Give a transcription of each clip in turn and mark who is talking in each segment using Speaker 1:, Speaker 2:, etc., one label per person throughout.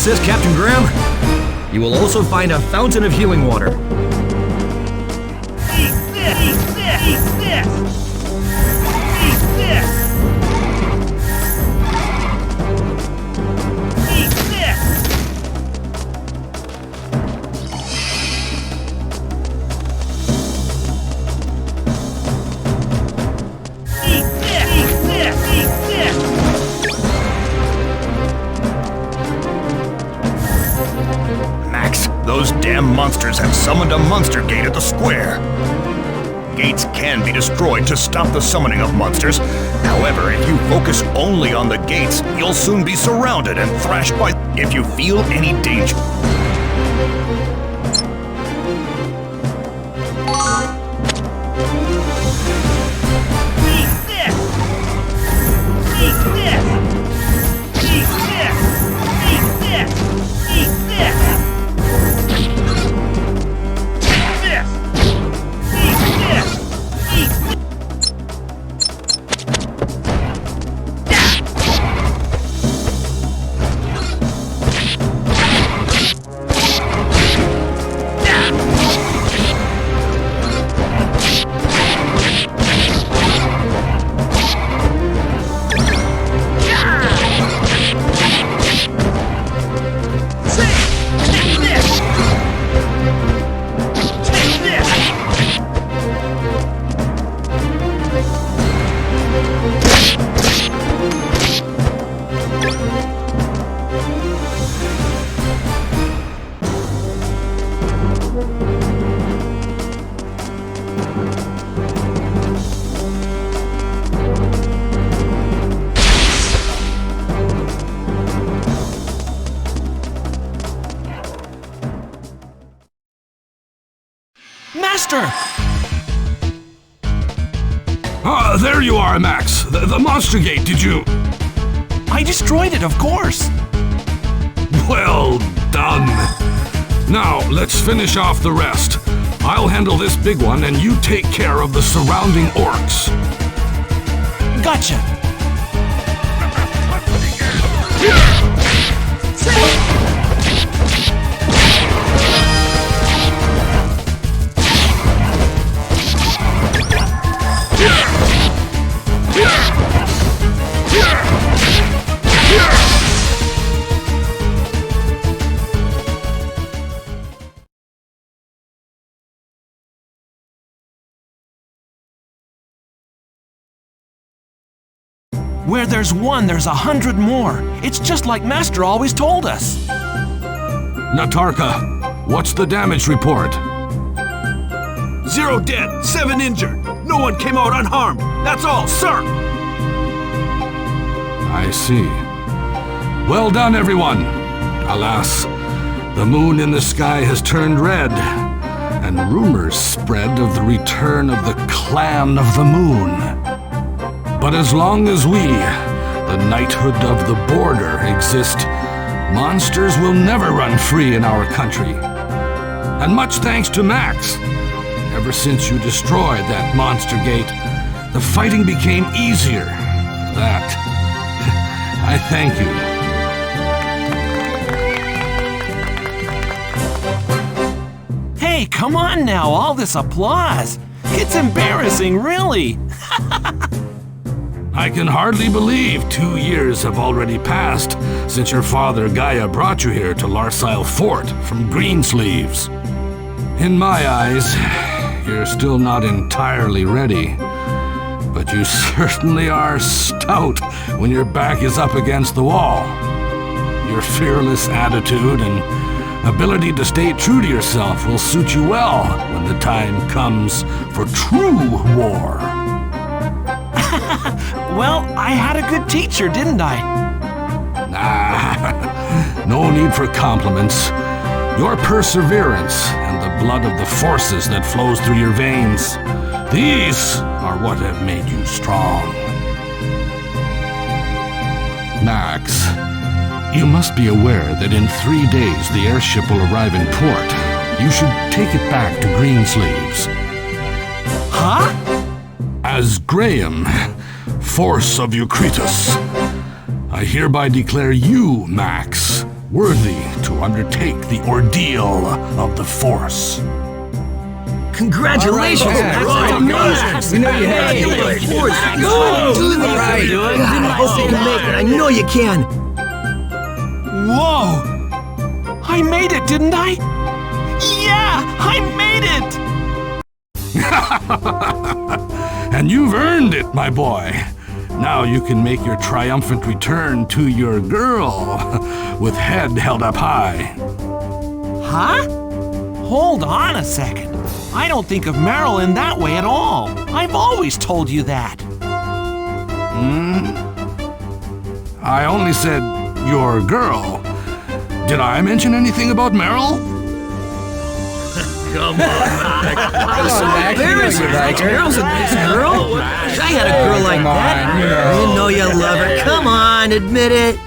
Speaker 1: assist, Captain Graham. You will also find a fountain of healing water.
Speaker 2: Eat this! Eat this! Eat this! Eat this! Eat this! Eat this! Eat this! Eat this!
Speaker 3: Max, those damn monsters have summoned a monster gate at the square. Gates can be destroyed to stop the summoning of monsters. However, if you focus only on the gates, you'll soon be surrounded and thrashed by... If you feel any danger...
Speaker 2: Eat this! Eat this! Eat this! Eat this! Eat this! This! Eat this! Eat this!
Speaker 4: Master!
Speaker 5: Ah, there you are, Max. The monster gate, did you...
Speaker 4: I destroyed it, of course.
Speaker 5: Well done. Now, let's finish off the rest. I'll handle this big one, and you take care of the surrounding orcs.
Speaker 4: Gotcha. Where there's one, there's 100 more. It's just like Master always told us.
Speaker 5: Natarka, what's the damage report?
Speaker 6: 0 dead, 7 injured. No one came out unharmed. That's all, sir.
Speaker 5: I see. Well done, everyone. Alas, the moon in the sky has turned red, and rumors spread of the return of the Clan of the Moon. But as long as we, the knighthood of the border, exist, monsters will never run free in our country. And much thanks to Max. Ever since you destroyed that monster gate, the fighting became easier. For that, I thank you.
Speaker 4: Hey, come on now, all this applause. It's embarrassing, really.
Speaker 5: I can hardly believe 2 years have already passed since your father Gaia brought you here to Larcenal Fort from Greensleeves. In my eyes, you're still not entirely ready, but you certainly are stout when your back is up against the wall. Your fearless attitude and ability to stay true to yourself will suit you well when the time comes for true war.
Speaker 4: Well, I had a good teacher, didn't I?
Speaker 5: No need for compliments. Your perseverance and the blood of the forces that flows through your veins, these are what have made you strong. Max, you must be aware that in 3 days the airship will arrive in port. You should take it back to Greensleeves.
Speaker 4: Huh?
Speaker 5: As Graham, Force of Eucretus, I hereby declare you, Max, worthy to undertake the ordeal of the Force.
Speaker 1: Congratulations, Max! You know you had it. Go! Do this! God, I hope you can make it. I know you can.
Speaker 4: Whoa! I made it, didn't I? Yeah! I made it!
Speaker 5: And you've earned it, my boy. Now you can make your triumphant return to your girl with head held up high.
Speaker 4: Huh? Hold on a second. I don't think of Meryl in that way at all. I've always told you that.
Speaker 5: I only said your girl. Did I mention anything about Meryl?
Speaker 1: Come on, Max. Meryl's a nice girl. I had a girl like that. You know you love her. Come on, admit it.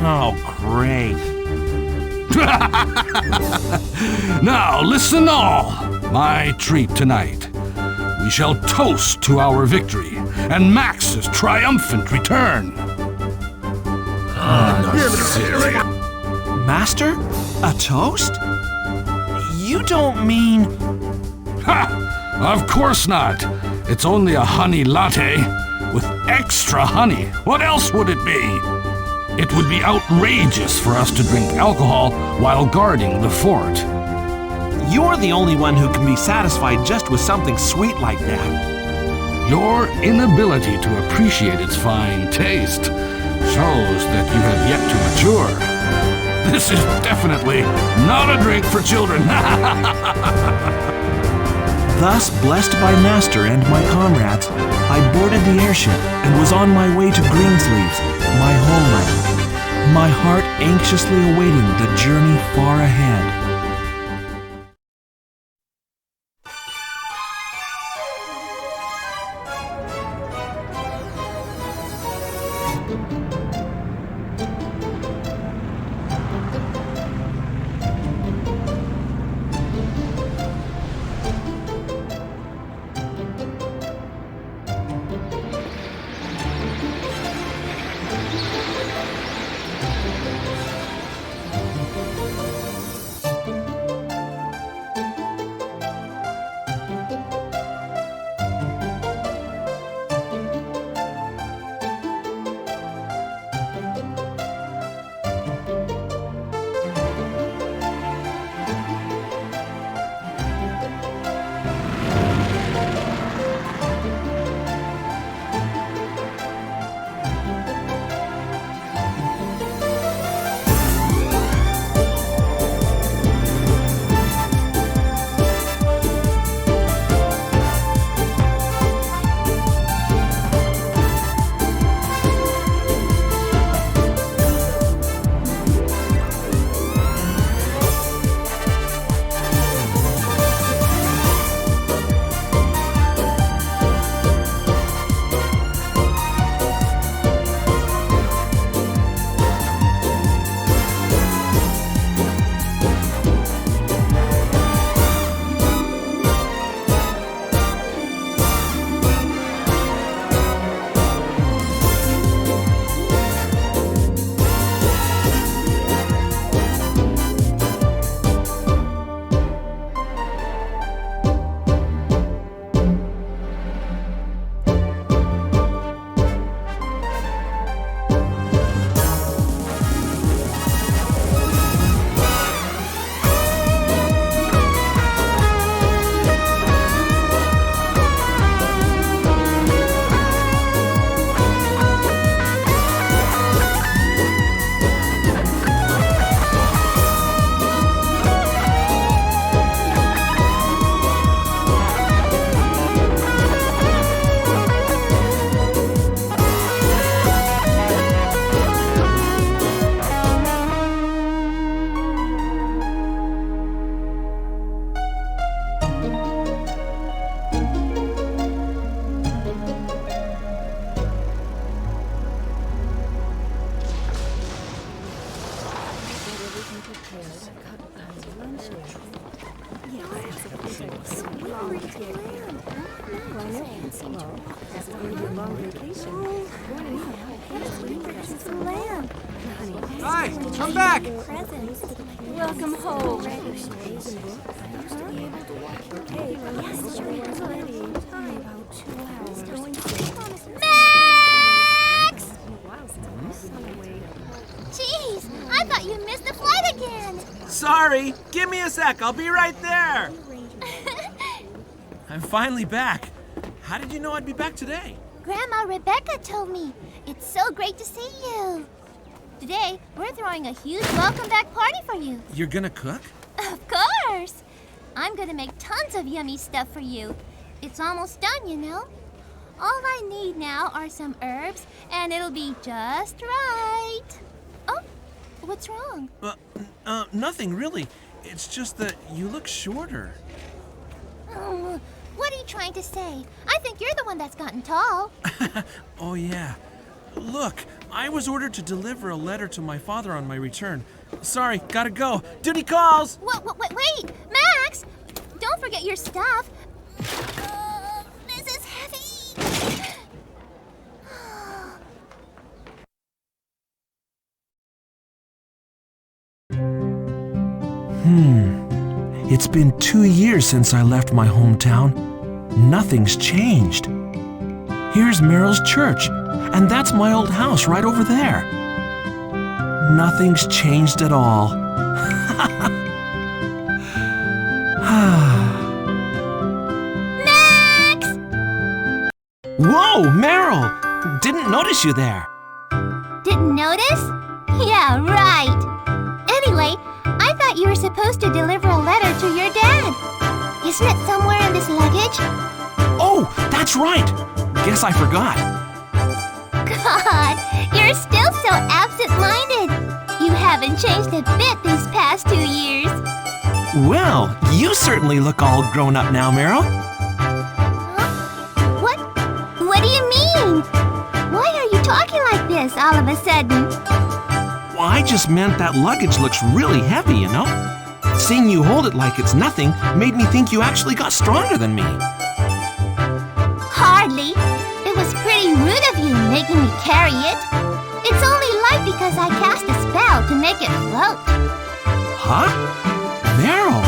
Speaker 4: Oh, great.
Speaker 5: Now, listen all. My treat tonight. We shall toast to our victory and Max's triumphant return.
Speaker 4: Master? A toast? You don't mean...
Speaker 5: Ha! Of course not. It's only a honey latte with extra honey. What else would it be? It would be outrageous for us to drink alcohol while guarding the fort.
Speaker 4: You're the only one who can be satisfied just with something sweet like that.
Speaker 5: Your inability to appreciate its fine taste shows that you have yet to mature. This is definitely not a drink for children.
Speaker 4: Thus, blessed by Master and my comrades, I boarded the airship and was on my way to Greensleeves, my homeland, my heart anxiously awaiting the journey far ahead.
Speaker 6: Hi, come back!
Speaker 7: Welcome home.
Speaker 8: Max! Jeez, I thought you missed the flight again.
Speaker 6: Sorry, give me a sec, I'll be right there. I'm finally back. How did you know I'd be back today?
Speaker 8: Grandma Rebecca told me. It's so great to see you. Today, we're throwing a huge welcome back party for you.
Speaker 6: You're gonna cook?
Speaker 8: Of course! I'm gonna make tons of yummy stuff for you. It's almost done, you know. All I need now are some herbs, and it'll be just right. Oh, what's wrong?
Speaker 6: Nothing really. It's just that you look shorter.
Speaker 8: Oh, what are you trying to say? I think you're the one that's gotten tall.
Speaker 6: Oh, yeah. Look, I was ordered to deliver a letter to my father on my return. Sorry, gotta go. Duty calls!
Speaker 8: Wait! Max! Don't forget your stuff. This is heavy.
Speaker 4: It's been 2 years since I left my hometown. Nothing's changed. Here's Merrill's church, and that's my old house right over there. Nothing's changed at all.
Speaker 8: Max!
Speaker 4: Whoa, Merrill! Didn't notice you there.
Speaker 8: Didn't notice? Yeah, right. Anyway, I thought you were supposed to deliver a letter to your dad. Isn't it somewhere in this luggage?
Speaker 4: Oh, that's right. Guess I forgot.
Speaker 8: God, you're still so absent-minded. You haven't changed a bit these past 2 years.
Speaker 4: Well, you certainly look all grown up now, Merrill.
Speaker 8: Huh? What do you mean? Why are you talking like this all of a sudden?
Speaker 4: Well, I just meant that luggage looks really heavy, you know? Seeing you hold it like it's nothing made me think you actually got stronger than me.
Speaker 8: Hardly. It was pretty rude of you making me carry it. It's only light because I cast a spell to make it float.
Speaker 4: Huh? Merrill,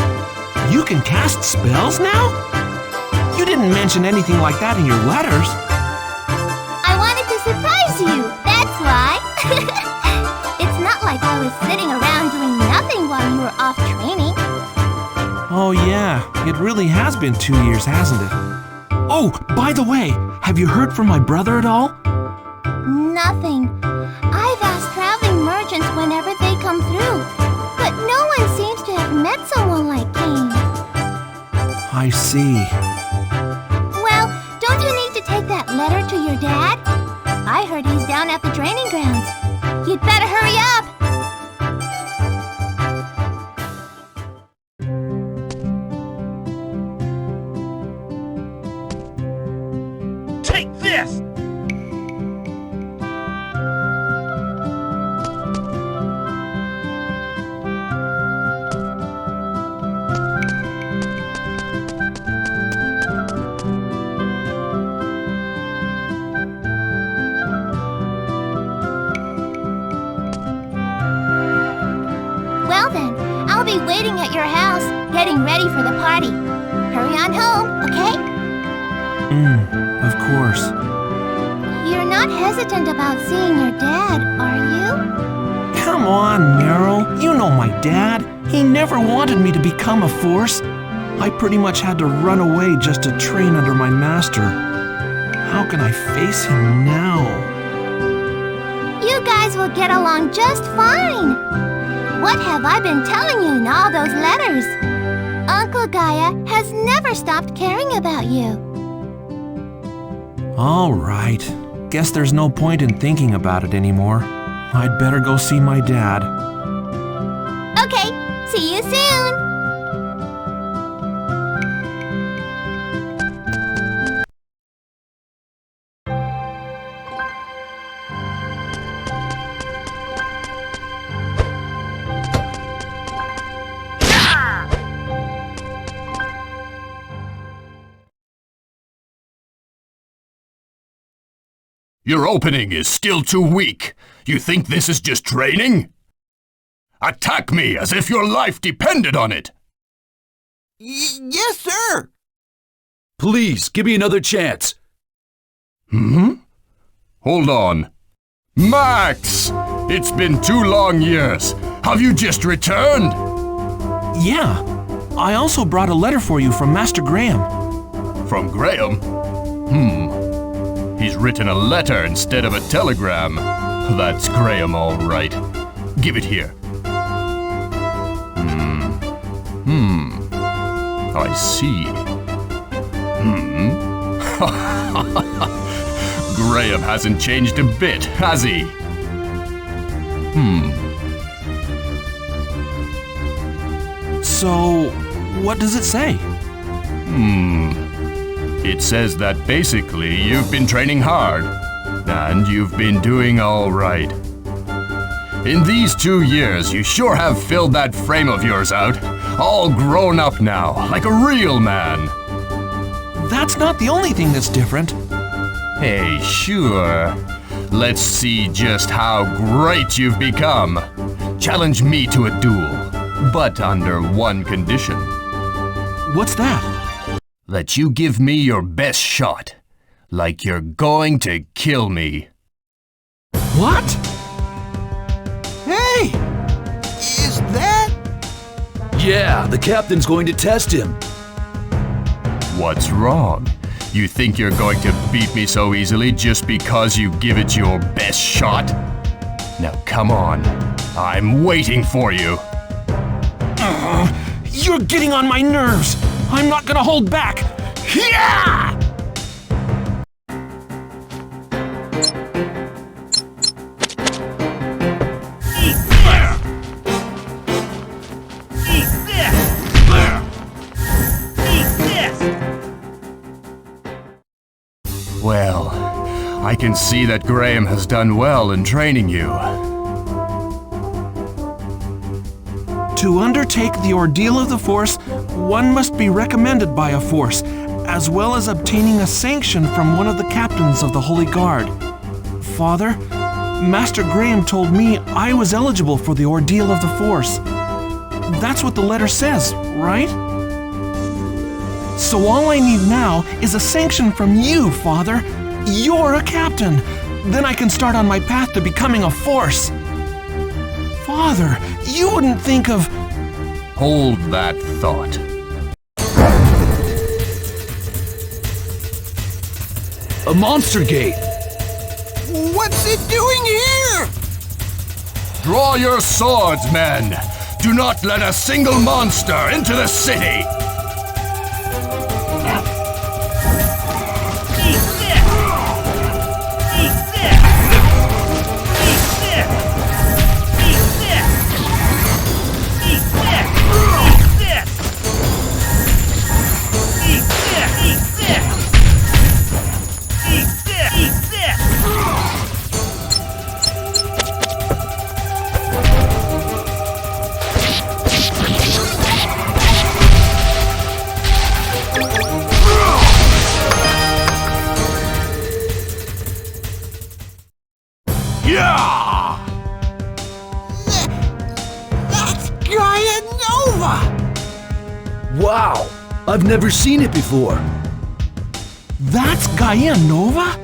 Speaker 4: you can cast spells now? You didn't mention anything like that in your letters.
Speaker 8: I wanted to surprise you, that's why. It's not like I was sitting around doing nothing while you were off training.
Speaker 4: Oh yeah, it really has been 2 years, hasn't it? Oh, by the way, have you heard from my brother at all?
Speaker 8: Nothing. I've asked traveling merchants whenever they come through, but no one seems to have met someone like Kane.
Speaker 4: I see.
Speaker 8: Well, don't you need to take that letter to your dad? I heard he's down at the training grounds. You'd better hurry up.
Speaker 2: Take this!
Speaker 8: Well then, I'll be waiting at your house, getting ready for the party. Hurry on home, okay?
Speaker 4: Of course.
Speaker 8: You're not hesitant about seeing your dad, are you?
Speaker 4: Come on, Merrill. You know my dad. He never wanted me to become a force. I pretty much had to run away just to train under my master. How can I face him now?
Speaker 8: You guys will get along just fine. What have I been telling you in all those letters? Uncle Gaia has never stopped caring about you.
Speaker 4: All right. Guess there's no point in thinking about it anymore. I'd better go see my dad.
Speaker 8: Okay, see you soon.
Speaker 3: Your opening is still too weak. You think this is just training? Attack me as if your life depended on it!
Speaker 2: Yes, sir!
Speaker 9: Please, give me another chance.
Speaker 3: Hold on. Max! It's been 2 long years. Have you just returned?
Speaker 6: Yeah. I also brought a letter for you from Master Graham.
Speaker 3: From Graham? He's written a letter instead of a telegram. That's Graham, all right. Give it here. I see. Graham hasn't changed a bit, has he?
Speaker 6: So, what does it say?
Speaker 3: It says that basically you've been training hard, and you've been doing all right. In these 2 years, you sure have filled that frame of yours out, all grown up now, like a real man.
Speaker 6: That's not the only thing that's different.
Speaker 3: Hey, sure. Let's see just how great you've become. Challenge me to a duel, but under one condition.
Speaker 6: What's that?
Speaker 3: That you give me your best shot, like you're going to kill me.
Speaker 6: What?
Speaker 2: Hey! Is that...
Speaker 9: Yeah, the captain's going to test him.
Speaker 3: What's wrong? You think you're going to beat me so easily just because you give it your best shot? Now come on, I'm waiting for you.
Speaker 6: You're getting on my nerves. I'm not gonna hold back. Yeah!
Speaker 2: Eat this! Eat this! Eat this!
Speaker 3: Well, I can see that Graham has done well in training you.
Speaker 6: To undertake the ordeal of the Force, one must be recommended by a Force, as well as obtaining a sanction from one of the captains of the Holy Guard. Father, Master Graham told me I was eligible for the ordeal of the Force. That's what the letter says, right? So all I need now is a sanction from you, Father. You're a captain. Then I can start on my path to becoming a Force. Father, you wouldn't think of...
Speaker 3: Hold that thought.
Speaker 9: A monster gate.
Speaker 2: What's it doing here?
Speaker 3: Draw your swords, men! Do not let a single monster into the city!
Speaker 2: Eat this! Eat this! Eat this! Eat this! Eat this! Eat this! Eat this! Eat this! Eat this!
Speaker 3: Yeah!
Speaker 2: That's Gaia Nova!
Speaker 9: Wow, I've never seen it before.
Speaker 6: That's Gaia Nova?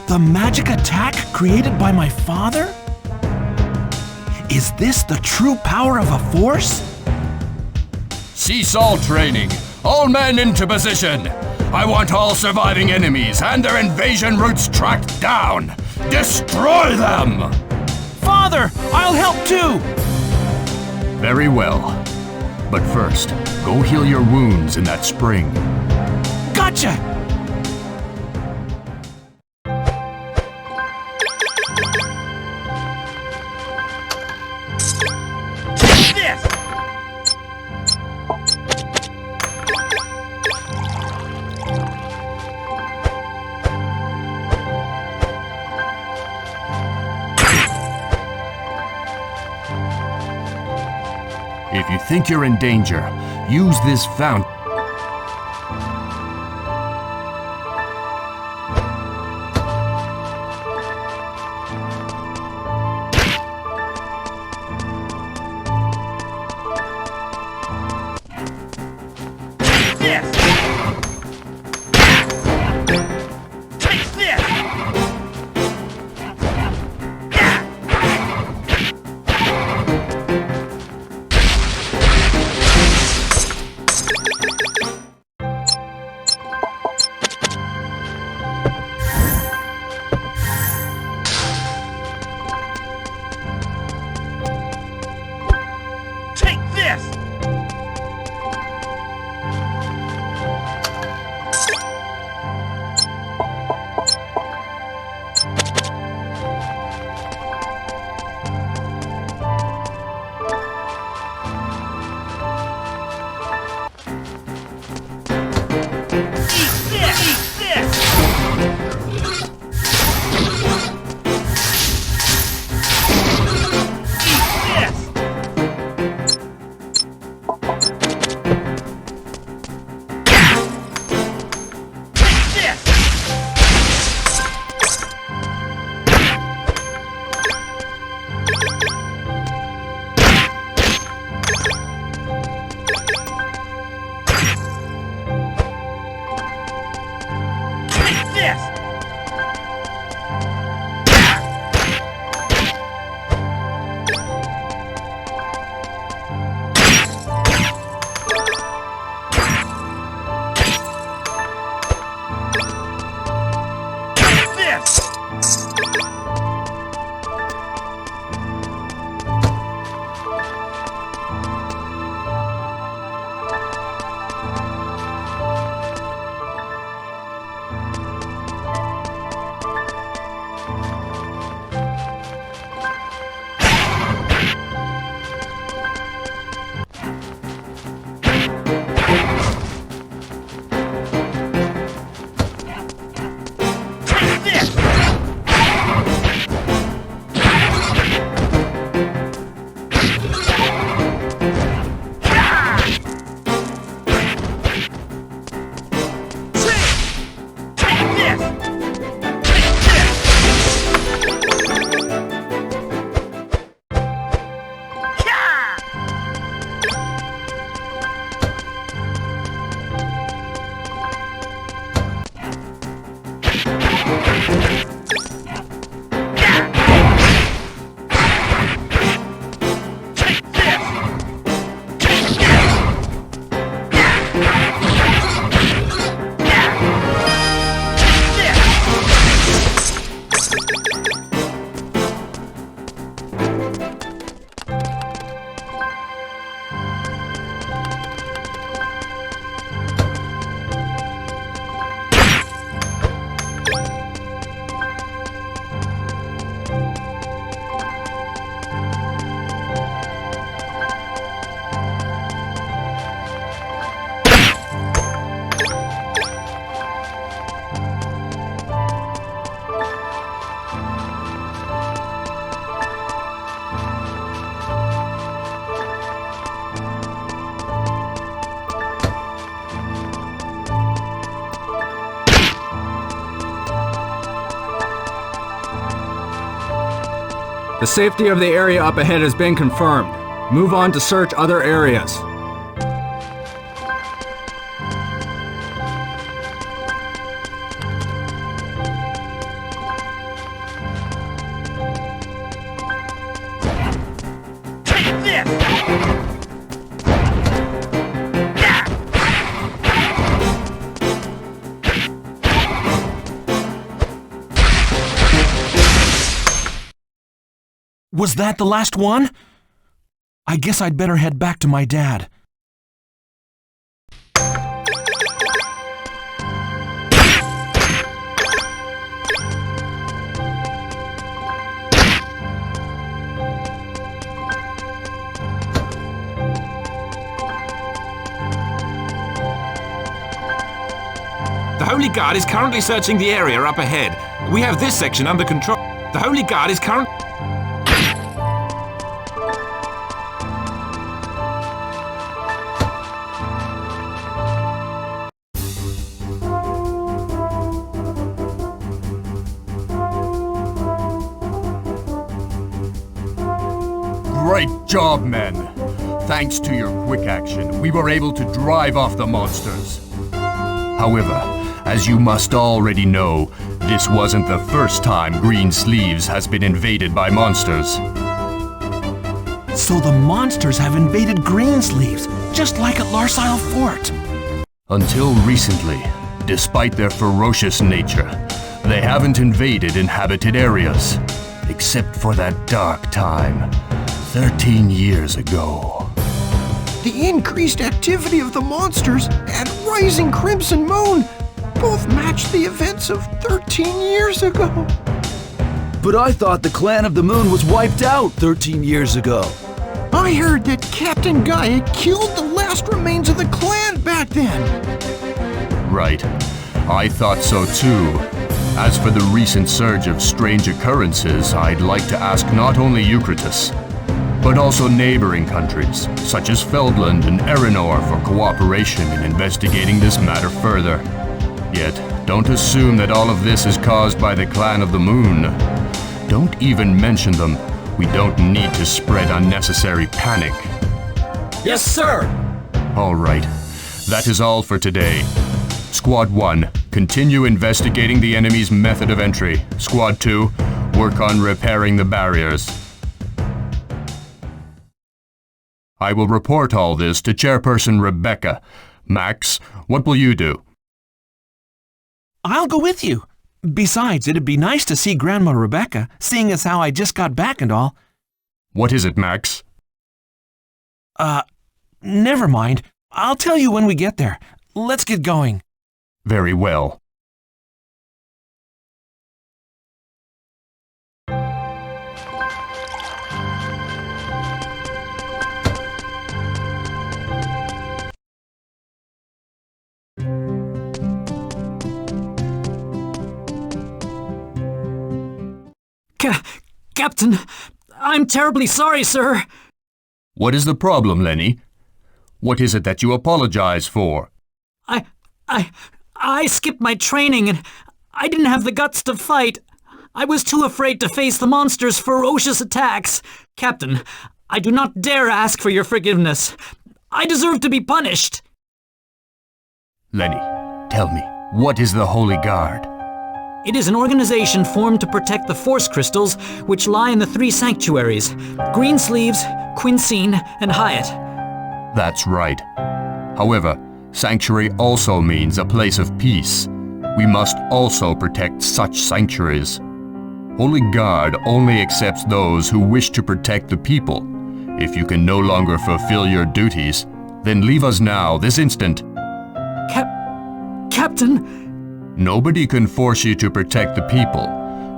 Speaker 6: The magic attack created by my father? Is this the true power of a Force?
Speaker 3: Cease all training. All men into position. I want all surviving enemies and their invasion routes tracked down. Destroy them!
Speaker 6: Father, I'll help too!
Speaker 3: Very well. But first, go heal your wounds in that spring.
Speaker 6: Gotcha!
Speaker 2: This!
Speaker 3: If you think you're in danger, use this fountain.
Speaker 2: this! Take this! Take this! Eat this! Eat this! Eat this! Take this! Take this! Take this! Take this! Take this!
Speaker 10: The safety of the area up ahead has been confirmed. Move on to search other areas.
Speaker 2: Take this!
Speaker 6: Was that the last one? I guess I'd better head back to my dad.
Speaker 11: The Holy Guard is currently searching the area up ahead. We have this section under control. The Holy Guard is currently...
Speaker 3: Great job, men. Thanks to your quick action, we were able to drive off the monsters. However, as you must already know, this wasn't the first time Greensleeves has been invaded by monsters.
Speaker 6: So the monsters have invaded Greensleeves, just like at Larcenal Fort.
Speaker 3: Until recently, despite their ferocious nature, they haven't invaded inhabited areas, except for that dark time, 13 years ago.
Speaker 12: The increased activity of the monsters and rising crimson moon both match the events of 13 years ago.
Speaker 9: But I thought the clan of the moon was wiped out 13 years ago.
Speaker 12: I heard that Captain Gaia killed the last remains of the clan back then.
Speaker 3: Right. I thought so too. As for the recent surge of strange occurrences, I'd like to ask not only Eucrates, but also neighboring countries, such as Feldland and Erenor, for cooperation in investigating this matter further. Yet, don't assume that all of this is caused by the Clan of the Moon. Don't even mention them. We don't need to spread unnecessary panic.
Speaker 10: Yes, sir!
Speaker 3: All right. That is all for today. Squad 1, continue investigating the enemy's method of entry. Squad 2, work on repairing the barriers. I will report all this to Chairperson Rebecca. Max, what will you do?
Speaker 6: I'll go with you. Besides, it'd be nice to see Grandma Rebecca, seeing as how I just got back and all.
Speaker 3: What is it, Max?
Speaker 6: Never mind. I'll tell you when we get there. Let's get going.
Speaker 3: Very well.
Speaker 1: Captain, I'm terribly sorry, sir.
Speaker 3: What is the problem, Lenny? What is it that you apologize for?
Speaker 1: I skipped my training and I didn't have the guts to fight. I was too afraid to face the monster's ferocious attacks. Captain, I do not dare ask for your forgiveness. I deserve to be punished.
Speaker 3: Lenny, tell me, what is the Holy Guard?
Speaker 1: It is an organization formed to protect the Force Crystals which lie in the 3 sanctuaries, Greensleeves, Quincine, and Hyatt.
Speaker 3: That's right. However, sanctuary also means a place of peace. We must also protect such sanctuaries. Holy Guard only accepts those who wish to protect the people. If you can no longer fulfill your duties, then leave us now, this instant.
Speaker 1: Captain...
Speaker 3: Nobody can force you to protect the people.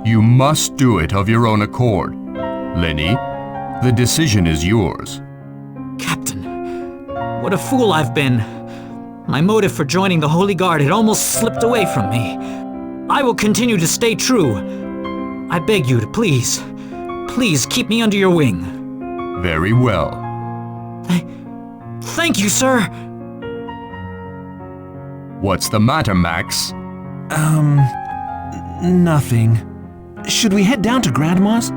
Speaker 3: You must do it of your own accord. Lenny, the decision is yours.
Speaker 1: Captain, what a fool I've been. My motive for joining the Holy Guard had almost slipped away from me. I will continue to stay true. I beg you to please keep me under your wing.
Speaker 3: Very well.
Speaker 1: Thank you, sir.
Speaker 3: What's the matter, Max?
Speaker 6: Nothing. Should we head down to Grandma's?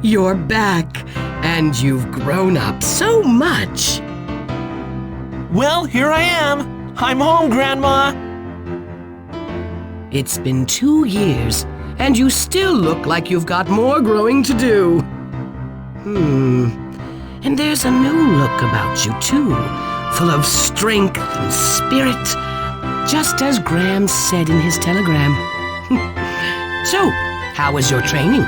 Speaker 13: you're back, and you've grown up so much.
Speaker 6: Well, here I am. I'm home, Grandma.
Speaker 13: It's been 2 years, and you still look like you've got more growing to do. And there's a new look about you, too, full of strength and spirit, just as Graham said in his telegram. So, how was your training?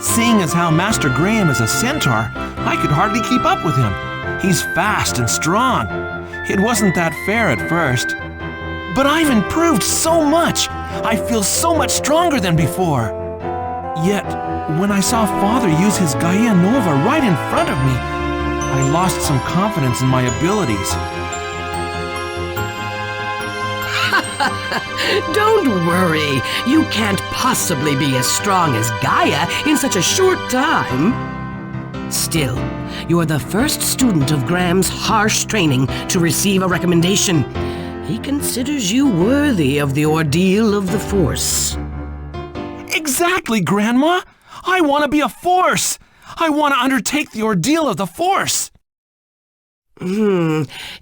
Speaker 6: Seeing as how Master Graham is a centaur, I could hardly keep up with him. He's fast and strong. It wasn't that fair at first. But I've improved so much. I feel so much stronger than before. Yet, when I saw Father use his Gaia Nova right in front of me, I lost some confidence in my abilities.
Speaker 13: Don't worry. You can't possibly be as strong as Gaia in such a short time. Still, you're the first student of Graham's harsh training to receive a recommendation. He considers you worthy of the ordeal of the Force.
Speaker 6: Exactly, Grandma! I want to be a Force! I want to undertake the ordeal of the Force!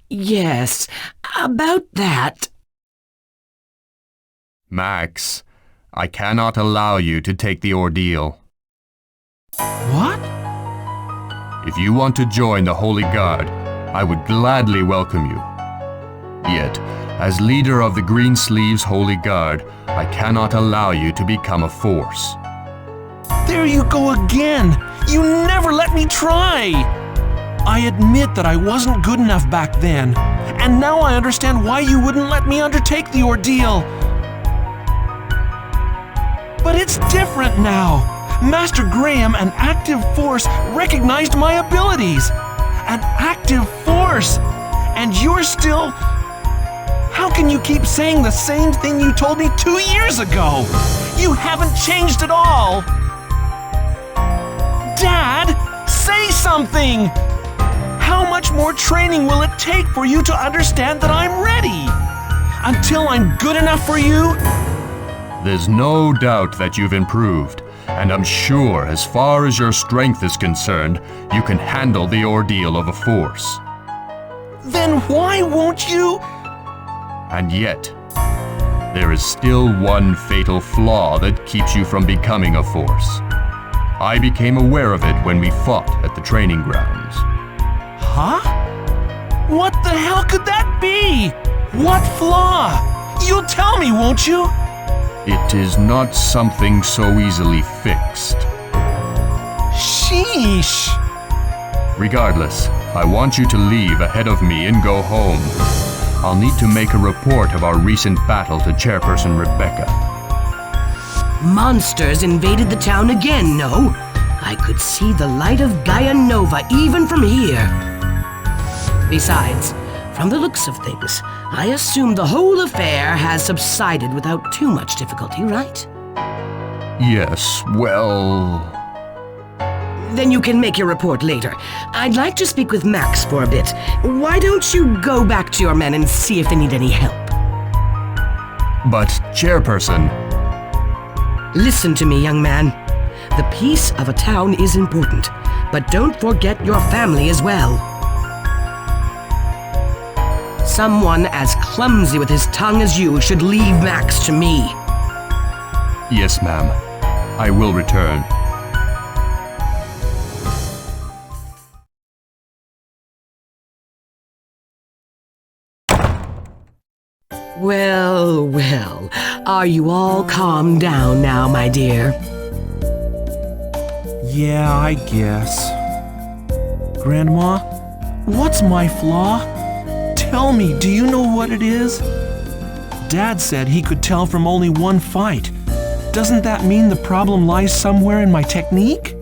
Speaker 13: Yes, about that.
Speaker 3: Max, I cannot allow you to take the ordeal.
Speaker 6: What?
Speaker 3: If you want to join the Holy Guard, I would gladly welcome you. Yet, as leader of the Greensleeves Holy Guard, I cannot allow you to become a Force.
Speaker 6: There you go again! You never let me try! I admit that I wasn't good enough back then, and now I understand why you wouldn't let me undertake the ordeal. But it's different now. Master Graham, an active Force, recognized my abilities. An active Force! And you're still... How can you keep saying the same thing you told me 2 years ago? You haven't changed at all! Dad, say something! How much more training will it take for you to understand that I'm ready? Until I'm good enough for you?
Speaker 3: There's no doubt that you've improved, and I'm sure as far as your strength is concerned, you can handle the ordeal of a Force.
Speaker 6: Then why won't you?
Speaker 3: And yet, there is still one fatal flaw that keeps you from becoming a Force. I became aware of it when we fought at the training grounds.
Speaker 6: Huh? What the hell could that be? What flaw? You'll tell me, won't you?
Speaker 3: It is not something so easily fixed.
Speaker 6: Sheesh!
Speaker 3: Regardless, I want you to leave ahead of me and go home. I'll need to make a report of our recent battle to Chairperson Rebecca.
Speaker 13: Monsters invaded the town again, no? I could see the light of Gaia Nova even from here. Besides, from the looks of things, I assume the whole affair has subsided without too much difficulty, right?
Speaker 3: Yes, well...
Speaker 13: Then you can make your report later. I'd like to speak with Max for a bit. Why don't you go back to your men and see if they need any help?
Speaker 3: But, Chairperson...
Speaker 13: Listen to me, young man. The peace of a town is important, but don't forget your family as well. Someone as clumsy with his tongue as you should leave Max to me.
Speaker 3: Yes, ma'am. I will return.
Speaker 13: Well, well. Are you all calmed down now, my dear?
Speaker 6: Yeah, I guess. Grandma, what's my flaw? Tell me, do you know what it is? Dad said he could tell from only one fight. Doesn't that mean the problem lies somewhere in my technique?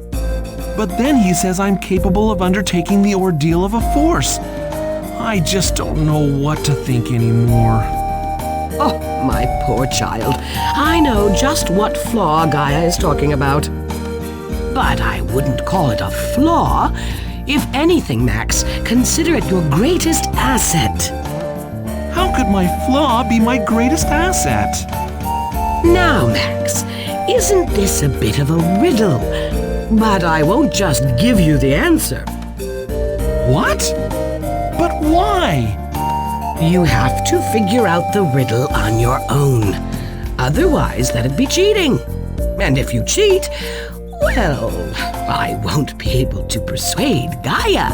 Speaker 6: But then he says I'm capable of undertaking the ordeal of a Force. I just don't know what to think anymore.
Speaker 13: Oh, my poor child. I know just what flaw Gaia is talking about. But I wouldn't call it a flaw. If anything, Max, consider it your greatest asset.
Speaker 6: How could my flaw be my greatest asset?
Speaker 13: Now, Max, Isn't this a bit of a riddle? But I won't just give you the answer.
Speaker 6: What? But why?
Speaker 13: You have to figure out the riddle on your own. Otherwise, that'd be cheating. And if you cheat, well, I won't be able to persuade Gaia.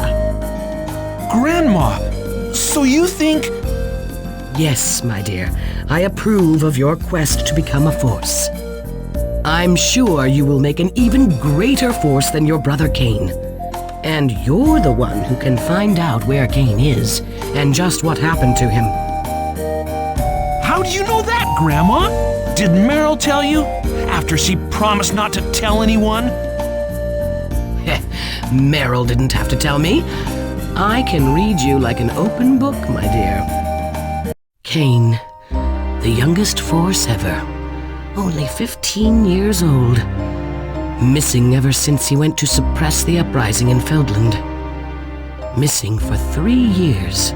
Speaker 6: Grandma, so you think...
Speaker 13: Yes, my dear, I approve of your quest to become a force. I'm sure you will make an even greater force than your brother Cain. And you're the one who can find out where Cain is and just what happened to him.
Speaker 6: How do you know that, Grandma? Did Meryl tell you? After she promised not to tell anyone?
Speaker 13: Meryl didn't have to tell me. I can read you like an open book, my dear. Cain, the youngest force ever, only 15 years old. Missing ever since he went to suppress the uprising in Feldland. Missing for 3 years.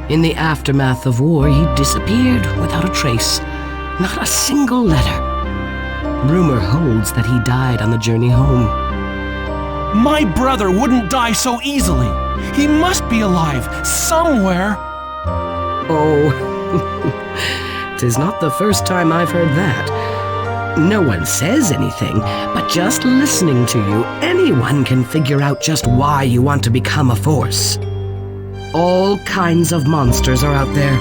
Speaker 13: In the aftermath of war, he disappeared without a trace. Not a single letter. Rumor holds that he died on the journey home.
Speaker 6: My brother wouldn't die so easily. He must be alive, somewhere.
Speaker 13: Oh, 'tis not the first time I've heard that. No one says anything, but just listening to you, anyone can figure out just why you want to become a force. All kinds of monsters are out there.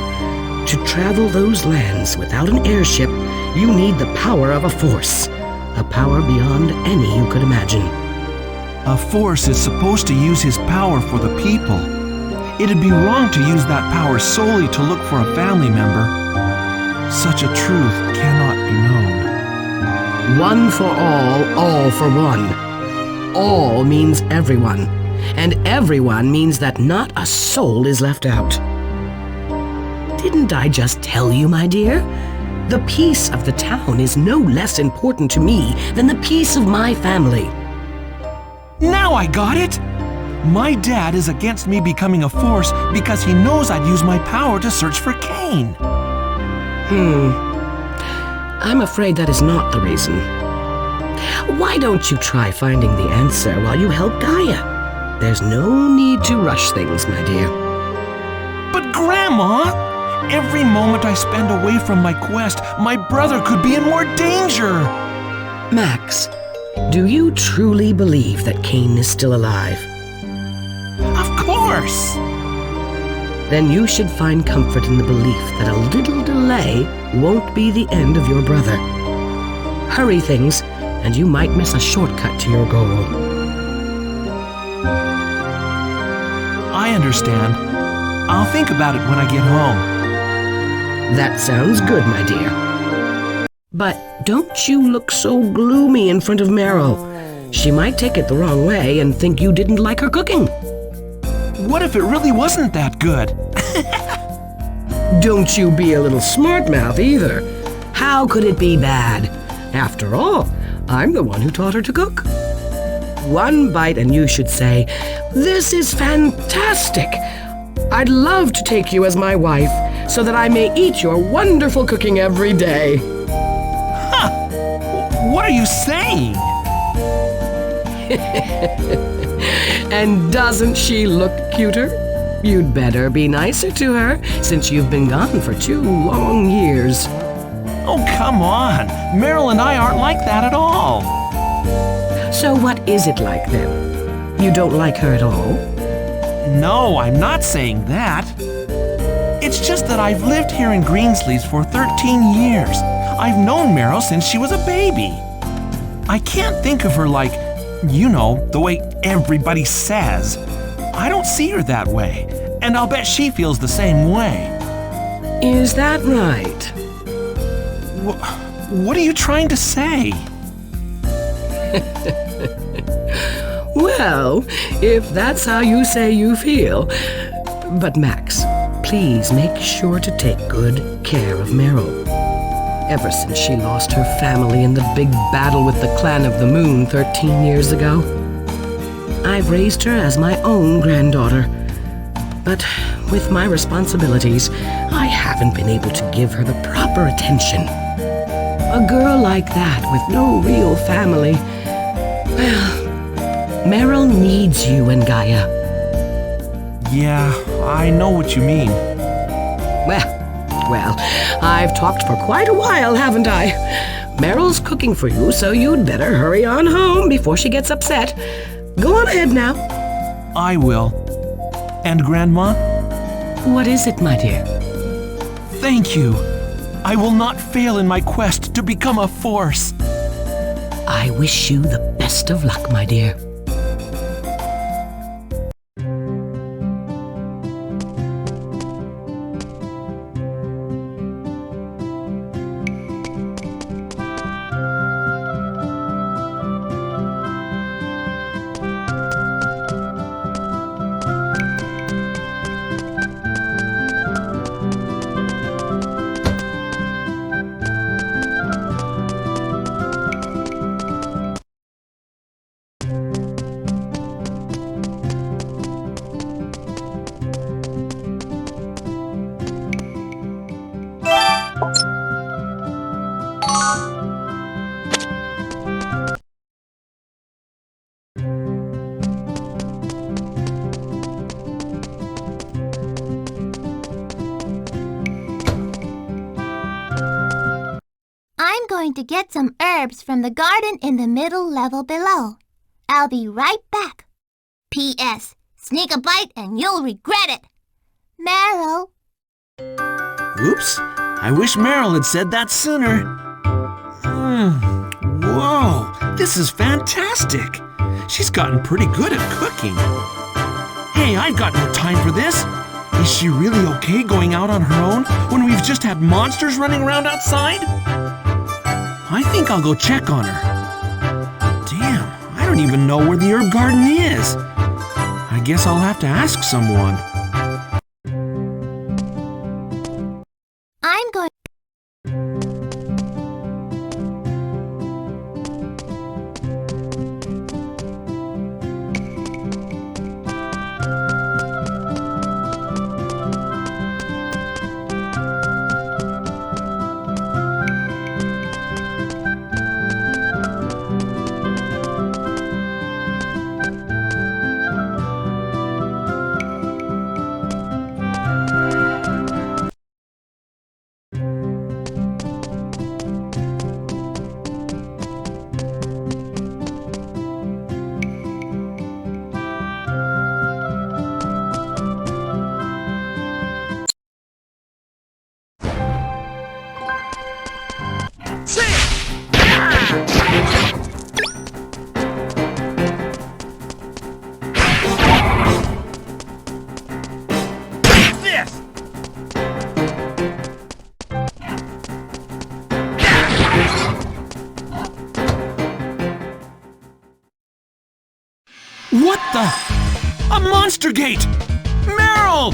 Speaker 13: To travel those lands without an airship, you need the power of a force. A power beyond any you could imagine.
Speaker 6: A force is supposed to use his power for the people. It'd be wrong to use that power solely to look for a family member. Such a truth cannot be known.
Speaker 13: One for all for one. All means everyone, and everyone means that not a soul is left out. Didn't I just tell you, my dear? The peace of the town is no less important to me than the peace of my family.
Speaker 6: Now I got it! My dad is against me becoming a force because he knows I'd use my power to search for Cain.
Speaker 13: I'm afraid that is not the reason. Why don't you try finding the answer while you help Gaia? There's no need to rush things, my dear.
Speaker 6: But Grandma, every moment I spend away from my quest, my brother could be in more danger.
Speaker 13: Max, do you truly believe that Cain is still alive?
Speaker 6: Of course!
Speaker 13: Then you should find comfort in the belief that a little delay won't be the end of your brother. Hurry things, and you might miss a shortcut to your goal.
Speaker 6: I understand. I'll think about it when I get home.
Speaker 13: That sounds good, my dear. But don't you look so gloomy in front of Meryl. She might take it the wrong way and think you didn't like her cooking.
Speaker 6: What if it really wasn't that good?
Speaker 13: Don't you be a little smart mouth either. How could it be bad? After all, I'm the one who taught her to cook. One bite and you should say, "This is fantastic. I'd love to take you as my wife so that I may eat your wonderful cooking every day."
Speaker 6: Huh! What are you saying?
Speaker 13: And doesn't she look cuter? You'd better be nicer to her, since you've been gone for 2 long years.
Speaker 6: Oh, come on. Meryl and I aren't like that at all.
Speaker 13: So what is it like then? You don't like her at all?
Speaker 6: No, I'm not saying that. It's just that I've lived here in Greensleeves for 13 years. I've known Meryl since she was a baby. I can't think of her like, you know, the way everybody says. I don't see her that way, and I'll bet she feels the same way.
Speaker 13: Is that right?
Speaker 6: What are you trying to say?
Speaker 13: Well, if that's how you say you feel. But Max, please make sure to take good care of Meryl. Ever since she lost her family in the big battle with the Clan of the Moon 13 years ago, I've raised her as my own granddaughter. But with my responsibilities, I haven't been able to give her the proper attention. A girl like that with no real family. Well, Meryl needs you and Gaia.
Speaker 6: Yeah, I know what you mean.
Speaker 13: Well, I've talked for quite a while, haven't I? Meryl's cooking for you, so you'd better hurry on home before she gets upset. Go on ahead now.
Speaker 6: I will. And Grandma?
Speaker 13: What is it, my dear?
Speaker 6: Thank you. I will not fail in my quest to become a force.
Speaker 13: I wish you the best of luck, my dear.
Speaker 8: I'm going to get some herbs from the garden in the middle level below. I'll be right back. P.S. Sneak a bite and you'll regret it. Meryl.
Speaker 6: Oops. I wish Meryl had said that sooner. Whoa, this is fantastic. She's gotten pretty good at cooking. Hey, I've got no time for this. Is she really okay going out on her own when we've just had monsters running around outside? I think I'll go check on her. Damn, I don't even know where the herb garden is. I guess I'll have to ask someone.
Speaker 8: I'm going...
Speaker 6: What the? A monster gate! Meryl!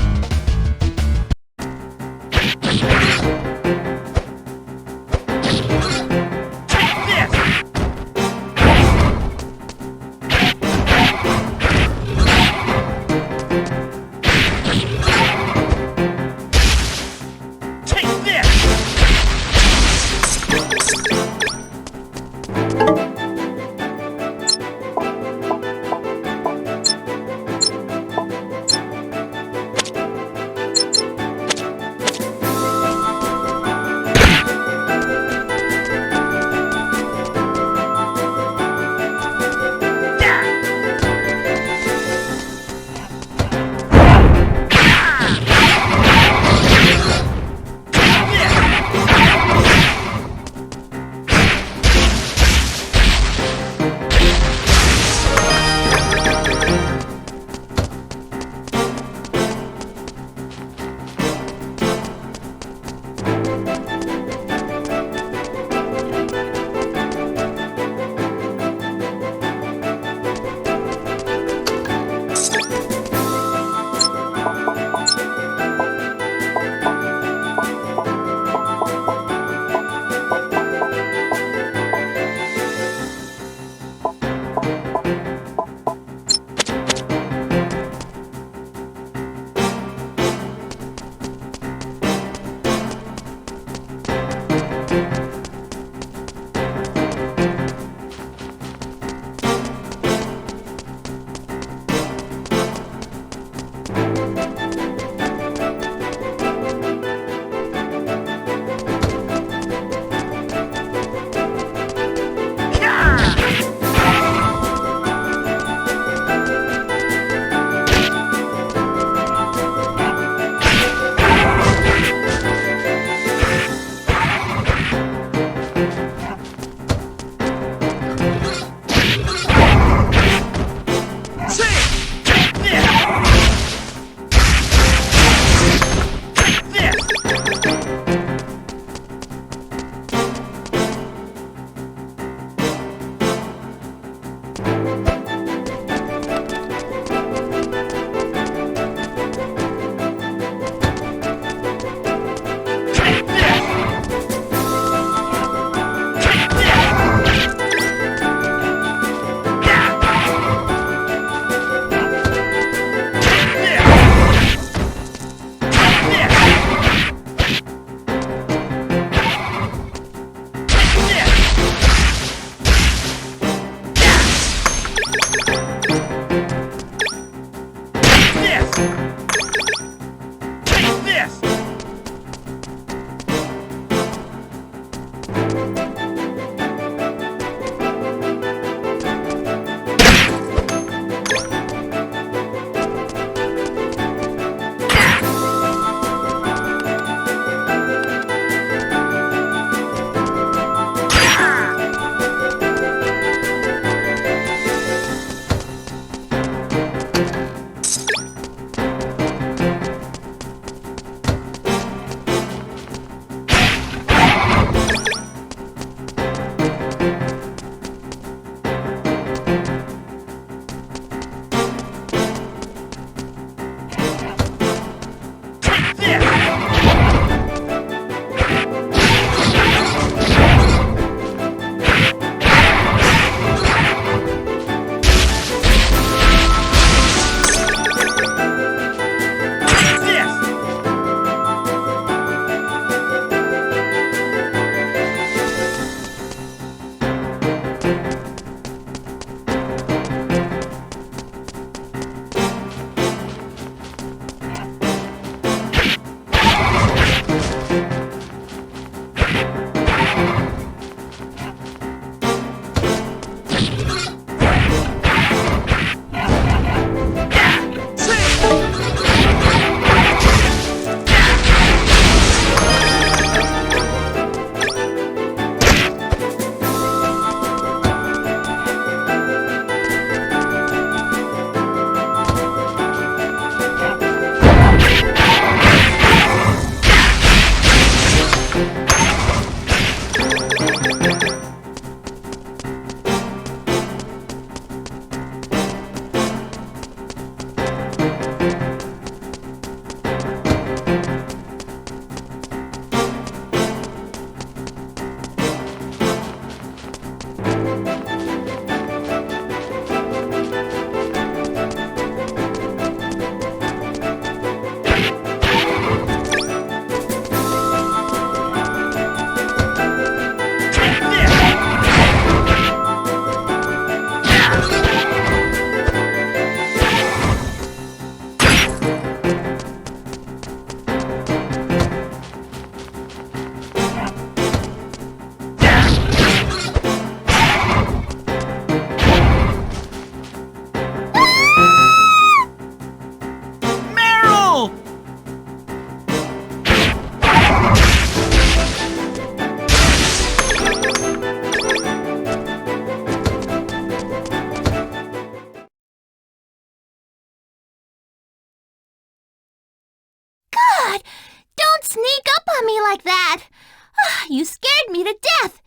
Speaker 8: You scared me to death!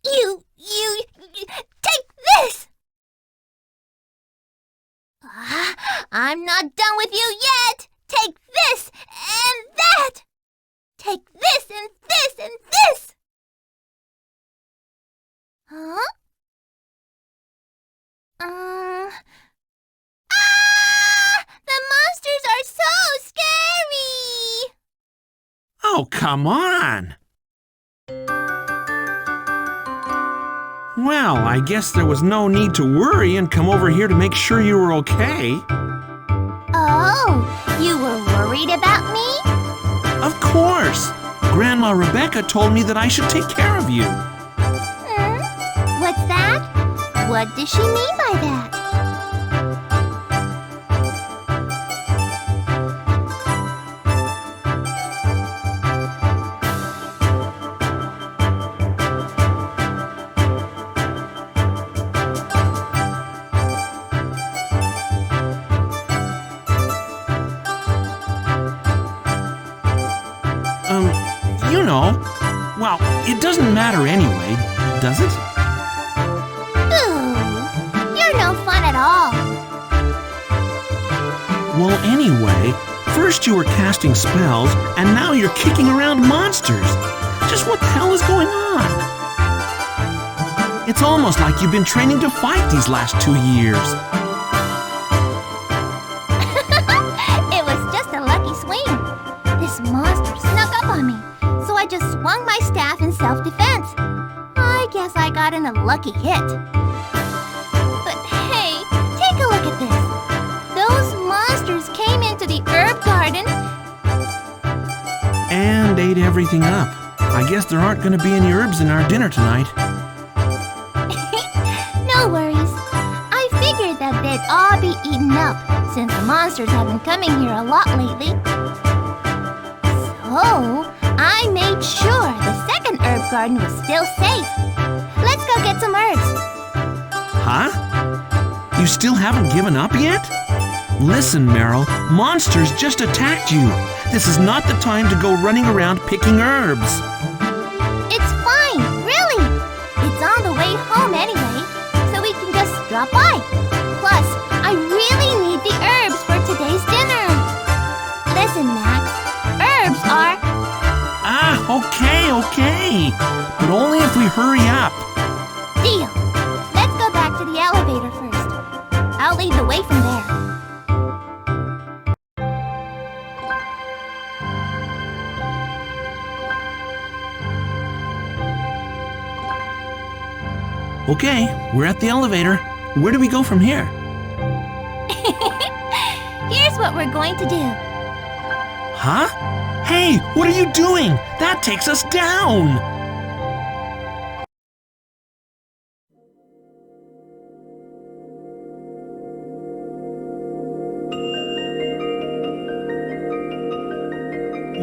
Speaker 8: You... Take this! I'm not done with you yet! Take this and that! Take this and this and this! Huh? The monsters are so scary!
Speaker 6: Oh, come on! Well, I guess there was no need to worry and come over here to make sure you were okay.
Speaker 8: Oh, you were worried about me?
Speaker 6: Of course! Grandma Rebecca told me that I should take care of you.
Speaker 8: What's that? What does she mean by that?
Speaker 6: You know, well, it doesn't matter anyway, does it?
Speaker 8: Ooh, you're no fun at all.
Speaker 6: Well, anyway, first you were casting spells, and now you're kicking around monsters. Just what the hell is going on? It's almost like you've been training to fight these last 2 years.
Speaker 8: It was just a lucky swing. This monster snuck up on me, so I just swung my staff in self-defense. I guess I got in a lucky hit. But hey, take a look at this. Those monsters came into the herb garden
Speaker 6: And ate everything up. I guess there aren't going to be any herbs in our dinner tonight.
Speaker 8: No worries. I figured that they'd all be eaten up, since the monsters have been coming here a lot lately. So, I made sure the second herb garden was still safe. Let's go get some herbs.
Speaker 6: Huh? You still haven't given up yet? Listen, Meryl, monsters just attacked you. This is not the time to go running around picking herbs.
Speaker 8: It's fine, really. It's on the way home anyway, so we can just drop by. Plus, I really need the herbs for today's dinner. Listen, Max, herbs are...
Speaker 6: Okay. But only if we hurry up.
Speaker 8: Deal. Let's go back to the elevator first. I'll lead the way from there.
Speaker 6: Okay, we're at the elevator. Where do we go from here?
Speaker 8: Here's what we're going to do.
Speaker 6: Huh? Hey, what are you doing? That takes us down!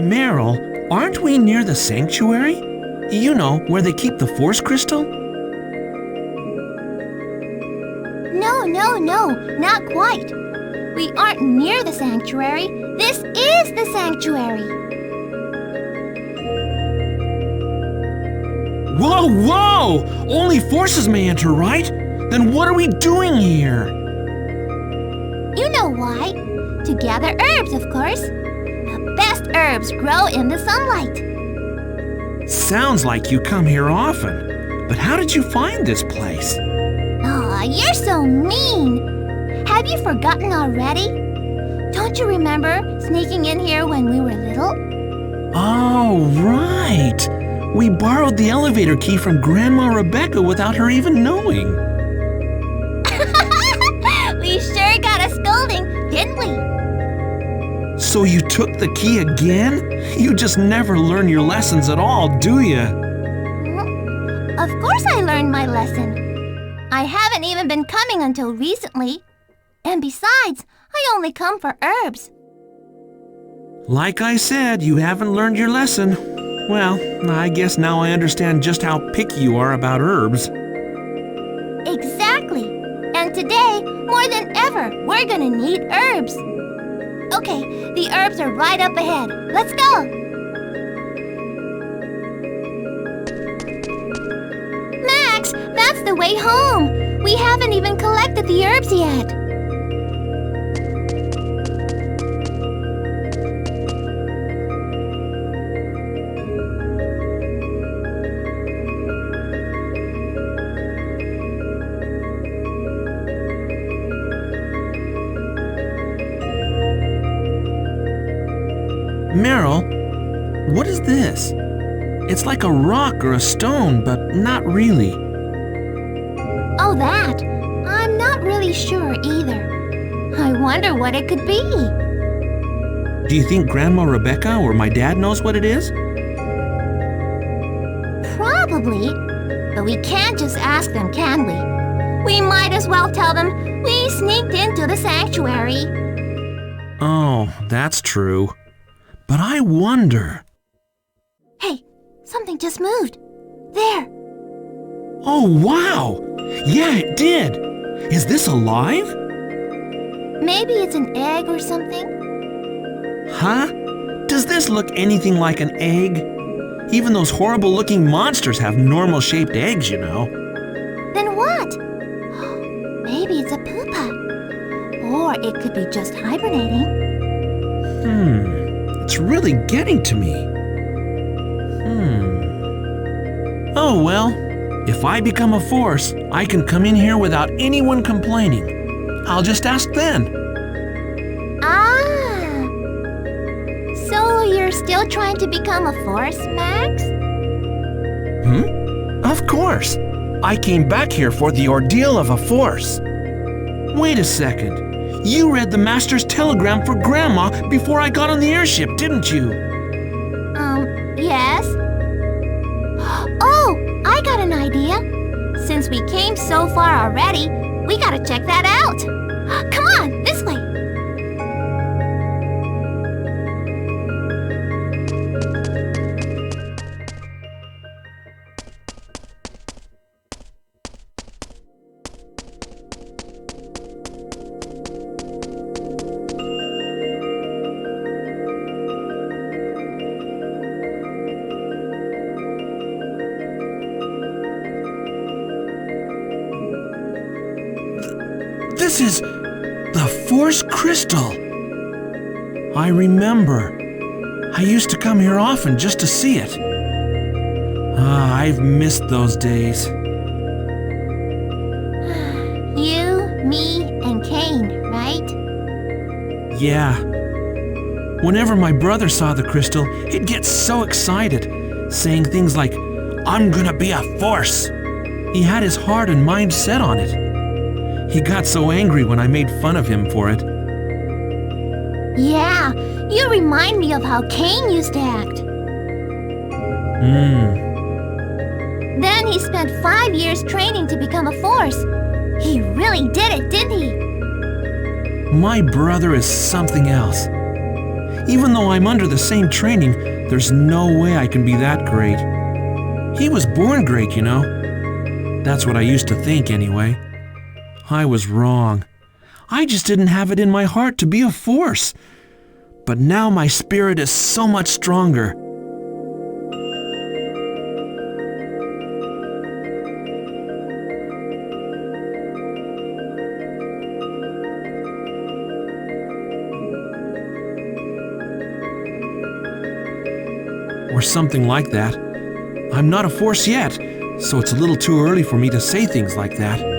Speaker 6: Meryl, aren't we near the sanctuary? You know, where they keep the Force Crystal?
Speaker 8: No, not quite. We aren't near the sanctuary. This is the sanctuary.
Speaker 6: Whoa! Only forces may enter, right? Then what are we doing here?
Speaker 8: You know why. To gather herbs, of course. The best herbs grow in the sunlight.
Speaker 6: Sounds like you come here often. But how did you find this place?
Speaker 8: Aw, you're so mean. Have you forgotten already? Don't you remember sneaking in here when we were little?
Speaker 6: Oh, right. We borrowed the elevator key from Grandma Rebecca without her even knowing.
Speaker 8: We sure got a scolding, didn't we?
Speaker 6: So you took the key again? You just never learn your lessons at all, do you?
Speaker 8: Of course I learned my lesson. I haven't even been coming until recently. And besides, I only come for herbs.
Speaker 6: Like I said, you haven't learned your lesson. Well, I guess now I understand just how picky you are about herbs.
Speaker 8: Exactly. And today, more than ever, we're gonna need herbs. Okay, the herbs are right up ahead. Let's go. That's the way home. We haven't even collected the herbs yet.
Speaker 6: Meryl, what is this? It's like a rock or a stone, but not really.
Speaker 8: Oh, that? I'm not really sure either. I wonder what it could be.
Speaker 6: Do you think Grandma Rebecca or my dad knows what it is?
Speaker 8: Probably. But we can't just ask them, can we? We might as well tell them we sneaked into the sanctuary.
Speaker 6: Oh, that's true. But I wonder...
Speaker 8: Hey, something just moved. There.
Speaker 6: Oh, wow! Yeah, it did! Is this alive?
Speaker 8: Maybe it's an egg or something.
Speaker 6: Huh? Does this look anything like an egg? Even those horrible-looking monsters have normal-shaped eggs, you know.
Speaker 8: Then what? Maybe it's a pupa. Or it could be just hibernating.
Speaker 6: It's really getting to me. Oh well, if I become a force, I can come in here without anyone complaining. I'll just ask then.
Speaker 8: Ah! So you're still trying to become a force, Max?
Speaker 6: Of course. I came back here for the ordeal of a force. Wait a second. You read the Master's telegram for Grandma before I got on the airship, didn't you?
Speaker 8: Yes? Oh, I got an idea. Since we came so far already, we gotta check that out. Come on, this way.
Speaker 6: This is the Force Crystal. I remember. I used to come here often just to see it. I've missed those days.
Speaker 8: You, me, and Kane, right?
Speaker 6: Yeah. Whenever my brother saw the crystal, he'd get so excited, saying things like, "I'm gonna be a force." He had his heart and mind set on it. He got so angry when I made fun of him for it.
Speaker 8: Yeah, you remind me of how Kane used to act. Then he spent 5 years training to become a force. He really did it, didn't he?
Speaker 6: My brother is something else. Even though I'm under the same training, there's no way I can be that great. He was born great, you know. That's what I used to think anyway. I was wrong. I just didn't have it in my heart to be a force. But now my spirit is so much stronger. Or something like that. I'm not a force yet, so it's a little too early for me to say things like that.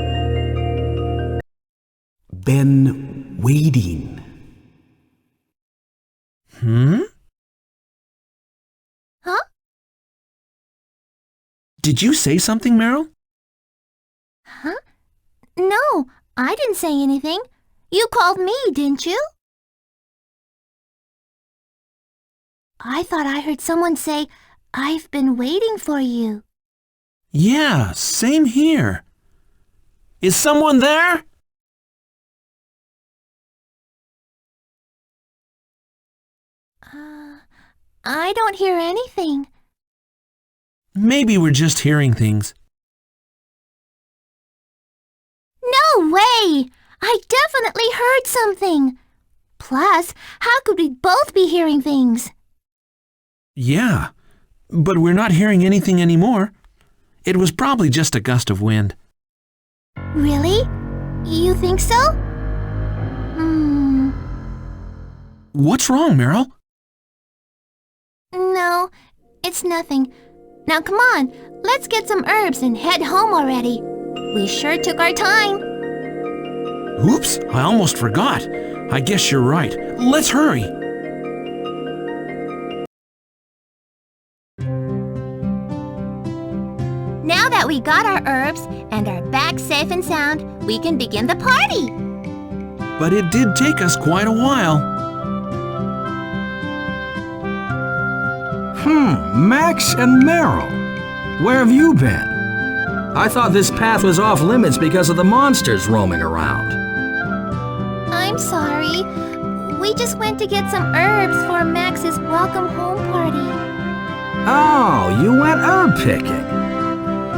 Speaker 4: Been waiting.
Speaker 8: Huh?
Speaker 6: Did you say something, Meryl?
Speaker 8: Huh? No, I didn't say anything. You called me, didn't you? I thought I heard someone say, "I've been waiting for you."
Speaker 6: Yeah, same here. Is someone there?
Speaker 8: I don't hear anything.
Speaker 6: Maybe we're just hearing things.
Speaker 8: No way! I definitely heard something. Plus, how could we both be hearing things?
Speaker 6: Yeah, but we're not hearing anything anymore. It was probably just a gust of wind.
Speaker 8: Really? You think so?
Speaker 6: What's wrong, Meryl?
Speaker 8: No, it's nothing. Now come on, let's get some herbs and head home already. We sure took our time.
Speaker 6: Oops, I almost forgot. I guess you're right. Let's hurry.
Speaker 8: Now that we got our herbs and are back safe and sound, we can begin the party.
Speaker 6: But it did take us quite a while.
Speaker 10: Max and Meryl. Where have you been? I thought this path was off limits because of the monsters roaming around.
Speaker 8: I'm sorry. We just went to get some herbs for Max's welcome home party.
Speaker 10: Oh, you went herb picking.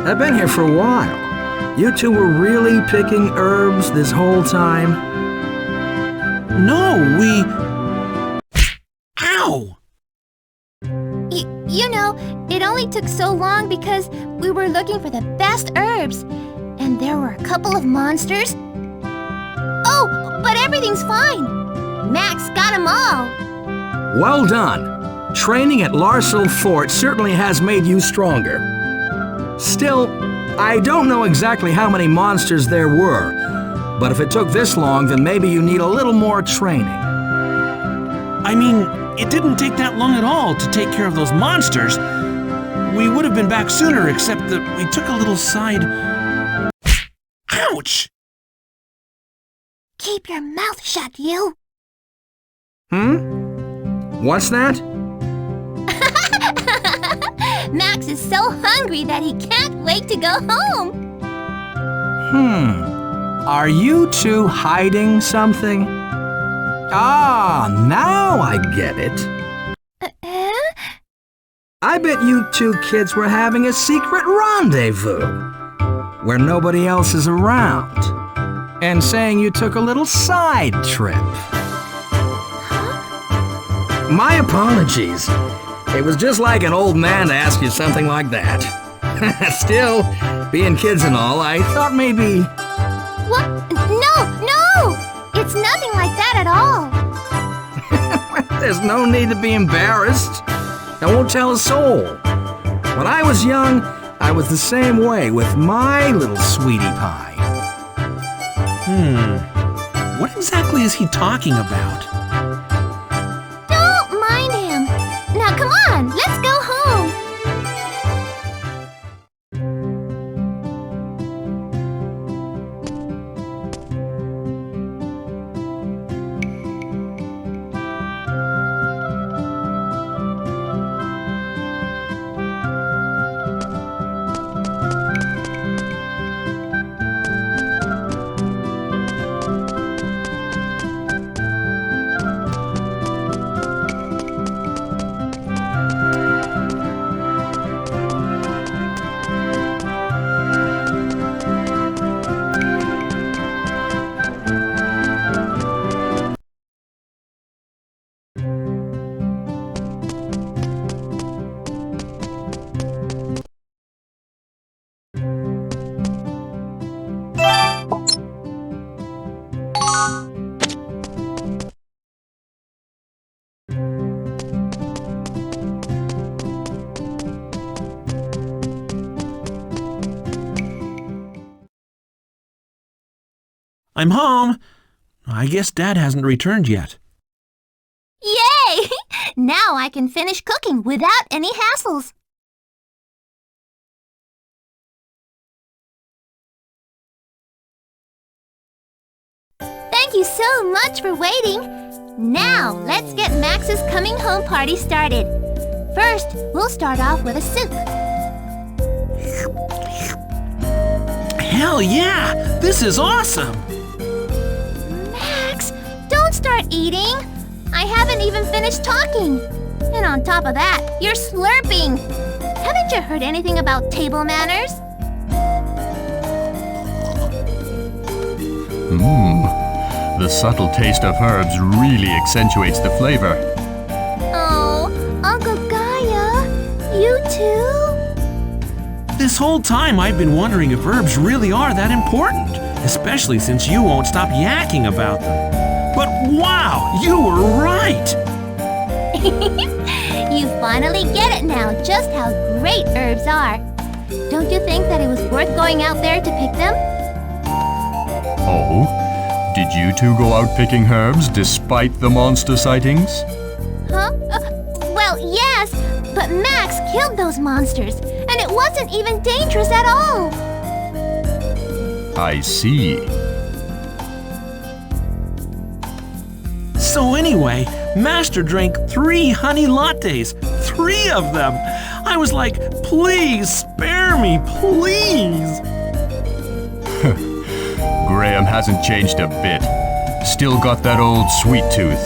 Speaker 10: I've been here for a while. You two were really picking herbs this whole time?
Speaker 6: No, Ow!
Speaker 8: You know, it only took so long because we were looking for the best herbs. And there were a couple of monsters. Oh, but everything's fine. Max got them all.
Speaker 10: Well done. Training at Larcenal Fort certainly has made you stronger. Still, I don't know exactly how many monsters there were, but if it took this long, then maybe you need a little more training.
Speaker 6: I mean, it didn't take that long at all to take care of those monsters. We would have been back sooner, except that we took a little side... Ouch!
Speaker 8: Keep your mouth shut, you.
Speaker 10: What's that?
Speaker 8: Max is so hungry that he can't wait to go home.
Speaker 10: Are you two hiding something? Ah, now I get it. I bet you two kids were having a secret rendezvous where nobody else is around and saying you took a little side trip. My apologies. It was just like an old man to ask you something like that. Still, being kids and all, I thought maybe...
Speaker 8: What? No! It's nothing like that at all.
Speaker 10: There's no need to be embarrassed. I won't tell a soul. When I was young, I was the same way with my little sweetie pie.
Speaker 6: What exactly is he talking about?
Speaker 8: Don't mind him. Now come on, let's go home.
Speaker 6: I'm home. I guess Dad hasn't returned yet.
Speaker 8: Yay! Now I can finish cooking without any hassles. Thank you so much for waiting. Now, let's get Max's coming home party started. First, we'll start off with a soup.
Speaker 6: Hell yeah! This is awesome!
Speaker 8: Max, don't start eating. I haven't even finished talking. And on top of that, you're slurping. Haven't you heard anything about table manners?
Speaker 3: The subtle taste of herbs really accentuates the flavor.
Speaker 8: Oh, Uncle Gaia, you too?
Speaker 6: This whole time I've been wondering if herbs really are that important. especially since you won't stop yakking about them. But wow, you were right!
Speaker 8: You finally get it now, just how great herbs are. Don't you think that it was worth going out there to pick them?
Speaker 3: Oh? Did you two go out picking herbs despite the monster sightings?
Speaker 8: Huh? Well, yes, but Max killed those monsters, and it wasn't even dangerous at all.
Speaker 3: I see.
Speaker 6: So anyway, Master drank 3 honey lattes. 3 of them! I was like, please spare me, please!
Speaker 3: Graham hasn't changed a bit. Still got that old sweet tooth.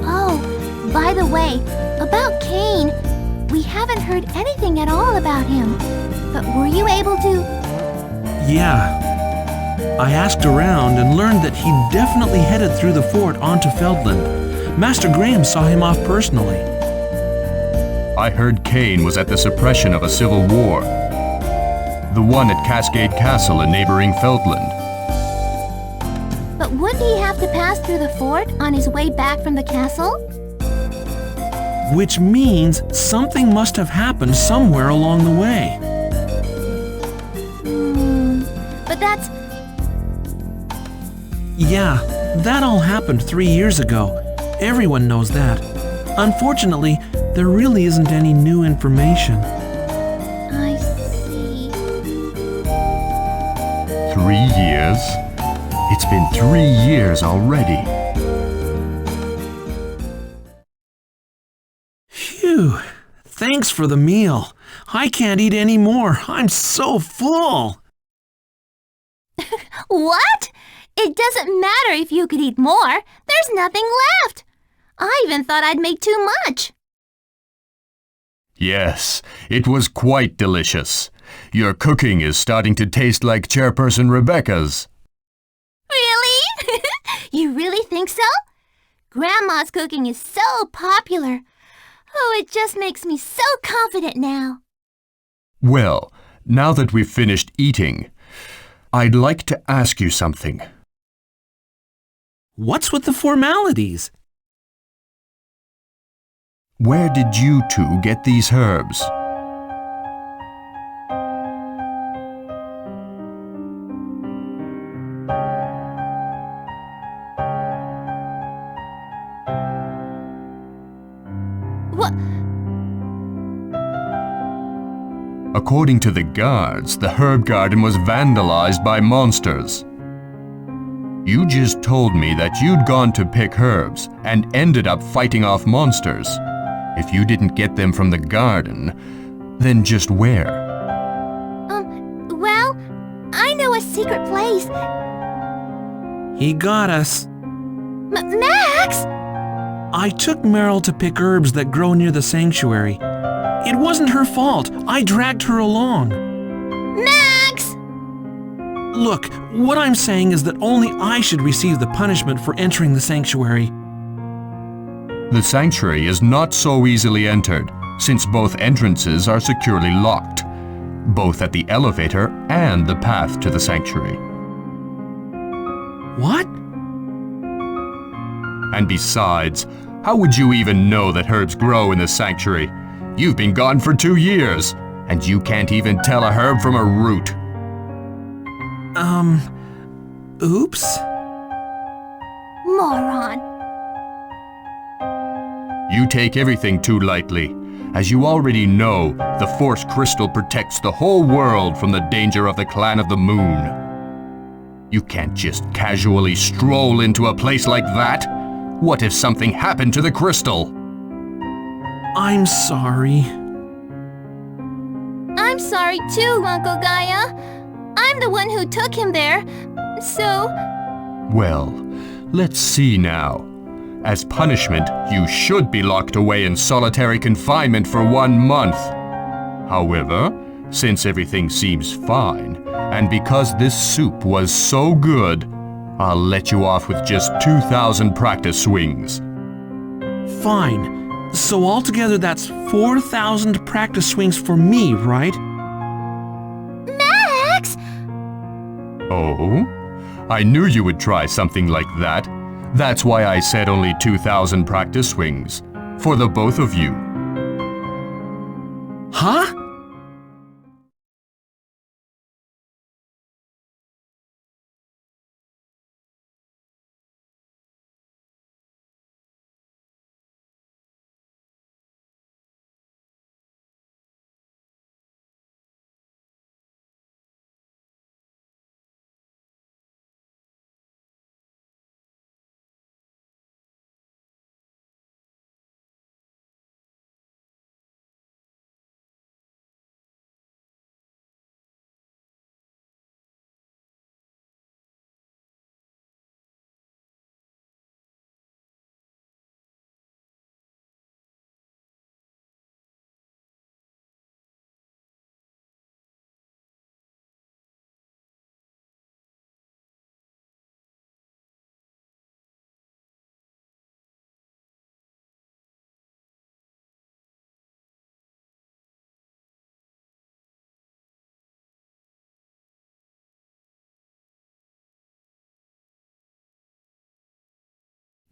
Speaker 8: Oh, by the way, about Cain, we haven't heard anything at all about him. But were you able to...
Speaker 6: Yeah. I asked around and learned that he definitely headed through the fort onto Feldland. Master Graham saw him off personally.
Speaker 3: I heard Cain was at the suppression of a civil war. The one at Cascade Castle in neighboring Feldland.
Speaker 8: But wouldn't he have to pass through the fort on his way back from the castle?
Speaker 6: Which means something must have happened somewhere along the way.
Speaker 8: But that's...
Speaker 6: Yeah, that all happened 3 years ago. Everyone knows that. Unfortunately, there really isn't any new information.
Speaker 8: I see.
Speaker 3: 3 years? It's been 3 years already.
Speaker 6: Phew. Thanks for the meal. I can't eat any more. I'm so full.
Speaker 8: What? It doesn't matter if you could eat more. There's nothing left. I even thought I'd make too much.
Speaker 3: Yes, it was quite delicious. Your cooking is starting to taste like Chairperson Rebecca's.
Speaker 8: Really? You really think so? Grandma's cooking is so popular. Oh, it just makes me so confident now.
Speaker 3: Well, now that we've finished eating, I'd like to ask you something.
Speaker 6: What's with the formalities?
Speaker 3: Where did you two get these herbs?
Speaker 8: What?
Speaker 3: According to the guards, the herb garden was vandalized by monsters. You just told me that you'd gone to pick herbs and ended up fighting off monsters. If you didn't get them from the garden, then just where?
Speaker 8: Well, I know a secret place.
Speaker 6: He got us.
Speaker 8: Max!
Speaker 6: I took Meryl to pick herbs that grow near the sanctuary. It wasn't her fault. I dragged her along.
Speaker 8: Max!
Speaker 6: Look, what I'm saying is that only I should receive the punishment for entering the sanctuary.
Speaker 3: The sanctuary is not so easily entered, since both entrances are securely locked, both at the elevator and the path to the sanctuary.
Speaker 6: What?
Speaker 3: And besides, how would you even know that herbs grow in the sanctuary? You've been gone for 2 years, and you can't even tell a herb from a root.
Speaker 6: Oops.
Speaker 8: Moron.
Speaker 3: You take everything too lightly. As you already know, the Force Crystal protects the whole world from the danger of the Clan of the Moon. You can't just casually stroll into a place like that. What if something happened to the crystal?
Speaker 6: I'm sorry.
Speaker 8: I'm sorry too, Uncle Gaia. I'm the one who took him there, so...
Speaker 3: Well, let's see now. As punishment, you should be locked away in solitary confinement for 1 month. However, since everything seems fine, and because this soup was so good, I'll let you off with just 2,000 practice swings.
Speaker 6: Fine. So altogether that's 4,000 practice swings for me, right?
Speaker 8: Max!
Speaker 3: Oh? I knew you would try something like that. That's why I said only 2,000 practice swings. For the both of you.
Speaker 6: Huh?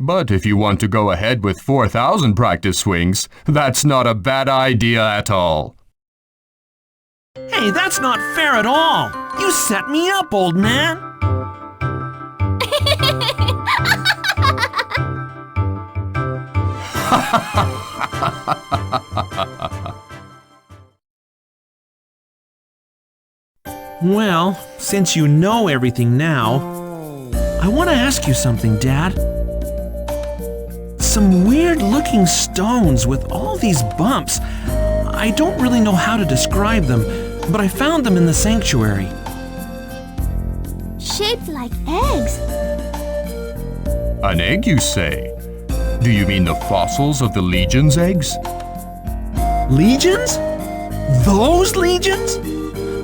Speaker 3: But if you want to go ahead with 4,000 practice swings, that's not a bad idea at all.
Speaker 6: Hey, that's not fair at all. You set me up, old man. Well, since you know everything now, I want to ask you something, Dad. Some weird-looking stones with all these bumps. I don't really know how to describe them, but I found them in the sanctuary.
Speaker 8: Shaped like eggs.
Speaker 3: An egg, you say? Do you mean the fossils of the Legion's eggs?
Speaker 6: Legions? Those legions?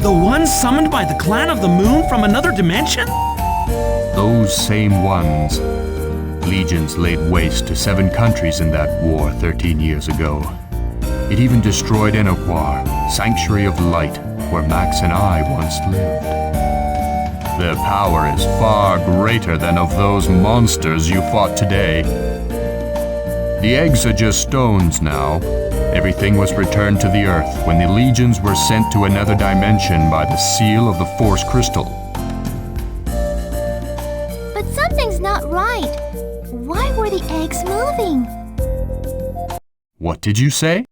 Speaker 6: The ones summoned by the Clan of the Moon from another dimension?
Speaker 3: Those same ones. Legions laid waste to 7 countries in that war 13 years ago. It even destroyed Enoquar, Sanctuary of Light, where Max and I once lived. Their power is far greater than of those monsters you fought today. The eggs are just stones now. Everything was returned to the Earth when the Legions were sent to another dimension by the seal of the Force Crystal.
Speaker 8: But something's not right. Why were the eggs moving?
Speaker 3: What did you say?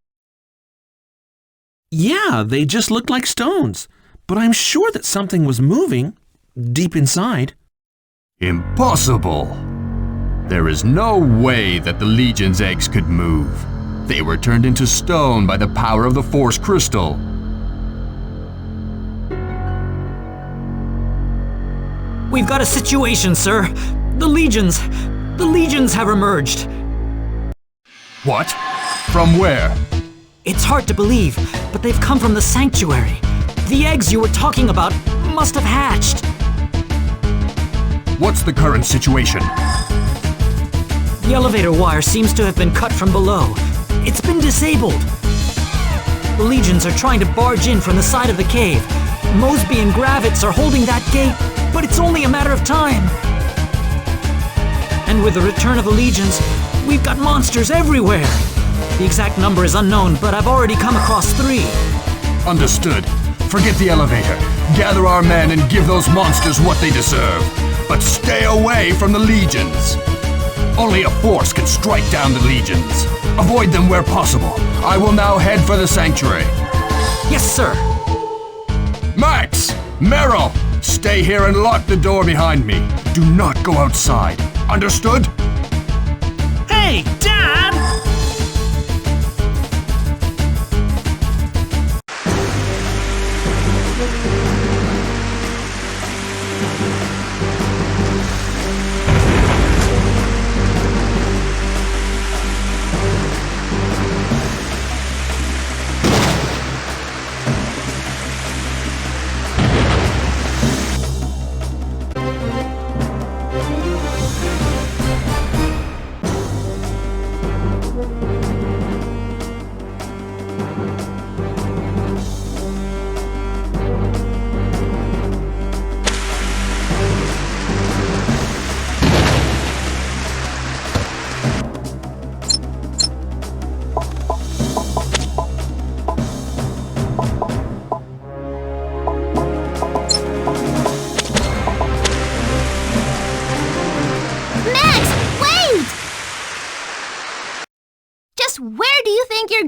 Speaker 6: Yeah, they just looked like stones. But I'm sure that something was moving deep inside.
Speaker 3: Impossible! There is no way that the Legion's eggs could move. They were turned into stone by the power of the Force Crystal.
Speaker 1: We've got a situation, sir. The Legions have emerged.
Speaker 3: What? From where?
Speaker 1: It's hard to believe, but they've come from the sanctuary. The eggs you were talking about must have hatched.
Speaker 3: What's the current situation?
Speaker 1: The elevator wire seems to have been cut from below. It's been disabled. The Legions are trying to barge in from the side of the cave. Mosby and Gravitz are holding that gate, but it's only a matter of time. And with the return of the Legions, we've got monsters everywhere. The exact number is unknown, but I've already come across 3.
Speaker 3: Understood. Forget the elevator. Gather our men and give those monsters what they deserve. But stay away from the Legions. Only a force can strike down the Legions. Avoid them where possible. I will now head for the sanctuary.
Speaker 1: Yes, sir.
Speaker 3: Max! Meryl! Stay here and lock the door behind me. Do not go outside. Understood?
Speaker 6: Hey, Dad!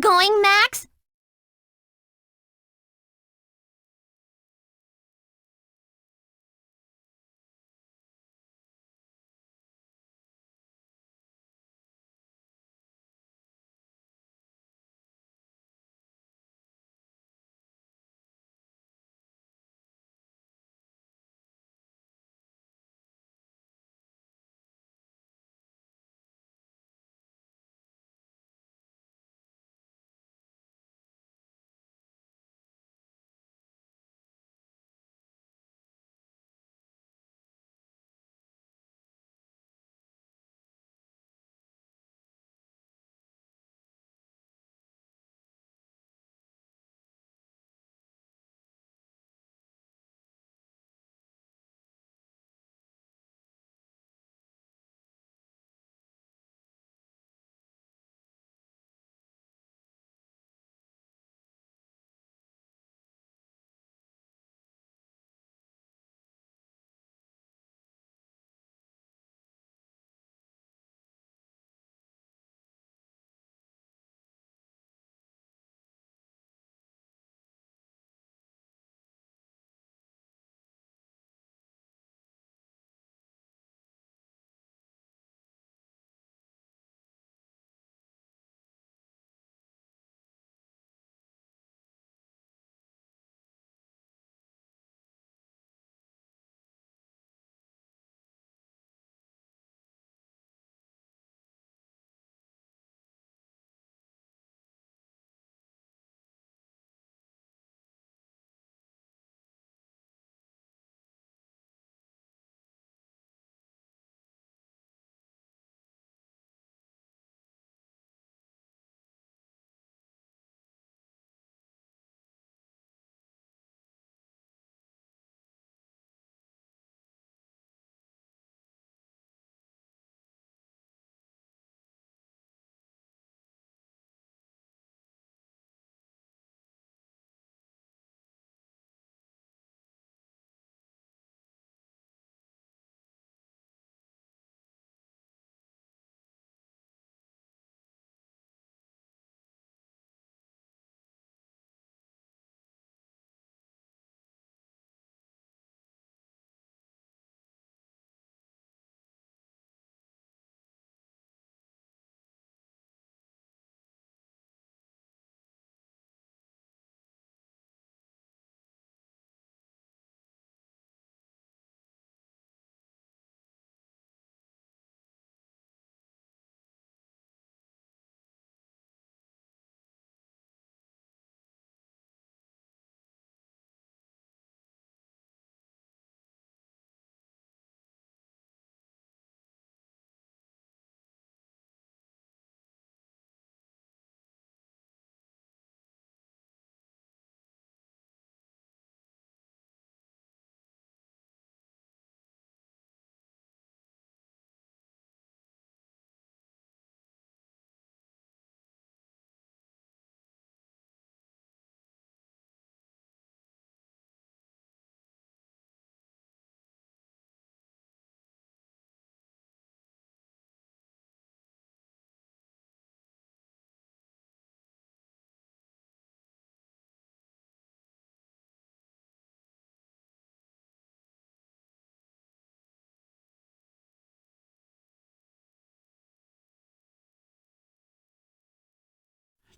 Speaker 8: going, Max?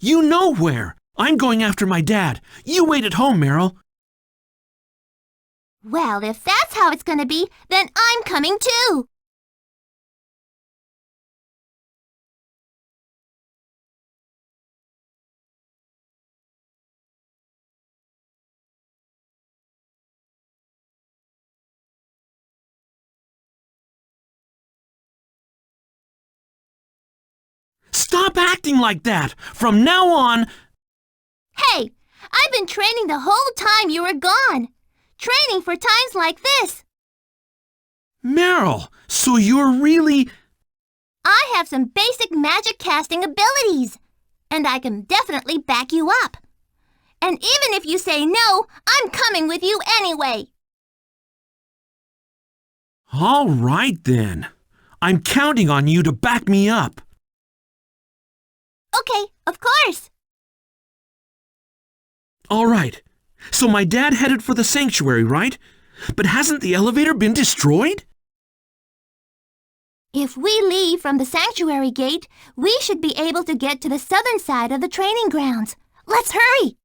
Speaker 6: You know where! I'm going after my dad. You wait at home, Meryl.
Speaker 8: Well, if that's how it's gonna be, then I'm coming too!
Speaker 6: Stop acting like that! From now on...
Speaker 8: Hey! I've been training the whole time you were gone! Training for times like this!
Speaker 6: Meryl, so you're really...
Speaker 8: I have some basic magic casting abilities, and I can definitely back you up. And even if you say no, I'm coming with you anyway!
Speaker 6: All right, then. I'm counting on you to back me up.
Speaker 8: Okay, of course.
Speaker 6: All right. So my dad headed for the sanctuary, right? But hasn't the elevator been destroyed?
Speaker 8: If we leave from the sanctuary gate, we should be able to get to the southern side of the training grounds. Let's hurry!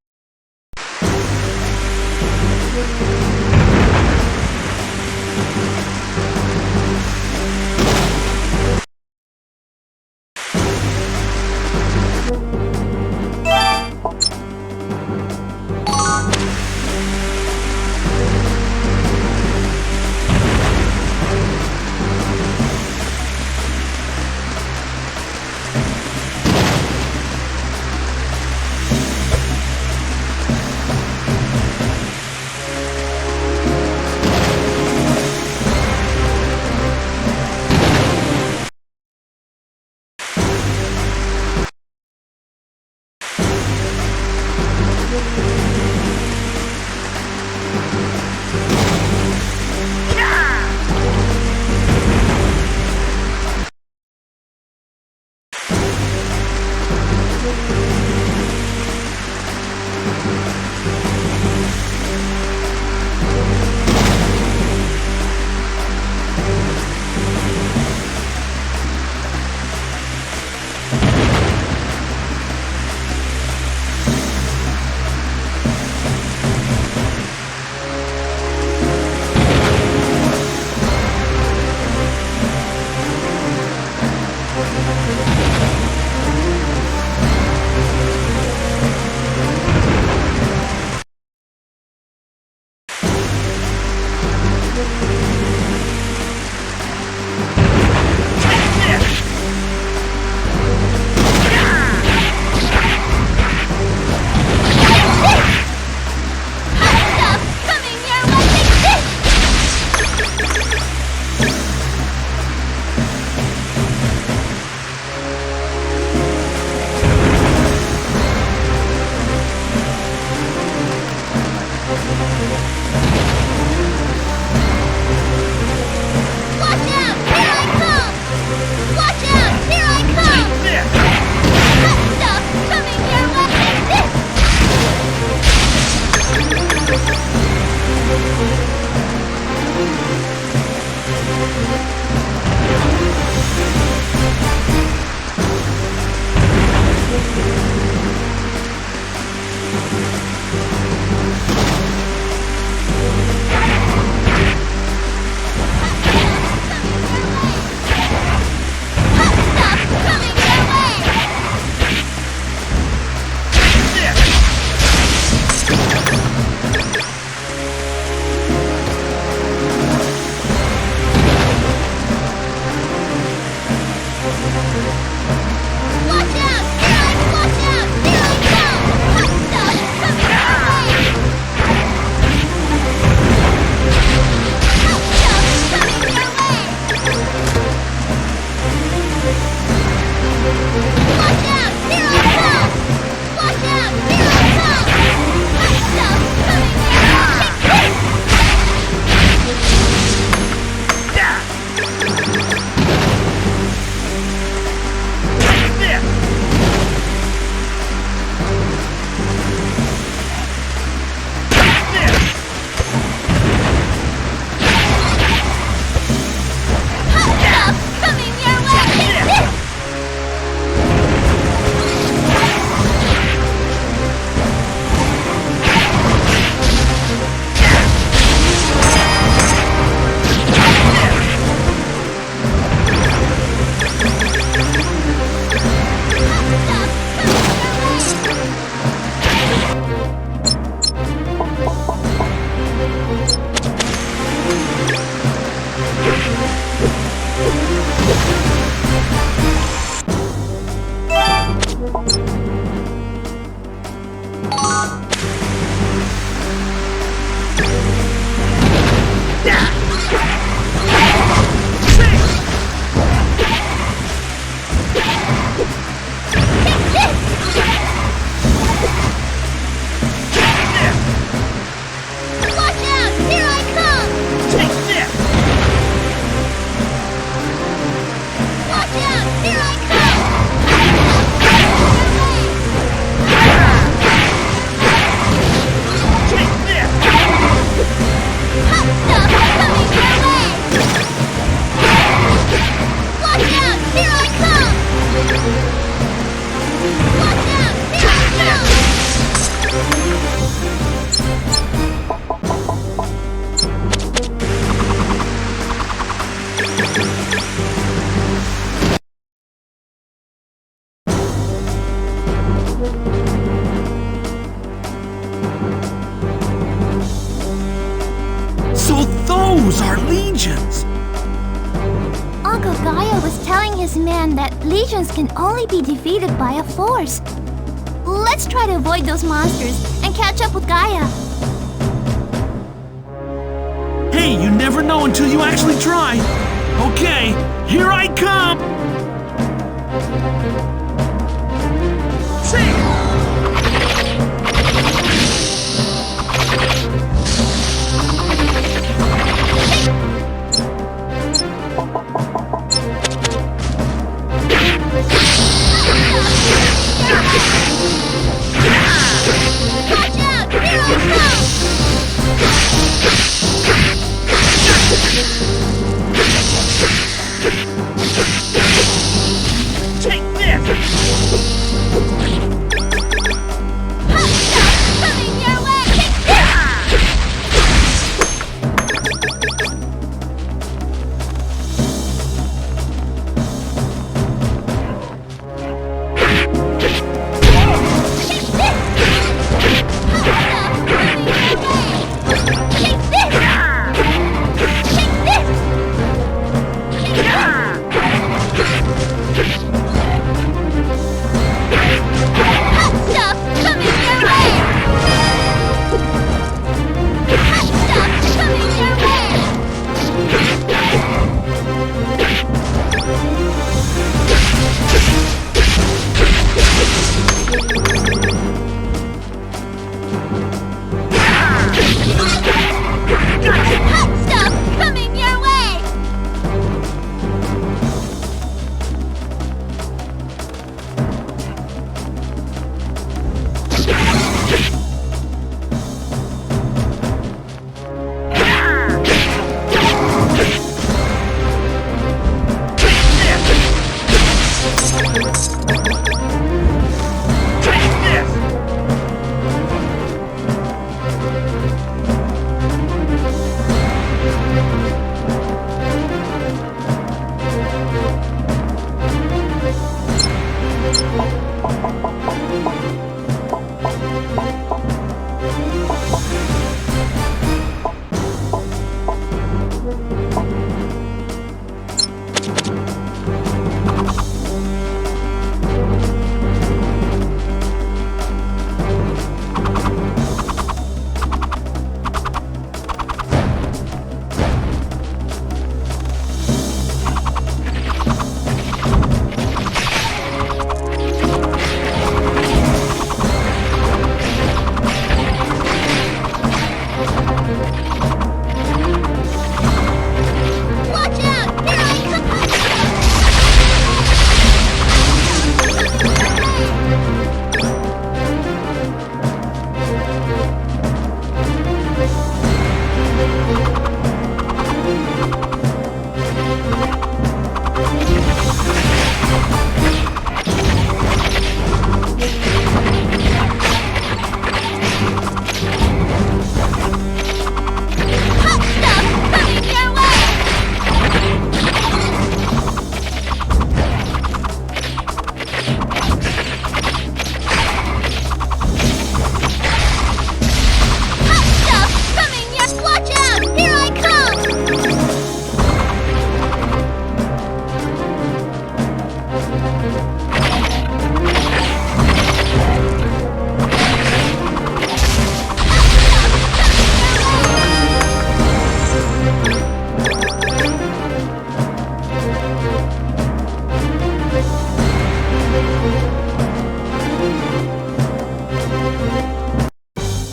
Speaker 6: So those are legions!
Speaker 8: Uncle Gaia was telling his men that legions can only be defeated by a force. Let's try to avoid those monsters and catch up with Gaia.
Speaker 6: Hey, you never know until you actually try. Okay, here I come!
Speaker 8: Watch out! Here I come!
Speaker 2: Take this!
Speaker 8: Coming your way!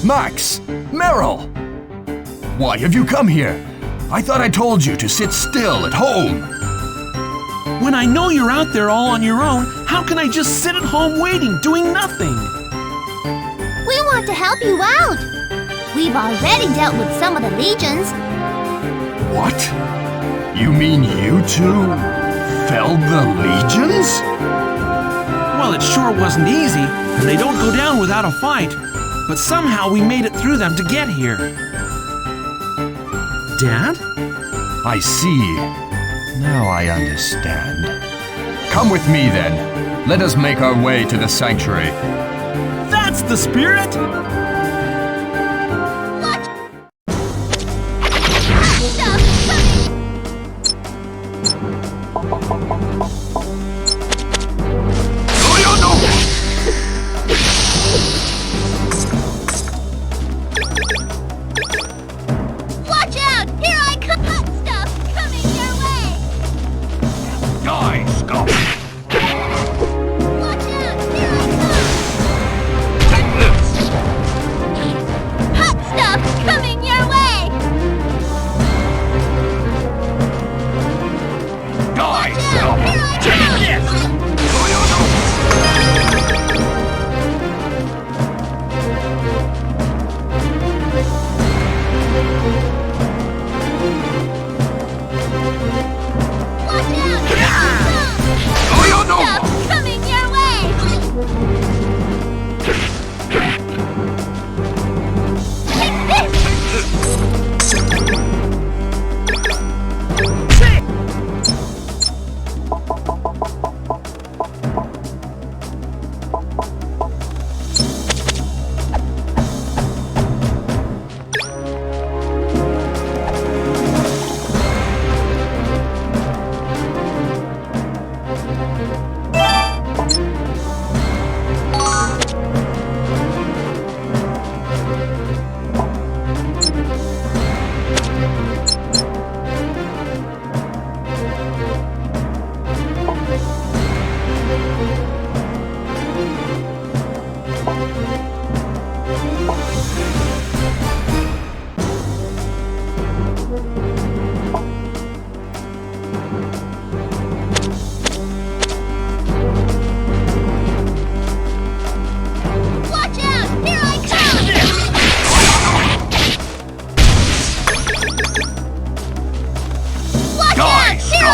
Speaker 3: Max! Meryl! Why have you come here? I thought I told you to sit still at home.
Speaker 6: When I know you're out there all on your own, how can I just sit at home waiting, doing nothing?
Speaker 8: We want to help you out. We've already dealt with some of the legions.
Speaker 3: What? You mean you two felled the legions?
Speaker 6: Well, it sure wasn't easy, and they don't go down without a fight. But somehow we made it through them to get here. Dad?
Speaker 3: I see. Now I understand. Come with me then. Let us make our way to the sanctuary.
Speaker 6: That's the spirit!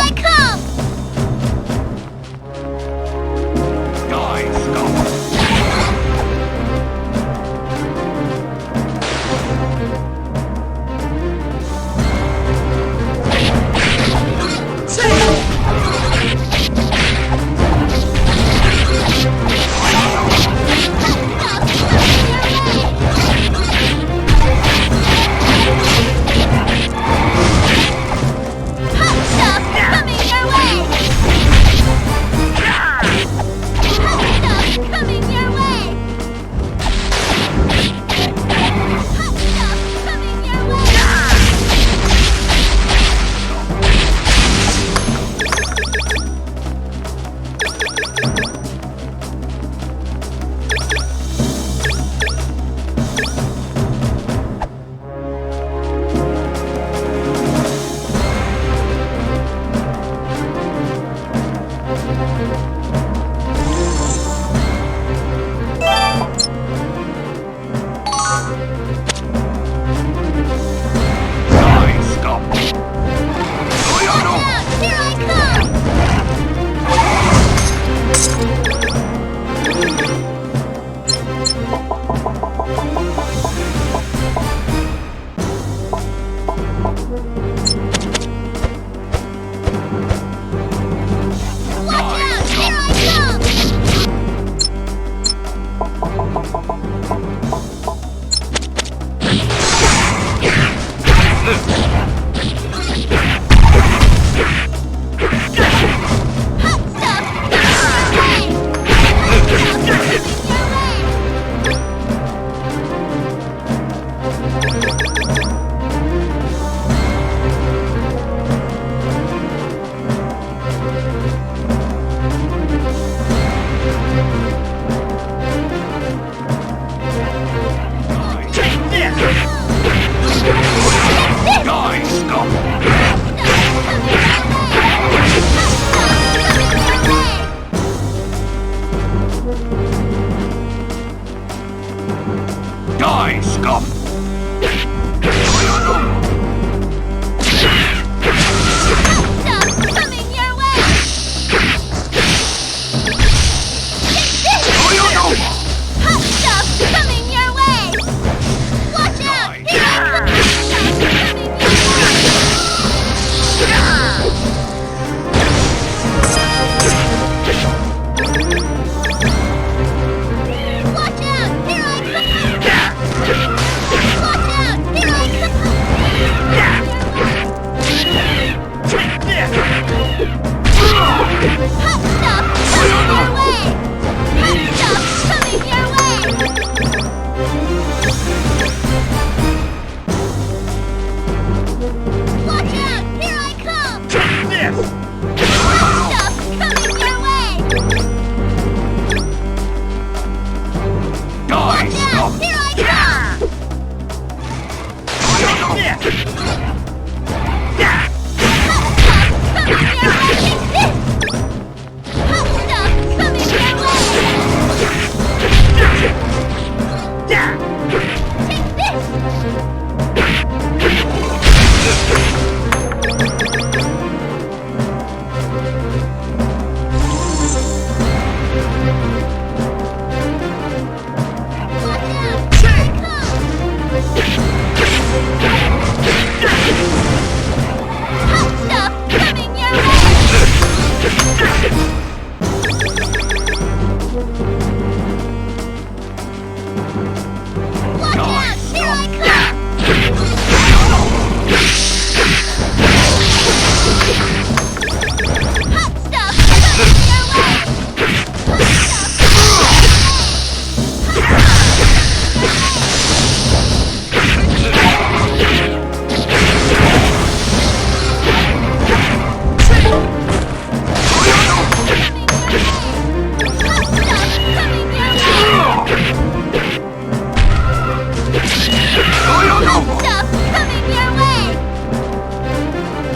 Speaker 8: I come!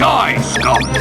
Speaker 3: Die, scum!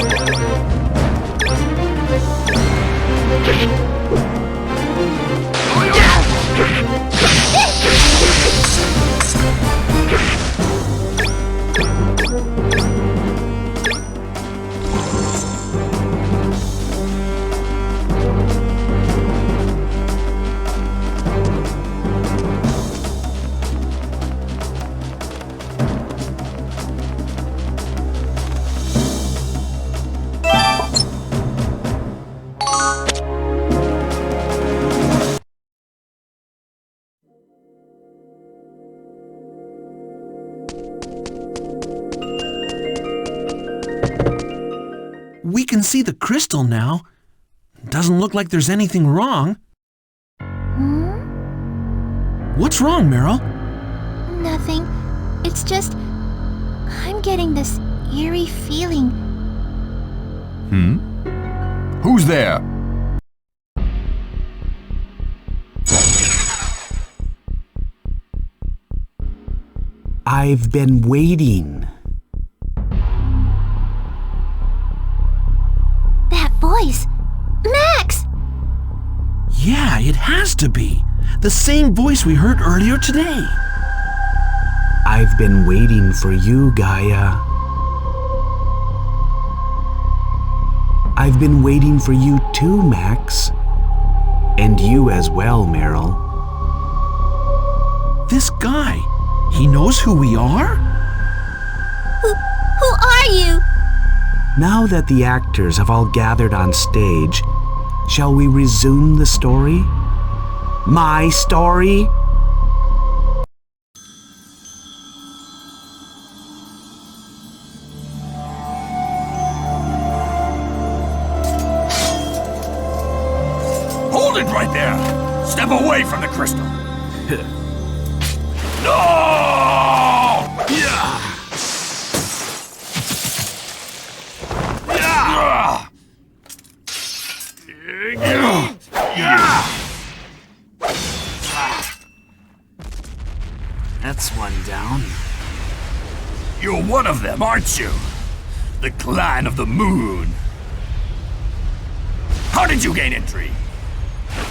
Speaker 6: can see the crystal now. Doesn't look like there's anything wrong. What's wrong, Meryl?
Speaker 8: Nothing. It's just... I'm getting this eerie feeling.
Speaker 3: Who's there?
Speaker 4: I've been waiting.
Speaker 8: That voice! Max!
Speaker 6: Yeah, it has to be. The same voice we heard earlier today.
Speaker 4: I've been waiting for you, Gaia. I've been waiting for you too, Max. And you as well, Meryl.
Speaker 6: This guy, he knows who we are?
Speaker 8: Who are you?
Speaker 4: Now that the actors have all gathered on stage, shall we resume the story? My story?
Speaker 3: Hold it right there! Step away from the crystal! No! Yeah!
Speaker 1: That's one down.
Speaker 3: You're one of them, aren't you? The Clan of the Moon. How did you gain entry?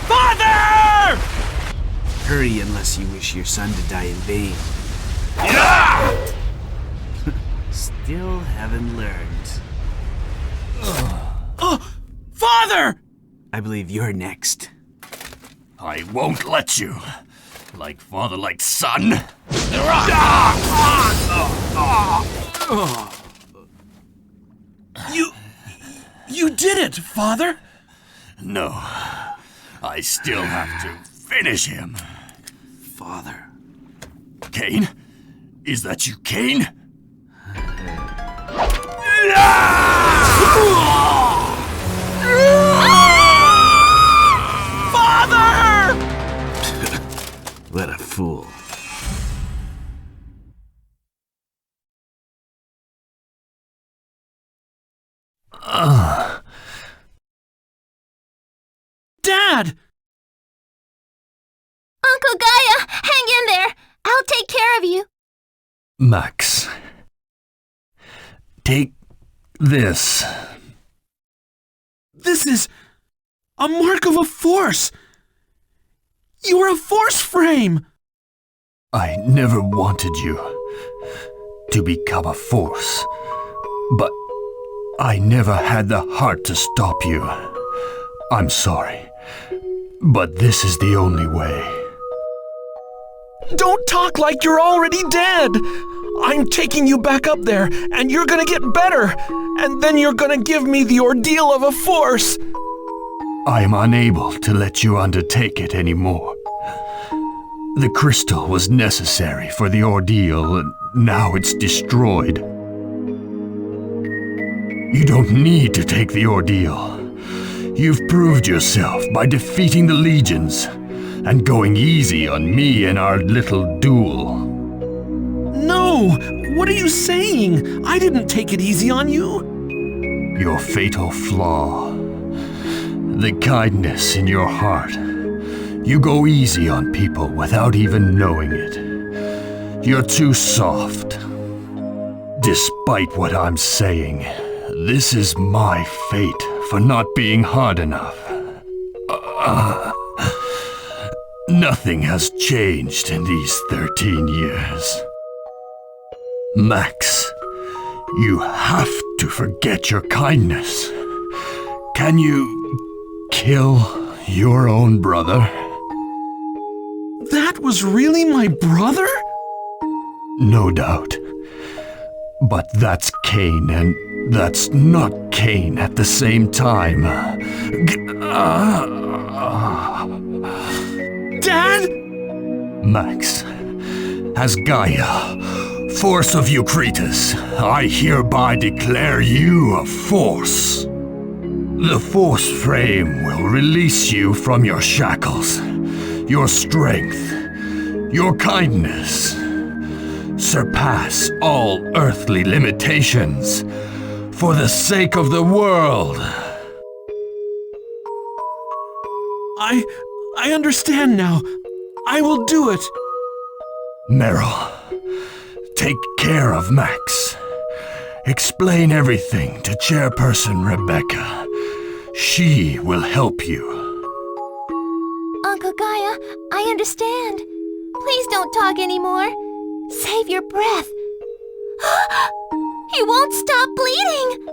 Speaker 3: Father!
Speaker 1: Hurry unless you wish your son to die in vain.
Speaker 3: Yeah!
Speaker 1: Still haven't learned.
Speaker 6: Oh, Father!
Speaker 1: I believe you're next.
Speaker 3: I won't let you. Like father, like son.
Speaker 6: You did it, Father!
Speaker 3: No. I still have to finish him.
Speaker 1: Father.
Speaker 3: Cain? Is that you, Cain?
Speaker 6: Father!
Speaker 1: What a fool.
Speaker 6: Dad!
Speaker 8: Uncle Gaia, hang in there! I'll take care of you.
Speaker 3: Max. Take this.
Speaker 6: This is a mark of a force! You are a force frame!
Speaker 3: I never wanted you to become a force, but I never had the heart to stop you. I'm sorry, but this is the only way.
Speaker 6: Don't talk like you're already dead! I'm taking you back up there, and you're gonna get better, and then you're gonna give me the ordeal of a force!
Speaker 3: I am unable to let you undertake it anymore. The crystal was necessary for the ordeal, and now it's destroyed. You don't need to take the ordeal. You've proved yourself by defeating the legions and going easy on me in our little duel.
Speaker 6: No! What are you saying? I didn't take it easy on you.
Speaker 3: Your fatal flaw. The kindness in your heart. You go easy on people without even knowing it. You're too soft. Despite what I'm saying, this is my fate for not being hard enough. Nothing has changed in these 13 years. Max, you have to forget your kindness. Can you kill your own brother?
Speaker 6: That was really my brother?
Speaker 3: No doubt. But that's Cain, and that's not Cain at the same time.
Speaker 6: Dad?
Speaker 3: Max, as Gaia, force of Eucrates, I hereby declare you a force. The Force Frame will release you from your shackles, your strength, your kindness. Surpass all earthly limitations for the sake of the world.
Speaker 6: I understand now. I will do it.
Speaker 3: Meryl, take care of Max. Explain everything to Chairperson Rebecca. She will help you.
Speaker 8: Uncle Gaia, I understand. Please don't talk anymore. Save your breath. He won't stop bleeding.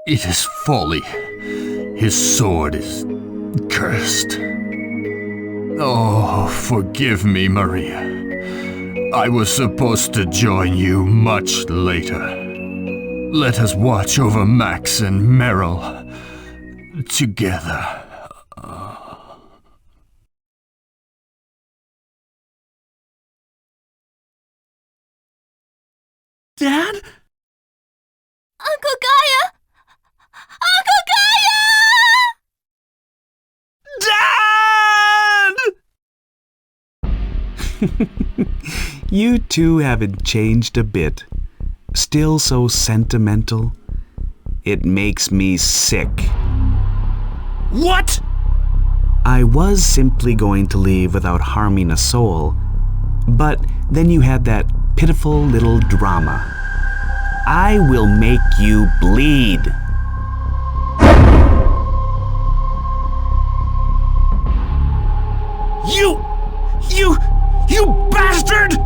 Speaker 3: It is folly. His sword is cursed. Oh, forgive me, Maria. I was supposed to join you much later. Let us watch over Max and Meryl together.
Speaker 6: Dad?
Speaker 8: Uncle Gaia! Uncle Gaia!
Speaker 6: Dad! You two haven't changed a bit. Still so sentimental. It makes me sick. What? I was simply going to leave without harming a soul, but then you had that pitiful little drama. I will make you bleed. You bastard!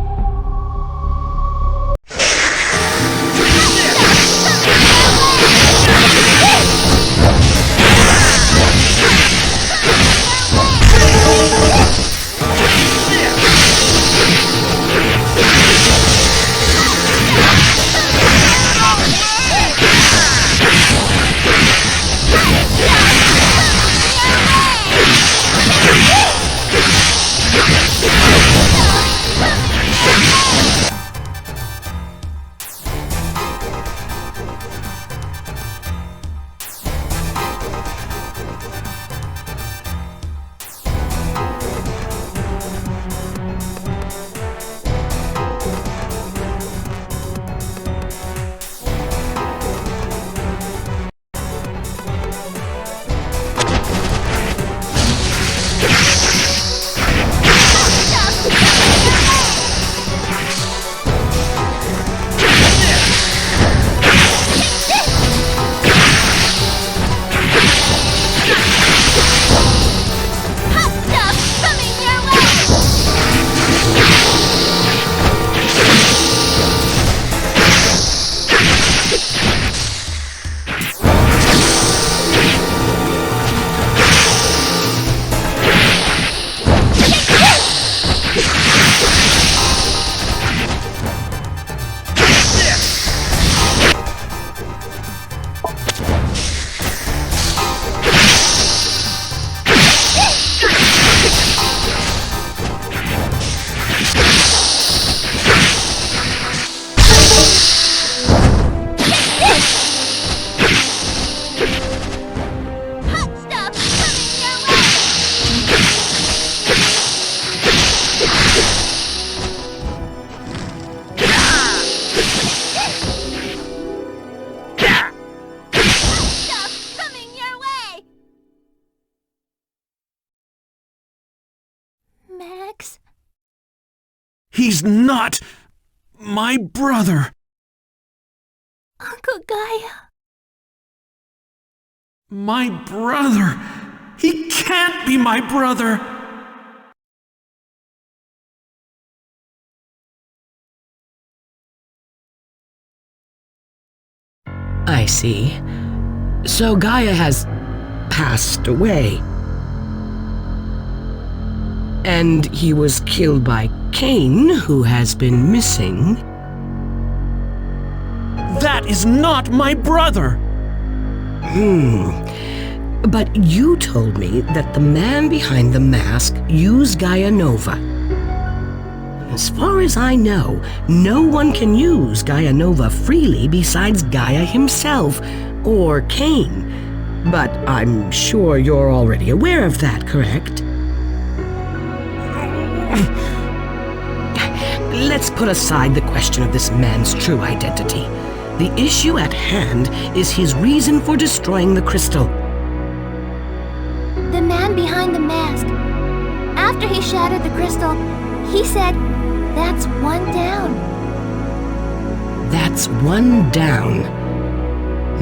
Speaker 8: Max?
Speaker 6: He's not my brother.
Speaker 8: Uncle Gaia?
Speaker 6: My brother. He can't be my brother.
Speaker 13: I see. So Gaia has passed away. And he was killed by Cain, who has been missing.
Speaker 6: That is not my brother!
Speaker 13: But you told me that the man behind the mask used Gaia Nova. As far as I know, no one can use Gaia Nova freely besides Gaia himself, or Cain. But I'm sure you're already aware of that, correct? Let's put aside the question of this man's true identity. The issue at hand is his reason for destroying the crystal.
Speaker 8: The man behind the mask. After he shattered the crystal, he said, "That's one down."
Speaker 13: That's one down.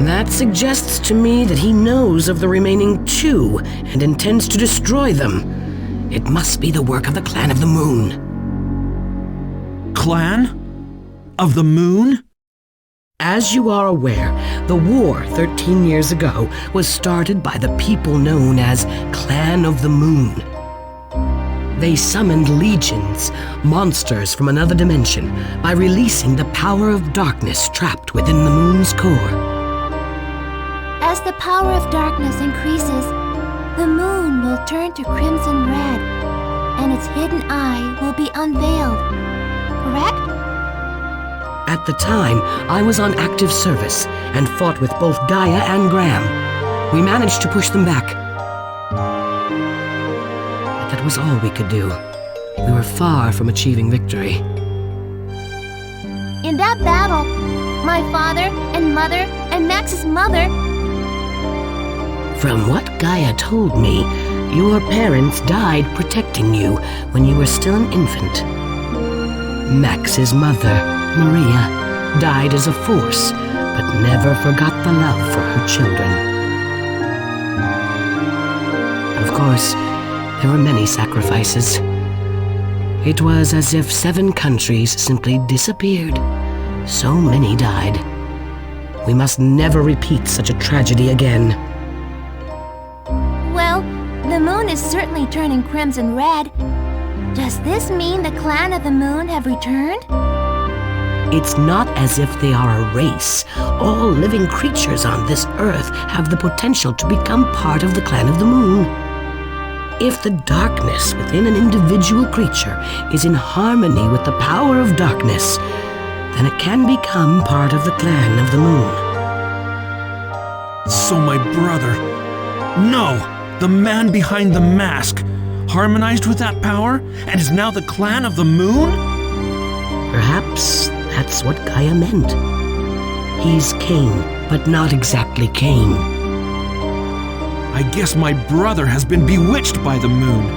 Speaker 13: That suggests to me that he knows of the remaining two and intends to destroy them. It must be the work of the Clan of the Moon.
Speaker 6: Clan? Of the Moon?
Speaker 13: As you are aware, the war 13 years ago was started by the people known as Clan of the Moon. They summoned legions, monsters from another dimension, by releasing the power of darkness trapped within the moon's core.
Speaker 8: As the power of darkness increases, the moon will turn to crimson red, and its hidden eye will be unveiled. Correct?
Speaker 13: At the time, I was on active service and fought with both Gaia and Graham. We managed to push them back. But that was all we could do. We were far from achieving victory.
Speaker 8: In that battle, my father and mother and Max's mother...
Speaker 13: From what Gaia told me, your parents died protecting you when you were still an infant. Max's mother, Maria, died as a force, but never forgot the love for her children. Of course, there were many sacrifices. It was as if 7 countries simply disappeared. So many died. We must never repeat such a tragedy again.
Speaker 8: Well, the moon is certainly turning crimson red. Does this mean the Clan of the Moon have returned?
Speaker 13: It's not as if they are a race. All living creatures on this earth have the potential to become part of the Clan of the Moon. If the darkness within an individual creature is in harmony with the power of darkness, then it can become part of the Clan of the Moon.
Speaker 6: So my brother... No! The man behind the mask harmonized with that power and is now the Clan of the Moon?
Speaker 13: Perhaps that's what Gaia meant. He's Cain, but not exactly Cain.
Speaker 6: I guess my brother has been bewitched by the moon.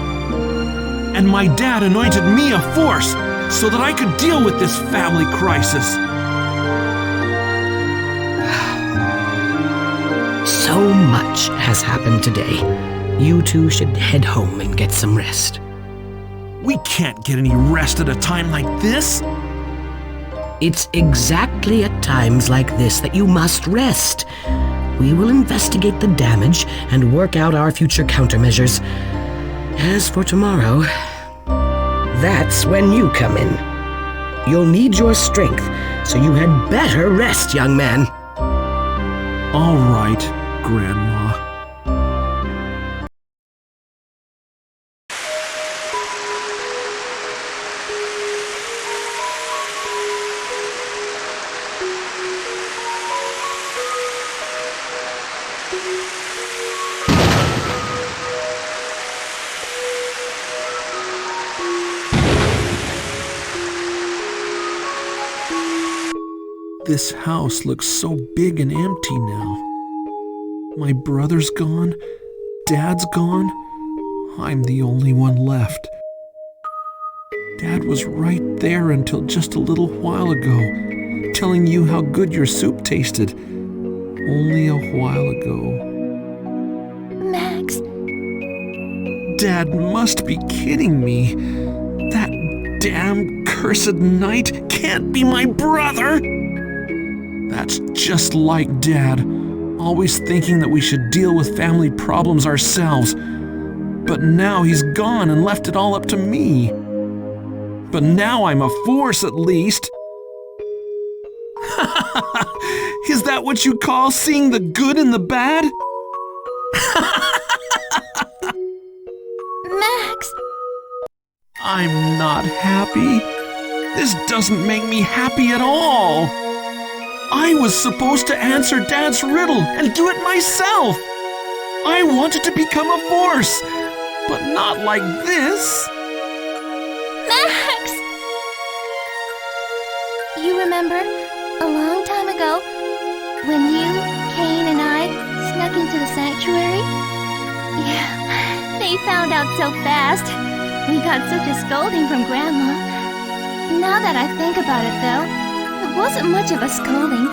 Speaker 6: And my dad anointed me a force so that I could deal with this family crisis.
Speaker 13: So much has happened today. You two should head home and get some rest.
Speaker 6: We can't get any rest at a time like this.
Speaker 13: It's exactly at times like this that you must rest. We will investigate the damage and work out our future countermeasures. As for tomorrow, that's when you come in. You'll need your strength, so you had better rest, young man.
Speaker 6: All right, Grandma. This house looks so big and empty now. My brother's gone, Dad's gone, I'm the only one left. Dad was right there until just a little while ago, telling you how good your soup tasted. Only a while ago.
Speaker 8: Max.
Speaker 6: Dad must be kidding me. That damn cursed knight can't be my brother! That's just like Dad, always thinking that we should deal with family problems ourselves. But now he's gone and left it all up to me. But now I'm a force, at least. Is that what you call seeing the good in the bad?
Speaker 8: Max!
Speaker 6: I'm not happy. This doesn't make me happy at all. I was supposed to answer Dad's riddle and do it myself. I wanted to become a force, but not like this.
Speaker 8: Max! You remember a long time ago when you, Kane, and I snuck into the sanctuary? Yeah, they found out so fast. We got such a scolding from Grandma. Now that I think about it, though, it wasn't much of a scolding.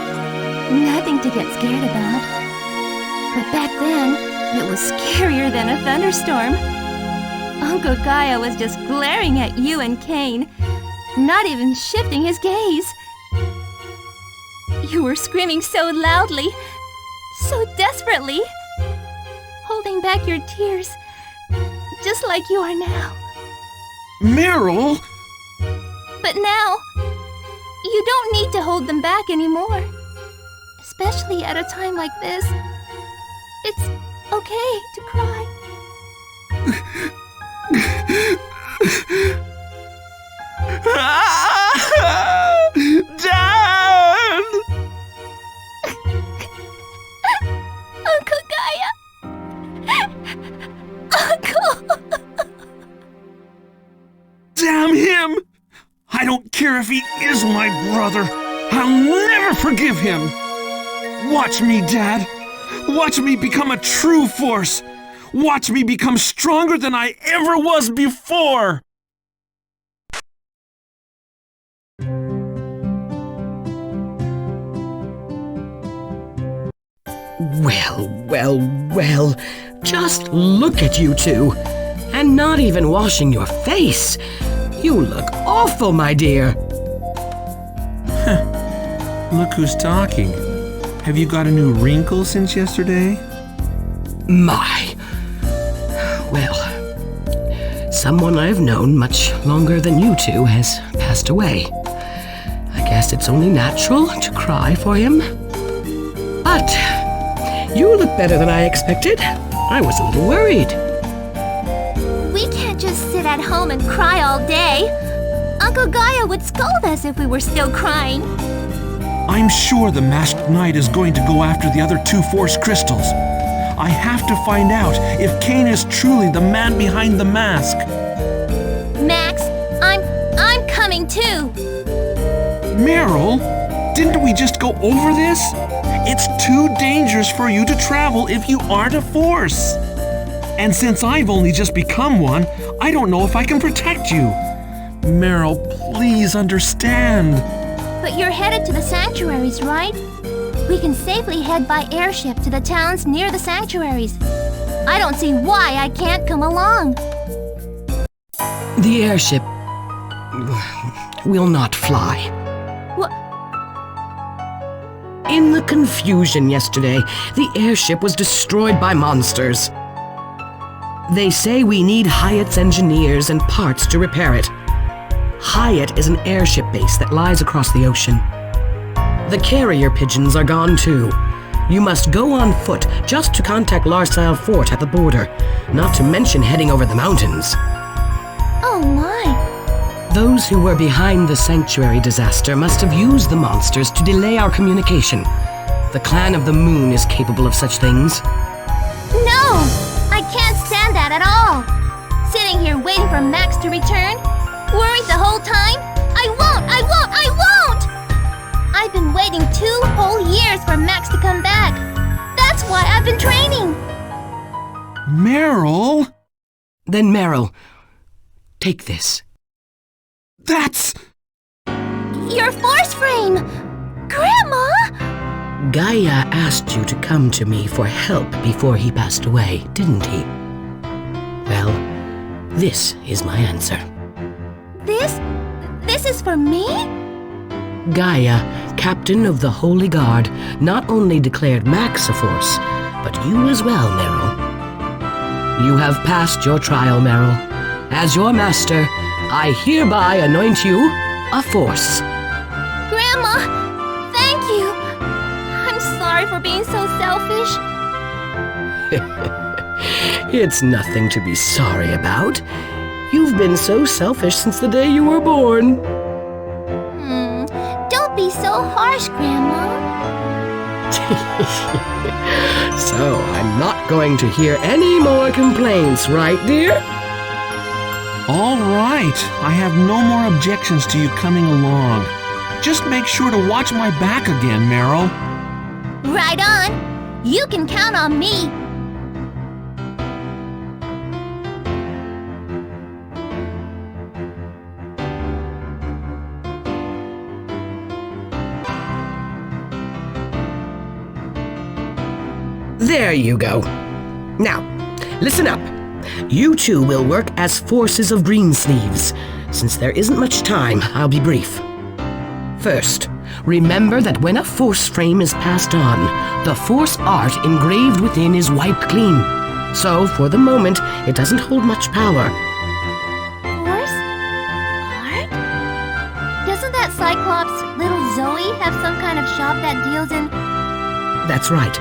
Speaker 8: Nothing to get scared about. But back then, it was scarier than a thunderstorm. Uncle Gaia was just glaring at you and Kane, not even shifting his gaze. You were screaming so loudly, so desperately, holding back your tears, just like you are now.
Speaker 6: Meryl!
Speaker 8: But now, you don't need to hold them back anymore. Especially at a time like this. It's okay to cry.
Speaker 6: Dad!
Speaker 8: Uncle Gaia! Uncle!
Speaker 6: Damn him! I don't care if he is my brother. I'll never forgive him. Watch me, Dad. Watch me become a true force. Watch me become stronger than I ever was before.
Speaker 13: Well. Just look at you two. And not even washing your face. You look awful, my dear.
Speaker 6: Look who's talking. Have you got a new wrinkle since yesterday?
Speaker 13: My. Well, someone I've known much longer than you two has passed away. I guess it's only natural to cry for him. But you look better than I expected. I was a little worried.
Speaker 8: We can't just sit at home and cry all day. Uncle Gaia would scold us if we were still crying.
Speaker 6: I'm sure the masked knight is going to go after the other two force crystals. I have to find out if Kane is truly the man behind the mask.
Speaker 8: Max, I'm coming too.
Speaker 6: Meryl, didn't we just go over this? It's too dangerous for you to travel if you aren't a force. And since I've only just become one, I don't know if I can protect you. Meryl, please understand.
Speaker 8: But you're headed to the sanctuaries, right? We can safely head by airship to the towns near the sanctuaries. I don't see why I can't come along.
Speaker 13: The airship will not fly.
Speaker 8: What?
Speaker 13: In the confusion yesterday, the airship was destroyed by monsters. They say we need Hyatt's engineers and parts to repair it. Hyatt is an airship base that lies across the ocean. The carrier pigeons are gone too. You must go on foot just to contact Larcenal Fort at the border, not to mention heading over the mountains.
Speaker 8: Oh my!
Speaker 13: Those who were behind the sanctuary disaster must have used the monsters to delay our communication. The Clan of the Moon is capable of such things.
Speaker 8: No! I can't stand that at all! Sitting here waiting for Max to return? Worried the whole time? I won't! I've been waiting 2 whole years for Max to come back. That's why I've been training.
Speaker 6: Meryl?
Speaker 13: Then Meryl, take this.
Speaker 6: That's...
Speaker 8: Your force frame! Grandma!
Speaker 13: Gaia asked you to come to me for help before he passed away, didn't he? Well, this is my answer.
Speaker 8: This is for me?
Speaker 13: Gaia, captain of the Holy Guard, not only declared Max a force, but you as well, Meryl. You have passed your trial, Meryl. As your master, I hereby anoint you a force.
Speaker 8: Grandma, thank you. I'm sorry for being so selfish.
Speaker 13: It's nothing to be sorry about. You've been so selfish since the day you were born.
Speaker 8: Don't be so harsh, Grandma.
Speaker 13: So, I'm not going to hear any more complaints, right, dear?
Speaker 6: All right. I have no more objections to you coming along. Just make sure to watch my back again, Meryl.
Speaker 8: Right on. You can count on me.
Speaker 13: There you go. Now, listen up. You two will work as forces of Greensleeves. Since there isn't much time, I'll be brief. First, remember that when a force frame is passed on, the force art engraved within is wiped clean. So, for the moment, it doesn't hold much power.
Speaker 8: Force? Art? Doesn't that Cyclops, little Zoe, have some kind of shop that deals in...
Speaker 13: That's right.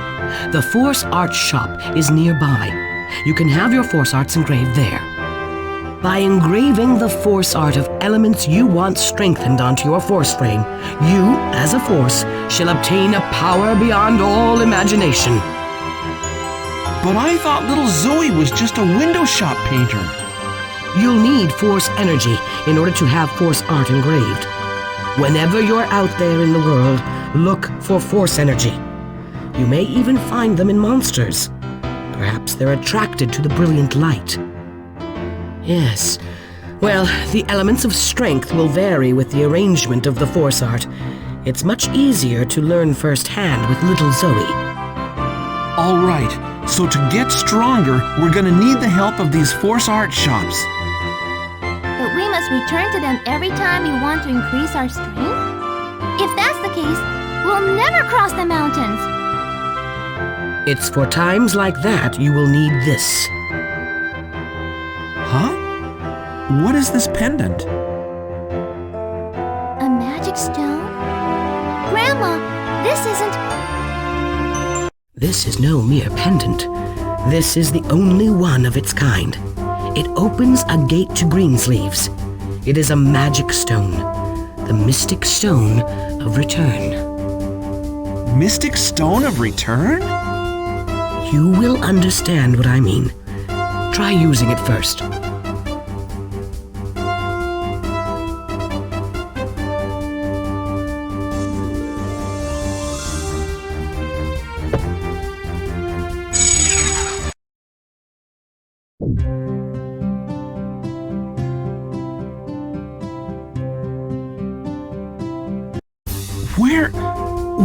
Speaker 13: The Force Art Shop is nearby. You can have your Force Arts engraved there. By engraving the Force Art of elements you want strengthened onto your Force frame, you, as a Force, shall obtain a power beyond all imagination.
Speaker 6: But I thought little Zoe was just a window shop painter.
Speaker 13: You'll need Force energy in order to have Force Art engraved. Whenever you're out there in the world, look for Force energy. You may even find them in monsters. Perhaps they're attracted to the brilliant light. Yes. Well, the elements of strength will vary with the arrangement of the Force Art. It's much easier to learn firsthand with little Zoe.
Speaker 6: All right. So to get stronger, we're gonna need the help of these Force Art shops.
Speaker 8: But we must return to them every time we want to increase our strength? If that's the case, we'll never cross the mountains.
Speaker 13: It's for times like that you will need this.
Speaker 6: Huh? What is this pendant?
Speaker 8: A magic stone? Grandma, this isn't...
Speaker 13: This is no mere pendant. This is the only one of its kind. It opens a gate to Greensleeves. It is a magic stone. The Mystic Stone of Return.
Speaker 6: Mystic Stone of Return?
Speaker 13: You will understand what I mean. Try using it first.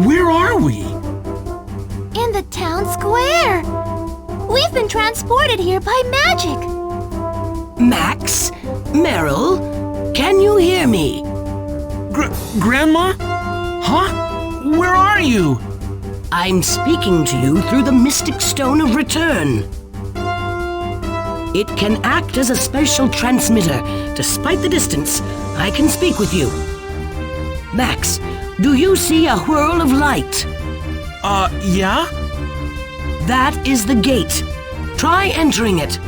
Speaker 6: Where are we?
Speaker 8: In the town square! We've been transported here by magic!
Speaker 13: Max? Meryl? Can you hear me?
Speaker 6: Grandma? Huh? Where are you?
Speaker 13: I'm speaking to you through the Mystic Stone of Return. It can act as a special transmitter. Despite the distance, I can speak with you. Max, do you see a whirl of light?
Speaker 6: Yeah?
Speaker 13: That is the gate. Try entering it.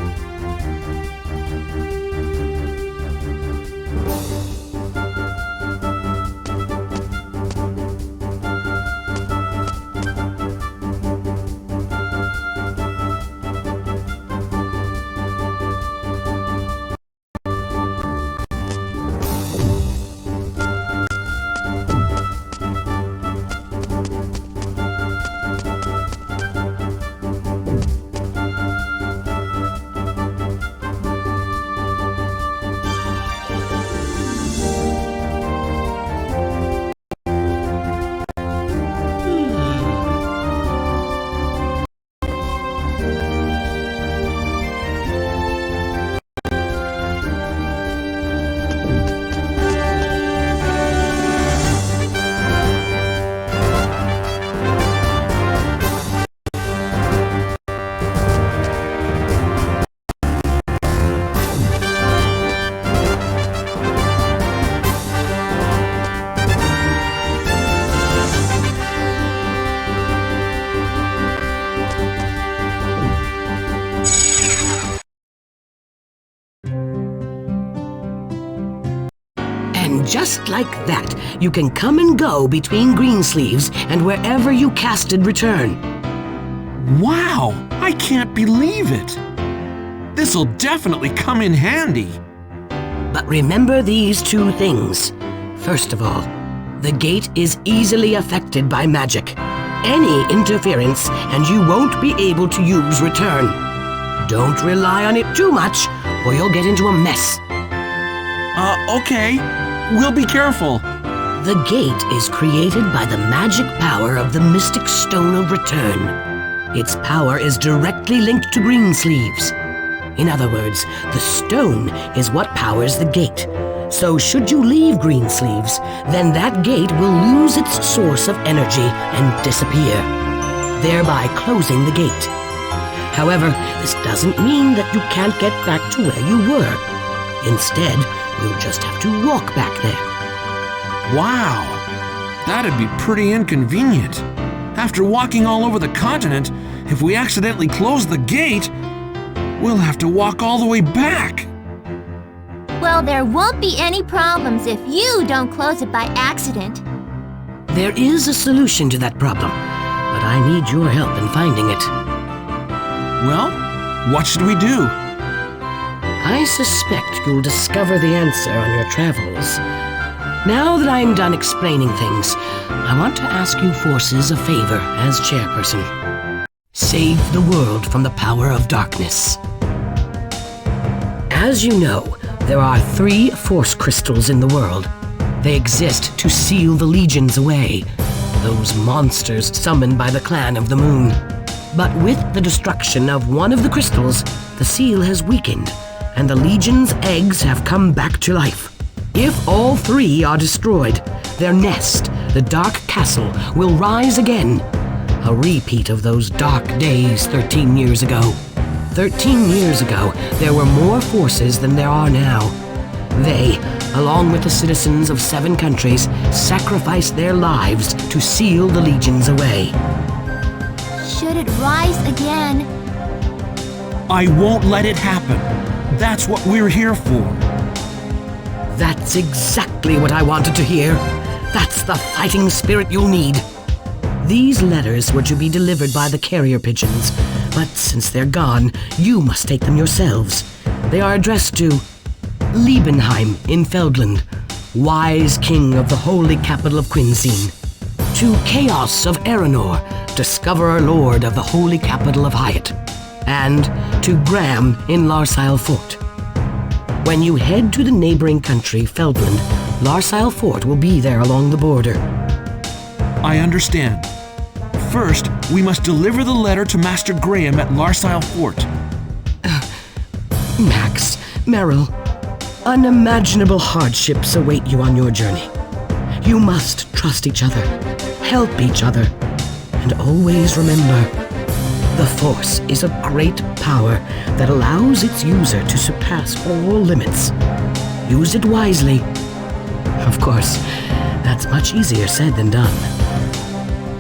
Speaker 13: Just like that, you can come and go between Greensleeves and wherever you casted return.
Speaker 6: Wow! I can't believe it! This'll definitely come in handy.
Speaker 13: But remember these two things. First of all, the gate is easily affected by magic. Any interference, and you won't be able to use return. Don't rely on it too much, or you'll get into a mess.
Speaker 6: Okay. We'll be careful.
Speaker 13: The gate is created by the magic power of the Mystic Stone of Return. Its power is directly linked to Greensleeves. In other words, the stone is what powers the gate. So should you leave Greensleeves, then that gate will lose its source of energy and disappear, thereby closing the gate. However, this doesn't mean that you can't get back to where you were. Instead, you'll just have to walk back there.
Speaker 6: Wow! That'd be pretty inconvenient. After walking all over the continent, if we accidentally close the gate, we'll have to walk all the way back.
Speaker 8: Well, there won't be any problems if you don't close it by accident.
Speaker 13: There is a solution to that problem, but I need your help in finding it.
Speaker 6: Well, what should we do?
Speaker 13: I suspect you'll discover the answer on your travels. Now that I'm done explaining things, I want to ask you forces a favor as chairperson. Save the world from the power of darkness. As you know, there are 3 force crystals in the world. They exist to seal the legions away, those monsters summoned by the clan of the moon. But with the destruction of one of the crystals, the seal has weakened, and the legion's eggs have come back to life. If all 3 are destroyed, their nest, the Dark Castle, will rise again. A repeat of those dark days 13 years ago. 13 years ago, there were more forces than there are now. They, along with the citizens of 7 countries, sacrificed their lives to seal the legions away.
Speaker 8: Should it rise again?
Speaker 6: I won't let it happen. That's what we're here for.
Speaker 13: That's exactly what I wanted to hear. That's the fighting spirit you'll need. These letters were to be delivered by the carrier pigeons, but since they're gone, you must take them yourselves. They are addressed to Liebenheim in Feldland, wise king of the holy capital of Quinzine. To Chaos of Aranor, discoverer lord of the holy capital of Hyatt. And to Graham in Larcenal Fort. When you head to the neighboring country, Feldland, Larcenal Fort will be there along the border.
Speaker 6: I understand. First, we must deliver the letter to Master Graham at Larcenal Fort.
Speaker 13: Max, Meryl, unimaginable hardships await you on your journey. You must trust each other, help each other, and always remember, the Force is a great power that allows its user to surpass all limits. Use it wisely. Of course, that's much easier said than done.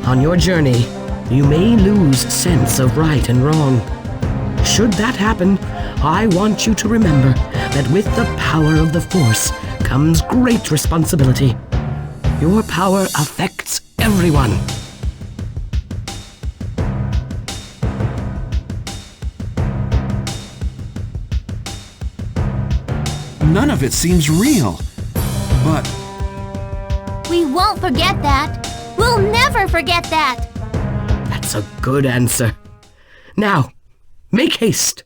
Speaker 13: On your journey, you may lose sense of right and wrong. Should that happen, I want you to remember that with the power of the Force comes great responsibility. Your power affects everyone.
Speaker 6: None of it seems real, but...
Speaker 8: We won't forget that. We'll never forget that.
Speaker 13: That's a good answer. Now, make haste.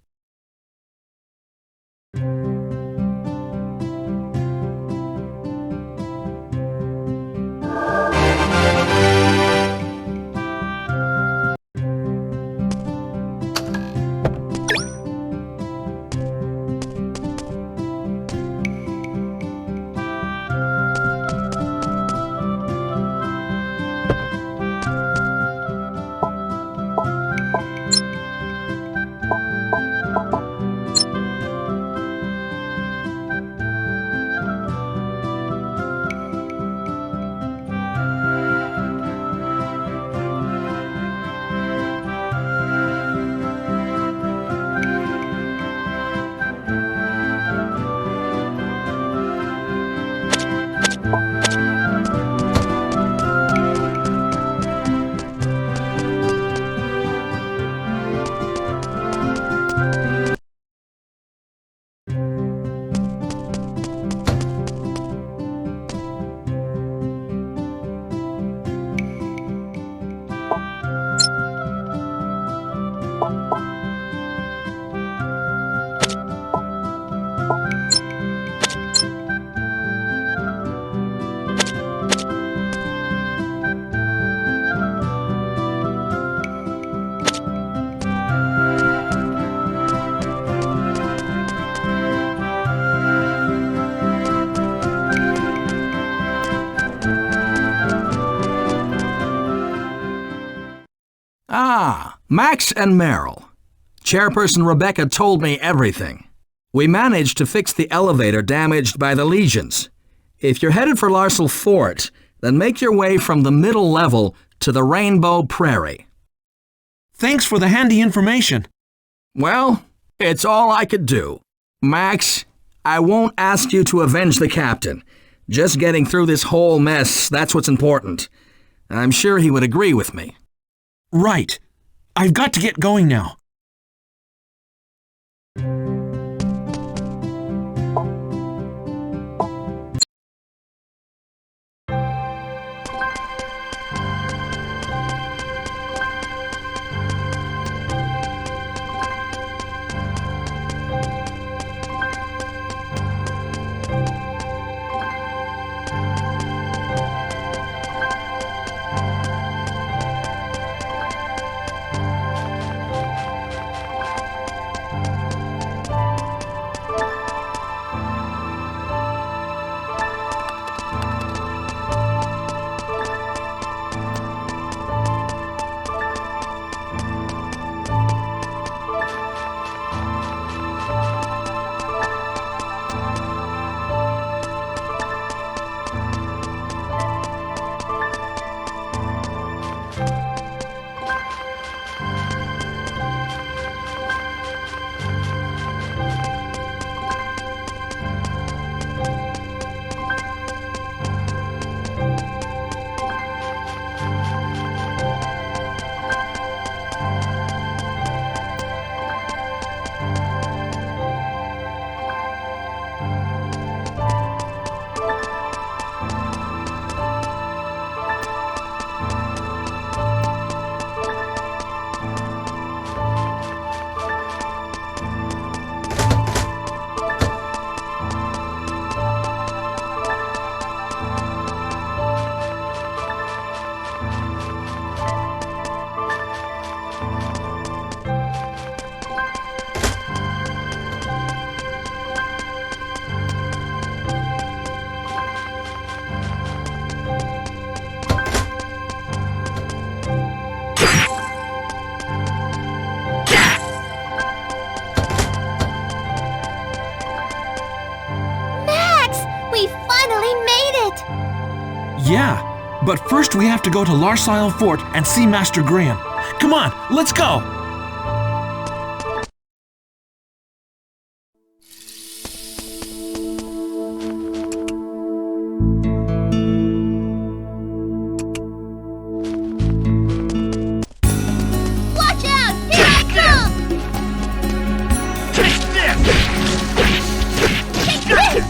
Speaker 10: Ah, Max and Meryl. Chairperson Rebecca told me everything. We managed to fix the elevator damaged by the legions. If you're headed for Larcenal Fort, then make your way from the middle level to the Rainbow Prairie.
Speaker 6: Thanks for the handy information.
Speaker 10: Well, it's all I could do. Max, I won't ask you to avenge the captain. Just getting through this whole mess, that's what's important. I'm sure he would agree with me.
Speaker 6: Right. I've got to get going now. Yeah, but first we have to go to Larcenal Fort and see Master Graham. Come on, let's go!
Speaker 8: Watch out! Here I come!
Speaker 2: Take this!
Speaker 8: Take this!
Speaker 2: Take this!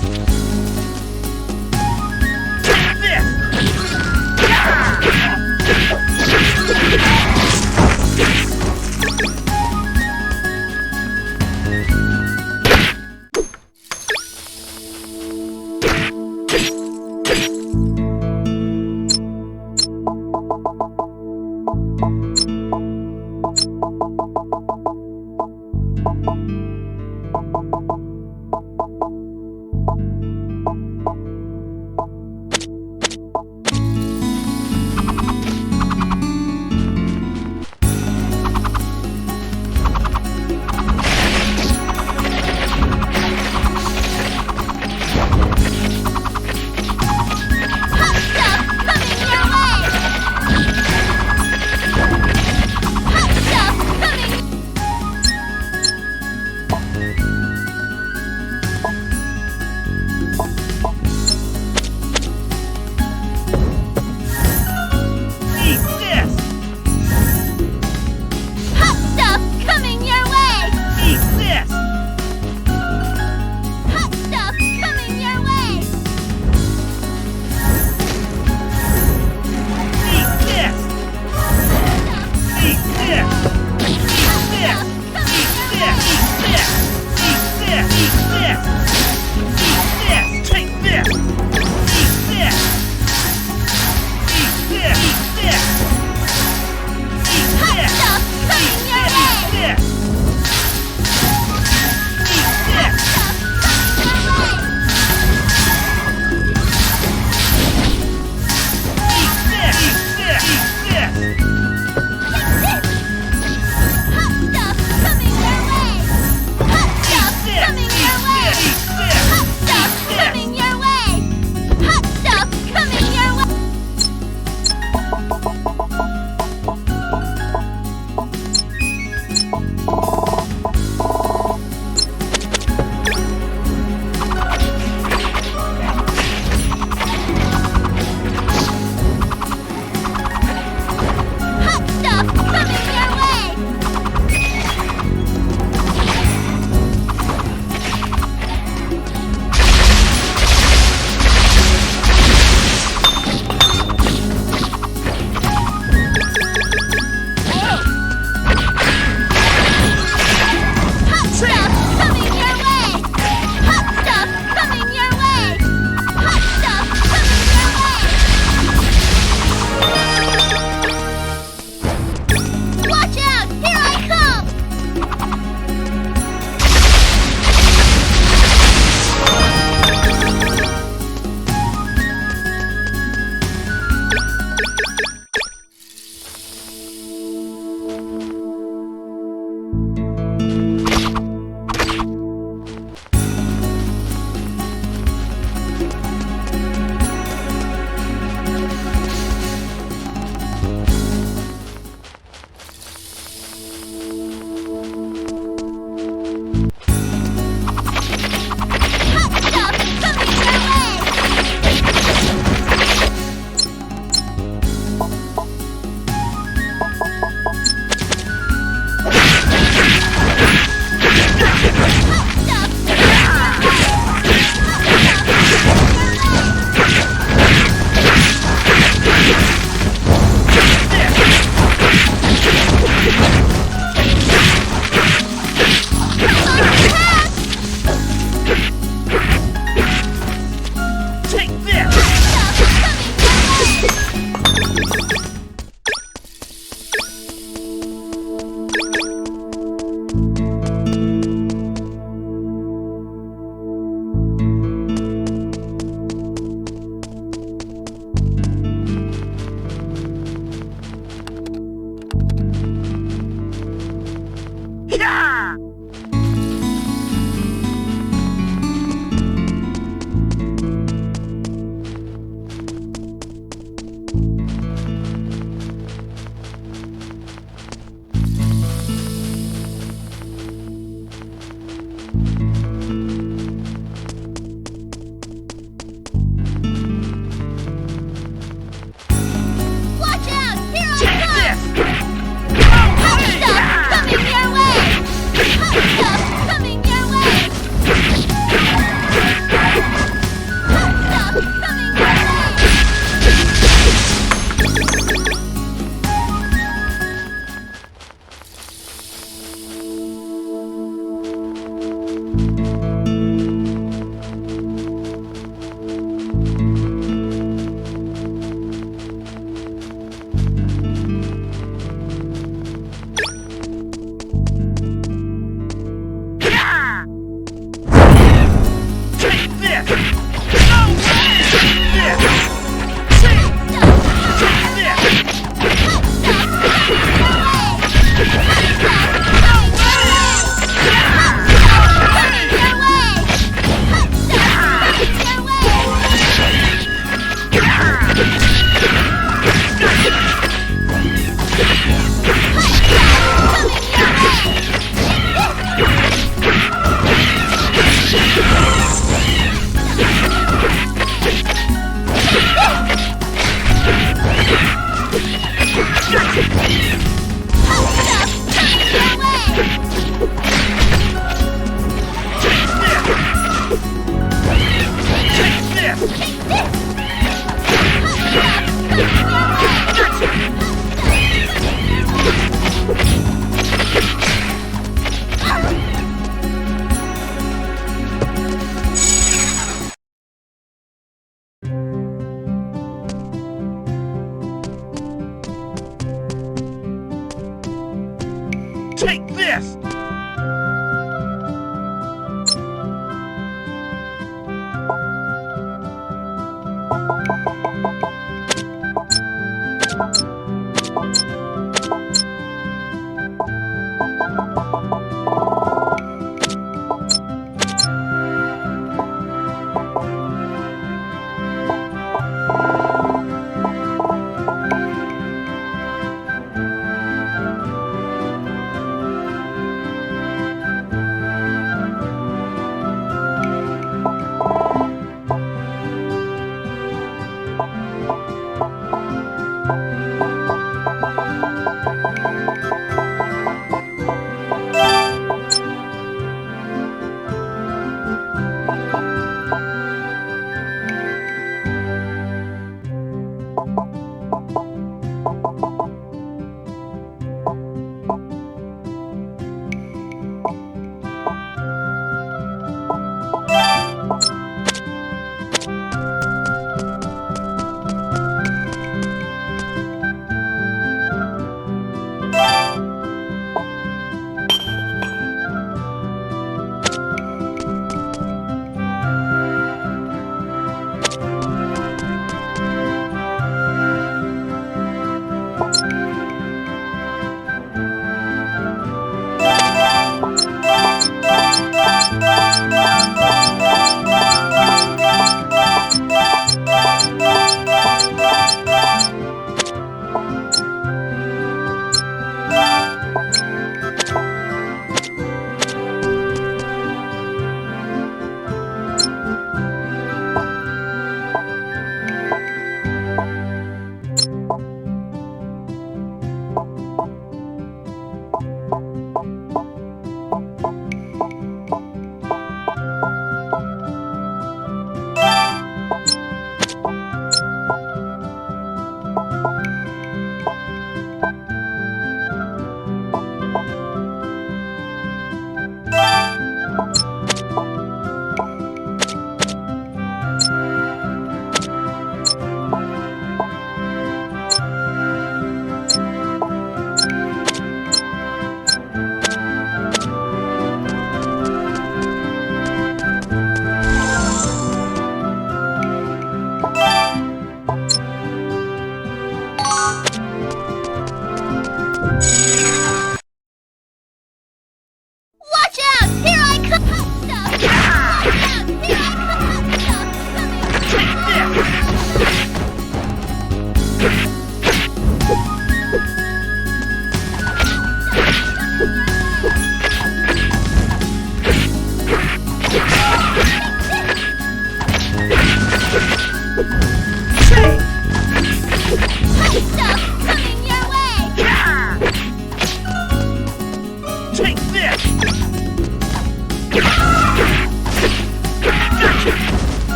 Speaker 2: Take this!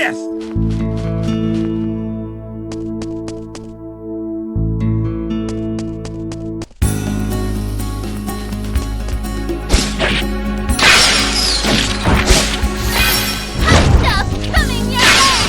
Speaker 2: this!
Speaker 8: Hot stuff coming your way!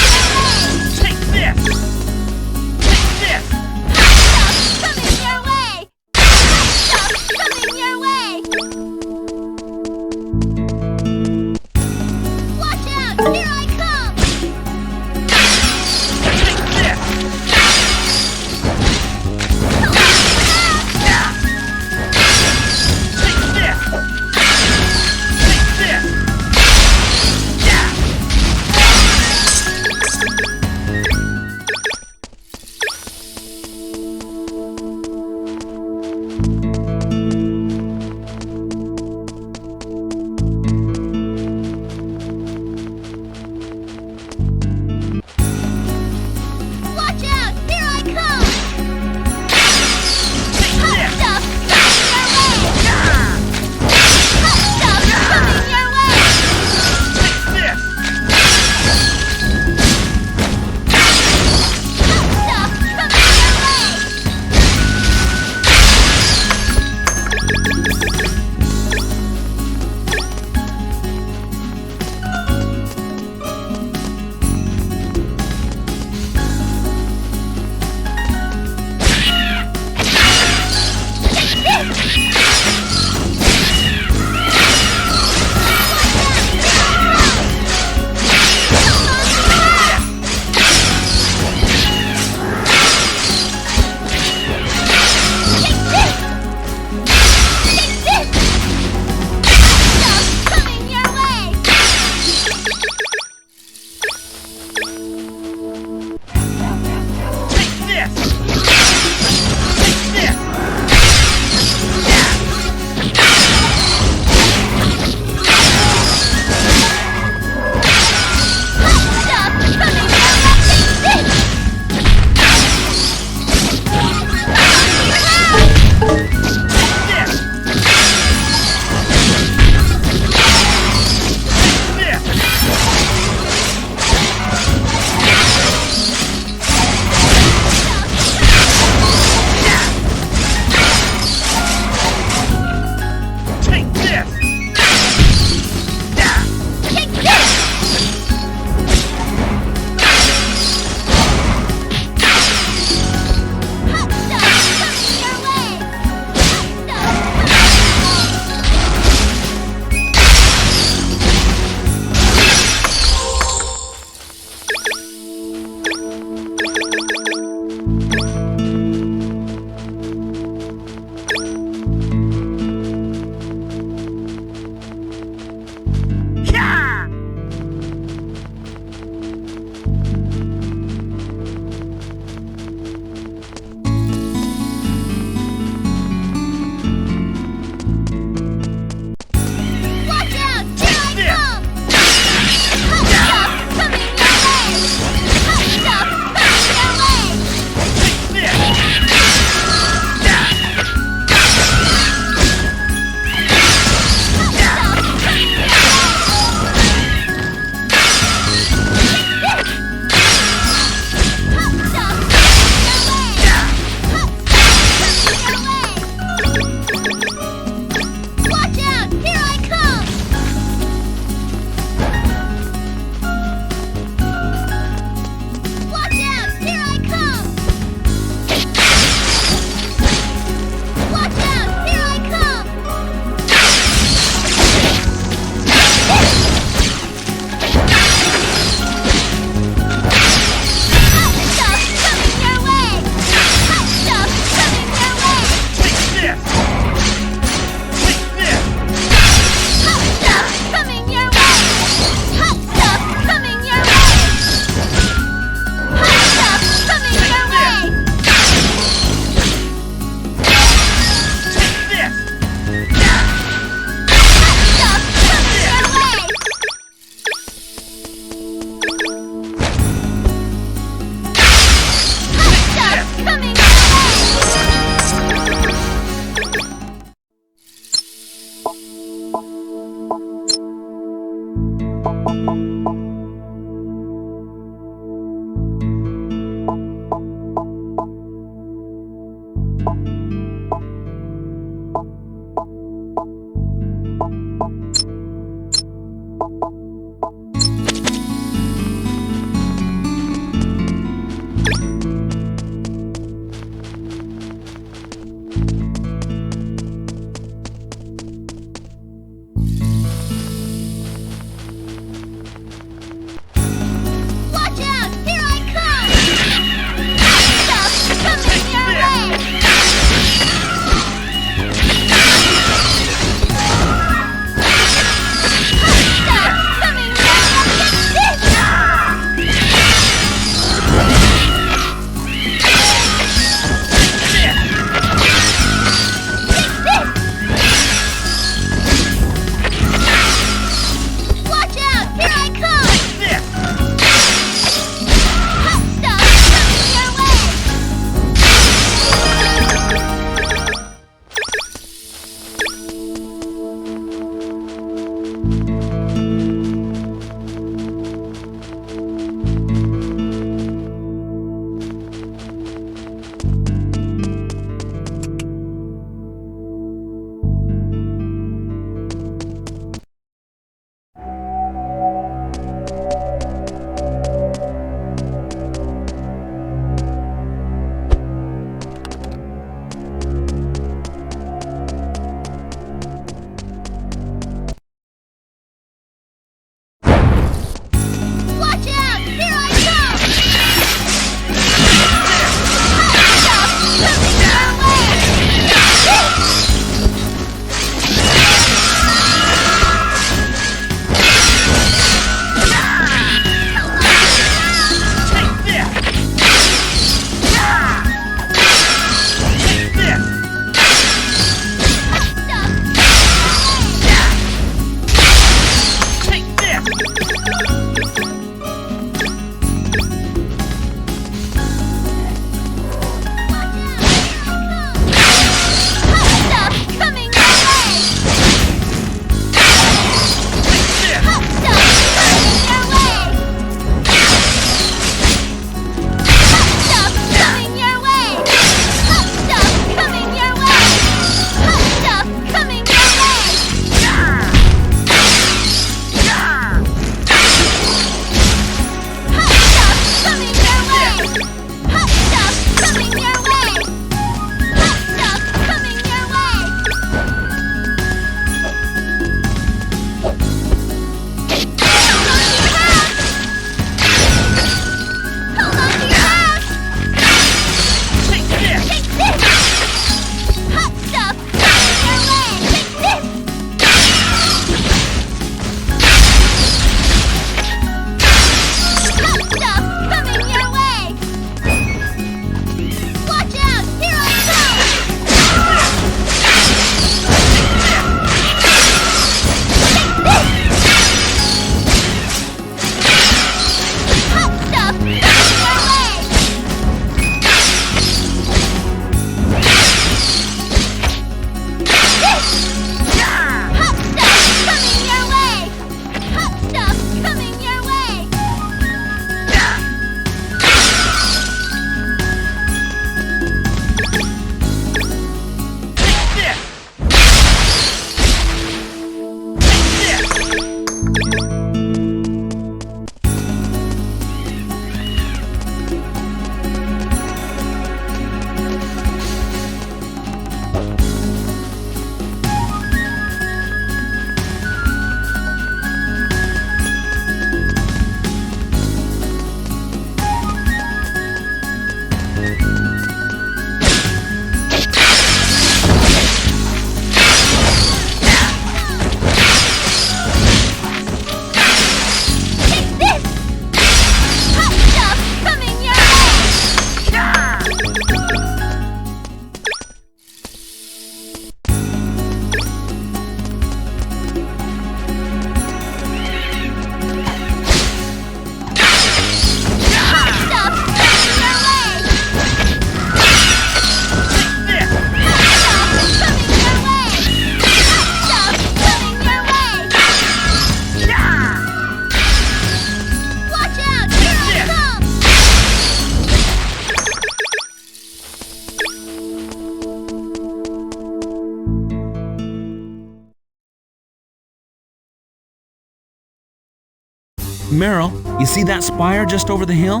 Speaker 6: Meryl, you see that spire just over the hill?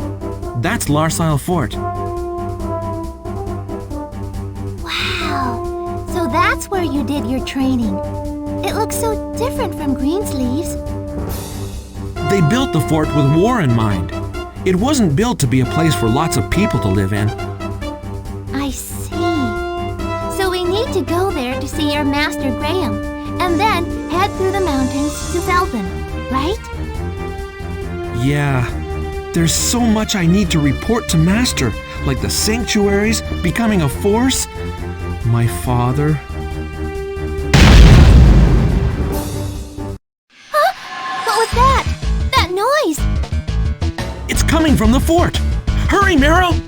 Speaker 6: That's Larcenal Fort.
Speaker 8: Wow. So that's where you did your training. It looks so different from Greensleeves.
Speaker 6: They built the fort with war in mind. It wasn't built to be a place for lots of people to live in.
Speaker 8: I see. So we need to go there to see your Master Graham, and then head through the mountains to Felden, right?
Speaker 6: Yeah. There's so much I need to report to Master, like the sanctuaries, becoming a force, my father.
Speaker 8: Huh? What was that? That noise!
Speaker 6: It's coming from the fort! Hurry, Meryl!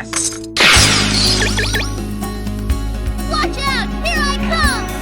Speaker 2: this!
Speaker 8: Watch out! Here I come!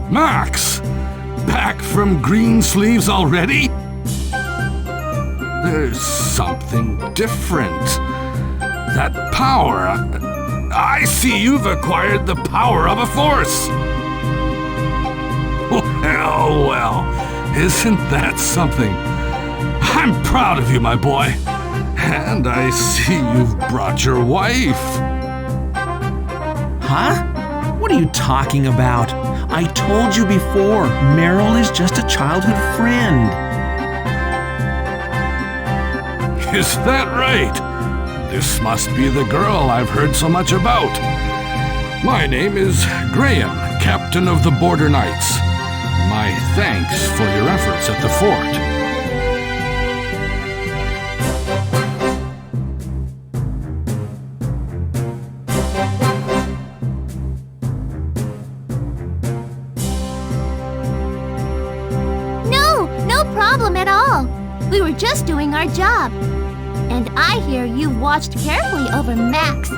Speaker 5: Max! Back from Greensleeves already? There's something different. That power. I see you've acquired the power of a force. Well, isn't that something? I'm proud of you, my boy. And I see you've brought your wife.
Speaker 6: Huh? What are you talking about? I told you before, Meryl is just a childhood friend.
Speaker 5: Is that right? This must be the girl I've heard so much about. My name is Graham, Captain of the Border Knights. My thanks for your efforts at the fort.
Speaker 8: No problem at all. We were just doing our job. And I hear you've watched carefully over Max.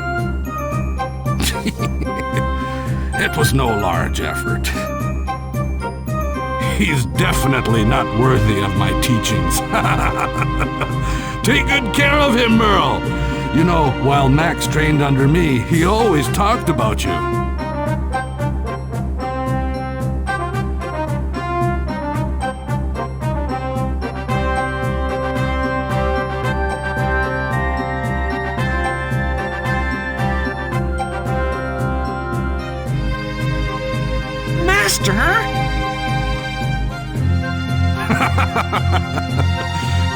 Speaker 5: It was no large effort. He's definitely not worthy of my teachings. Take good care of him, Merle. You know, while Max trained under me, he always talked about you.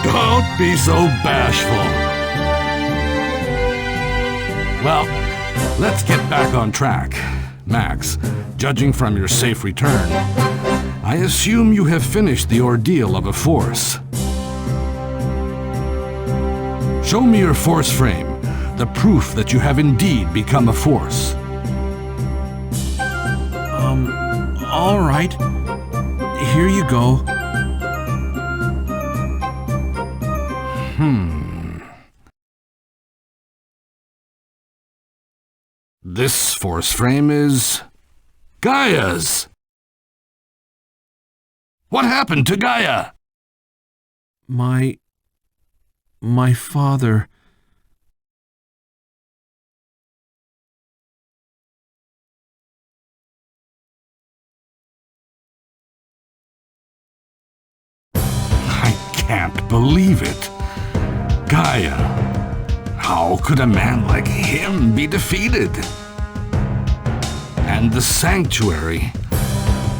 Speaker 5: Don't be so bashful. Well, let's get back on track. Max, judging from your safe return, I assume you have finished the ordeal of a force. Show me your force frame, the proof that you have indeed become a force.
Speaker 6: All right. Here you go.
Speaker 5: This force frame is Gaia's. What happened to Gaia?
Speaker 6: My father.
Speaker 5: I can't believe it. Gaia. How could a man like him be defeated? And the sanctuary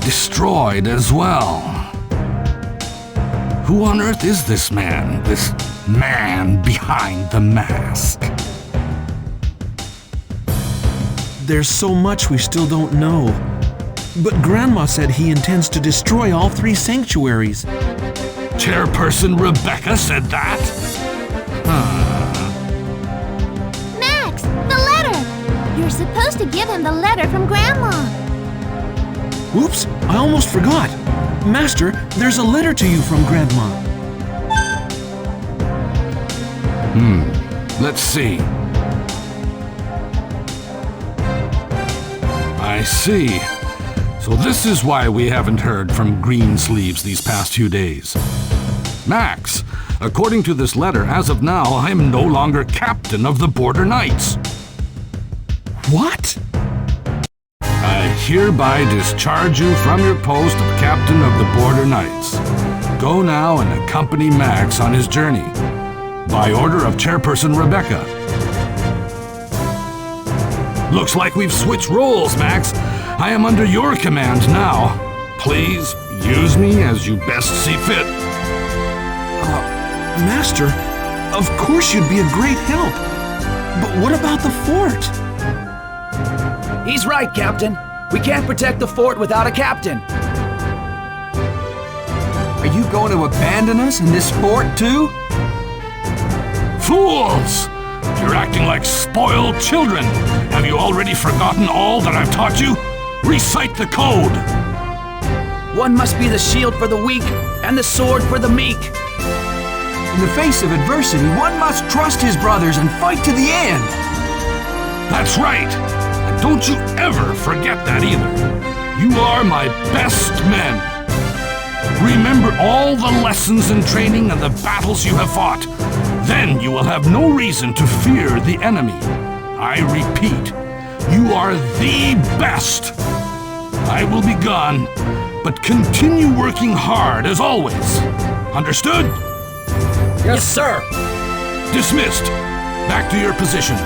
Speaker 5: destroyed as well. Who on earth is this man behind the mask?
Speaker 6: There's so much we still don't know. But Grandma said he intends to destroy all 3 sanctuaries.
Speaker 5: Chairperson Rebecca said that?
Speaker 8: Max, the letter! You're supposed to give him the letter from Grandma.
Speaker 6: Oops, I almost forgot. Master, there's a letter to you from Grandma.
Speaker 5: Let's see. I see. So this is why we haven't heard from Greensleeves these past few days. Max, according to this letter, as of now, I am no longer captain of the Border Knights.
Speaker 6: What?
Speaker 5: I hereby discharge you from your post of captain of the Border Knights. Go now and accompany Max on his journey. By order of Chairperson Rebecca. Looks like we've switched roles, Max. I am under your command now. Please use me as you best see fit.
Speaker 6: Master, of course you'd be a great help. But what about the fort?
Speaker 9: He's right, Captain. We can't protect the fort without a captain. Are you going to abandon us in this fort, too?
Speaker 5: Fools! You're acting like spoiled children. Have you already forgotten all that I've taught you? Recite the code.
Speaker 9: One must be the shield for the weak and the sword for the meek. In the face of adversity, one must trust his brothers and fight to the end.
Speaker 5: That's right. And don't you ever forget that either. You are my best men. Remember all the lessons and training and the battles you have fought. Then you will have no reason to fear the enemy. I repeat, you are the best. I will be gone, but continue working hard as always. Understood?
Speaker 10: Yes, sir.
Speaker 5: Dismissed. Back to your positions.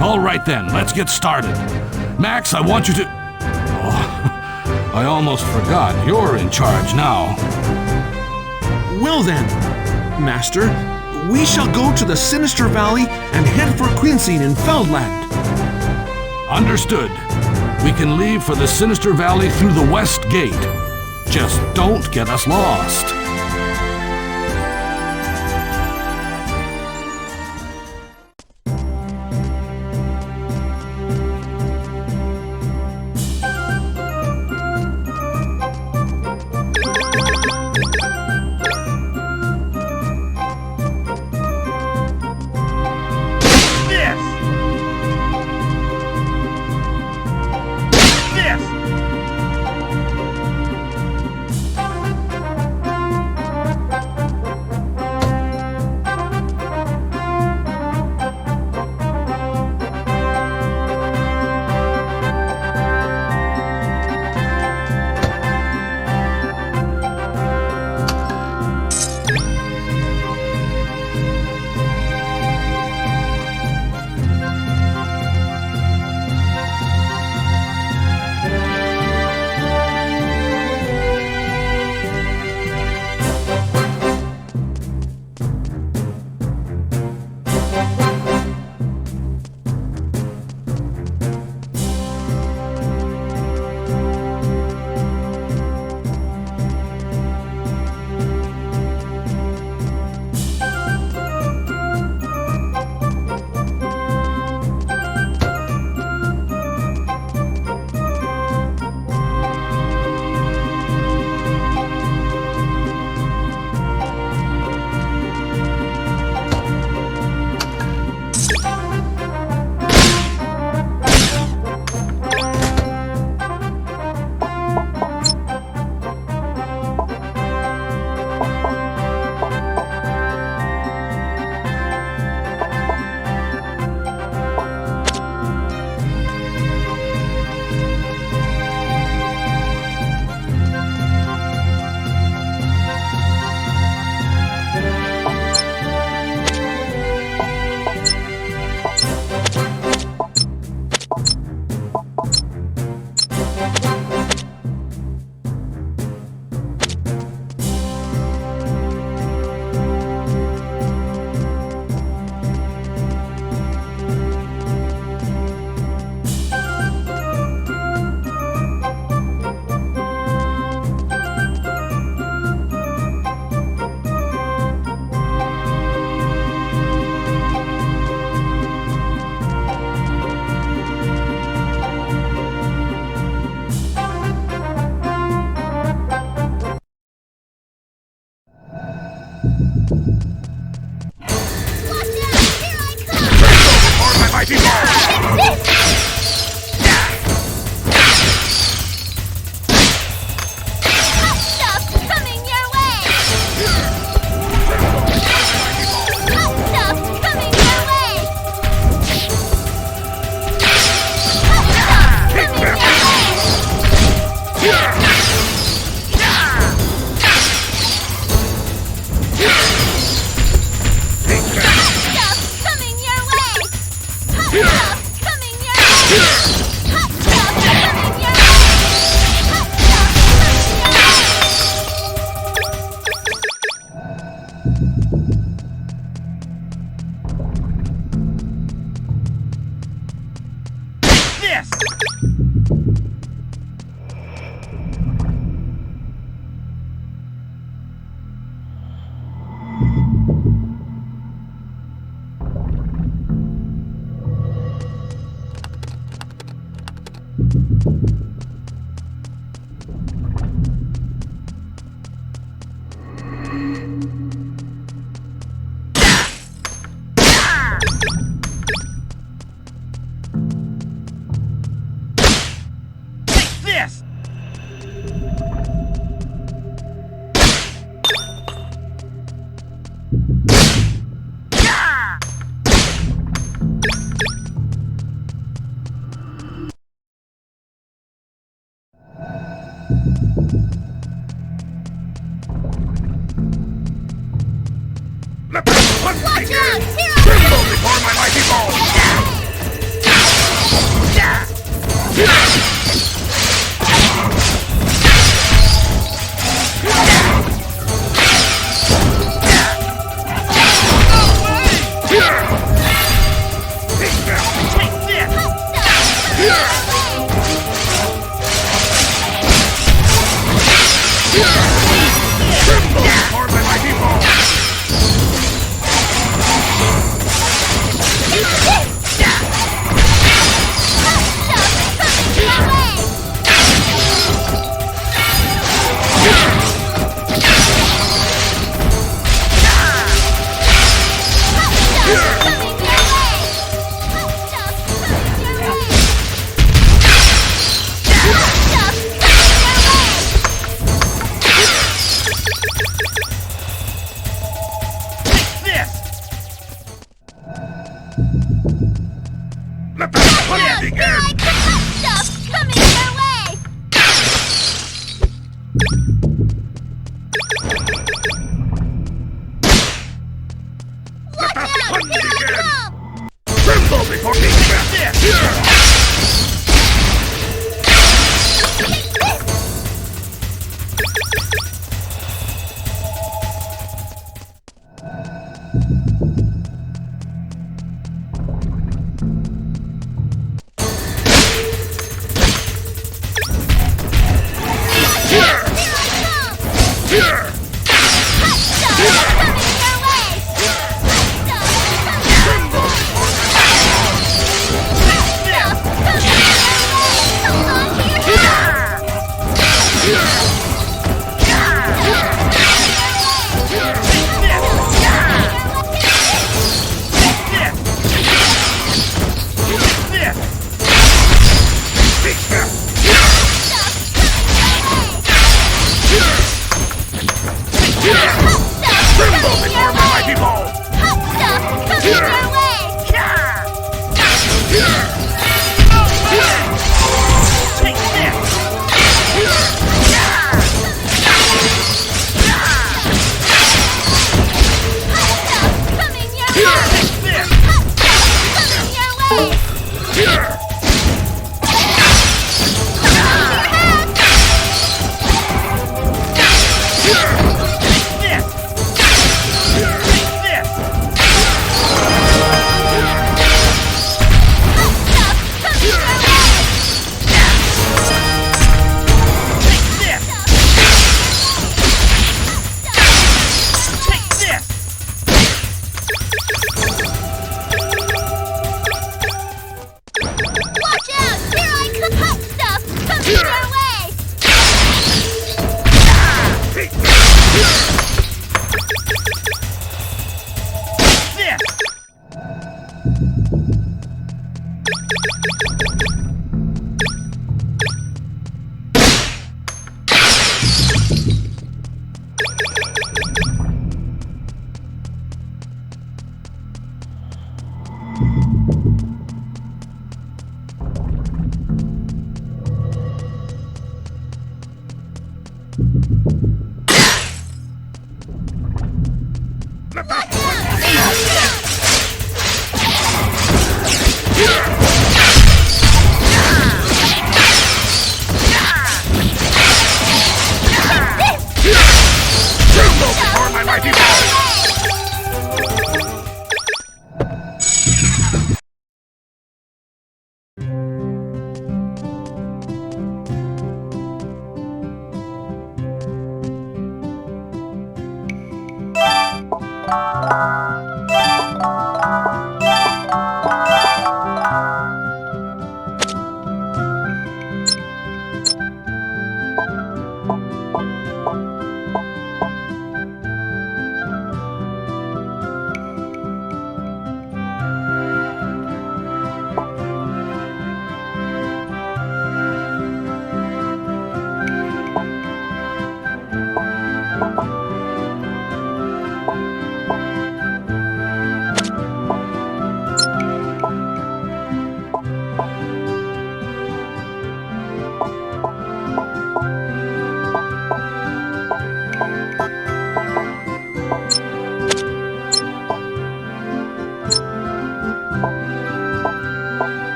Speaker 5: All right then, let's get started. Max, I want you to... Oh, I almost forgot. You're in charge now.
Speaker 6: Well then, Master, we shall go to the Sinister Valley and head for Quincy in Feldland.
Speaker 5: Understood. We can leave for the Sinister Valley through the West Gate. Just don't get us lost.
Speaker 8: Coming your way!
Speaker 3: Tremble before my mighty ball! Tremble before my mighty ball! Let the fun begin!
Speaker 8: Stuff coming your way!
Speaker 3: Let the fun begin! Tremble before me!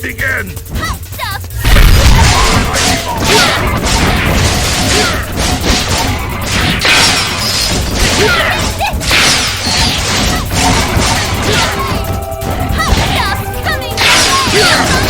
Speaker 3: Begin!
Speaker 8: Hot stuff! Hot stuff coming your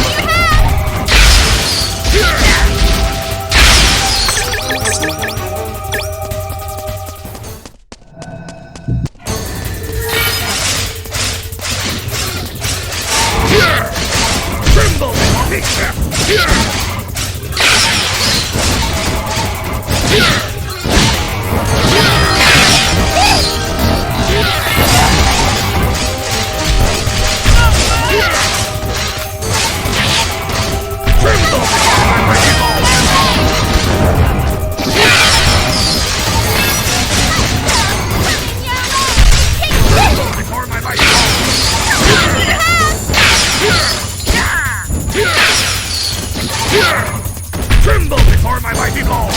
Speaker 3: Tremble! Before my mighty Tremble before my mighty ball!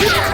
Speaker 8: Yeah!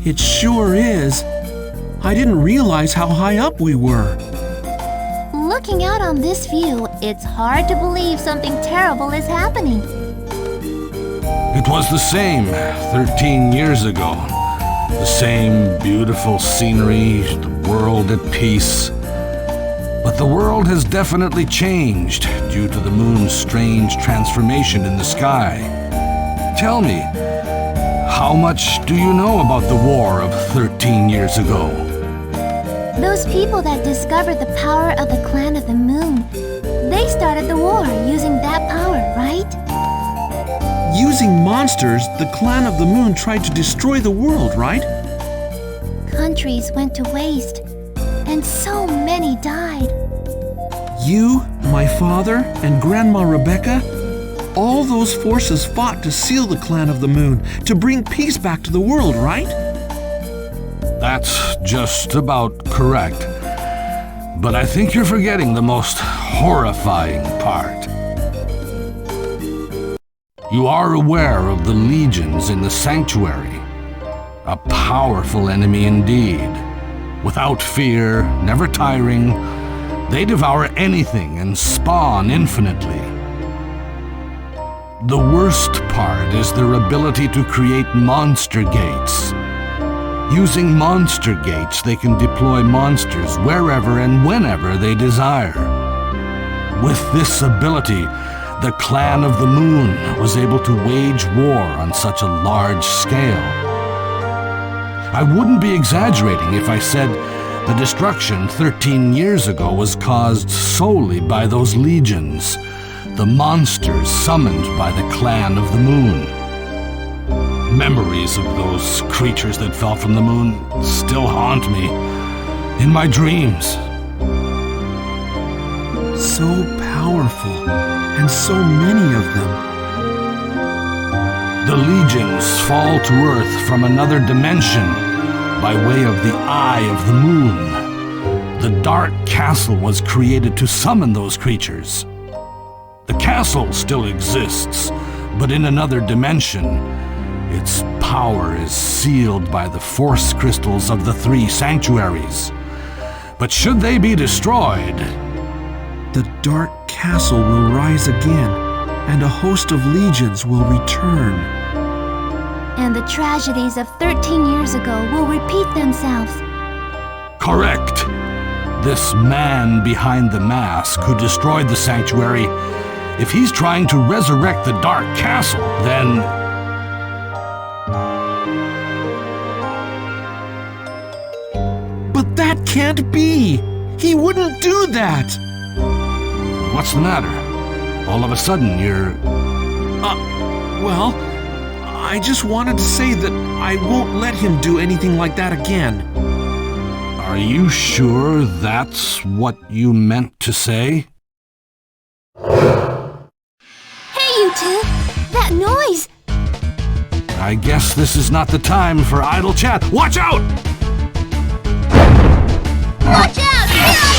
Speaker 6: It sure is. I didn't realize how high up we were.
Speaker 8: Looking out on this view, it's hard to believe something terrible is happening.
Speaker 5: It was the same 13 years ago. The same beautiful scenery, the world at peace. But the world has definitely changed due to the moon's strange transformation in the sky. Tell me, how much do you know about the war of 13 years ago?
Speaker 8: Those people that discovered the power of the Clan of the Moon, they started the war using that power, right?
Speaker 6: Using monsters, the Clan of the Moon tried to destroy the world, right?
Speaker 8: Countries went to waste, and so many died.
Speaker 6: You, my father, and Grandma Rebecca, all those forces fought to seal the Clan of the Moon, to bring peace back to the world, right?
Speaker 5: That's just about correct. But I think you're forgetting the most horrifying part. You are aware of the legions in the sanctuary. A powerful enemy indeed. Without fear, never tiring, they devour anything and spawn infinitely. The worst part is their ability to create monster gates. Using monster gates, they can deploy monsters wherever and whenever they desire. With this ability, the Clan of the Moon was able to wage war on such a large scale. I wouldn't be exaggerating if I said the destruction 13 years ago was caused solely by those legions, the monsters summoned by the Clan of the Moon. Memories of those creatures that fell from the moon still haunt me in my dreams.
Speaker 6: So powerful, and so many of them.
Speaker 5: The legions fall to Earth from another dimension by way of the Eye of the Moon. The Dark Castle was created to summon those creatures. The castle still exists, but in another dimension. Its power is sealed by the force crystals of the 3 sanctuaries. But should they be destroyed,
Speaker 6: the Dark Castle will rise again, and a host of legions will return.
Speaker 8: And the tragedies of 13 years ago will repeat themselves.
Speaker 5: Correct. This man behind the mask who destroyed the sanctuary, if he's trying to resurrect the Dark Castle, then...
Speaker 6: But that can't be! He wouldn't do that!
Speaker 5: What's the matter? All of a sudden, you're...
Speaker 6: Well, I just wanted to say that I won't let him do anything like that again.
Speaker 5: Are you sure that's what you meant to say?
Speaker 8: Hey, you two! That noise!
Speaker 5: I guess this is not the time for idle chat. Watch out!
Speaker 8: Watch out! Here I come!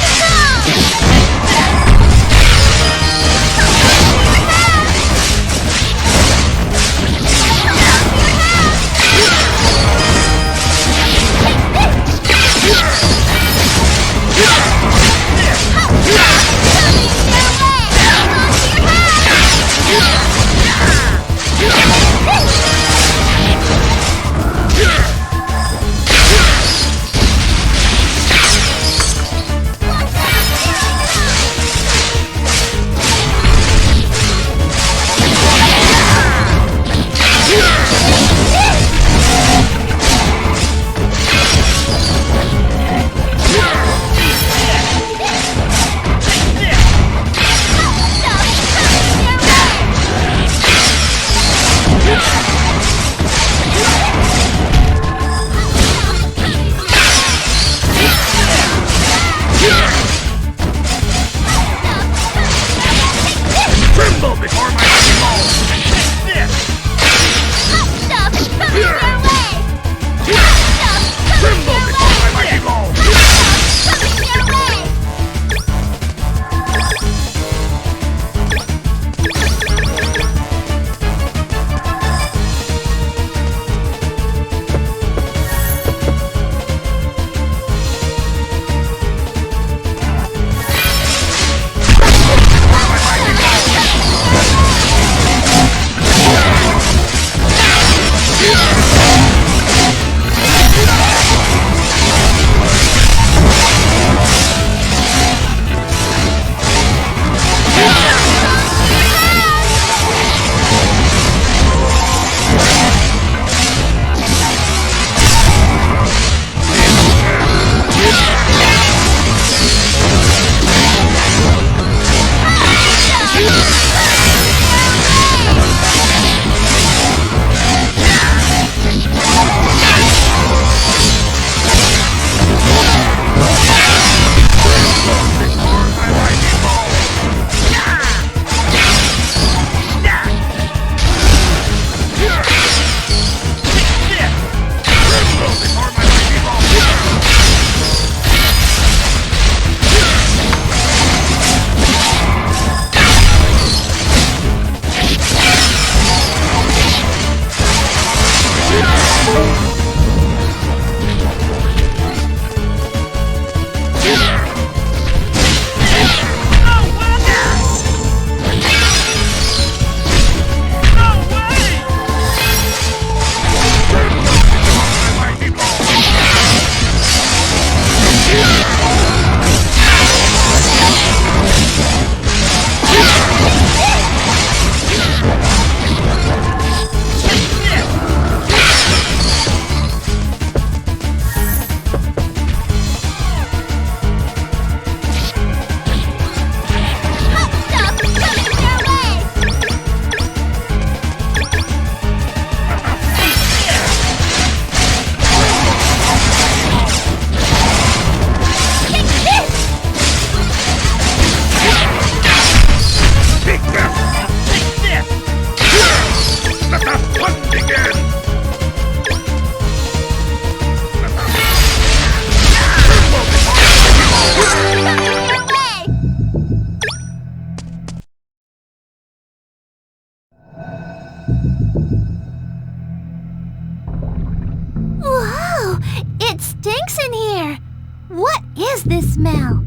Speaker 8: this smell?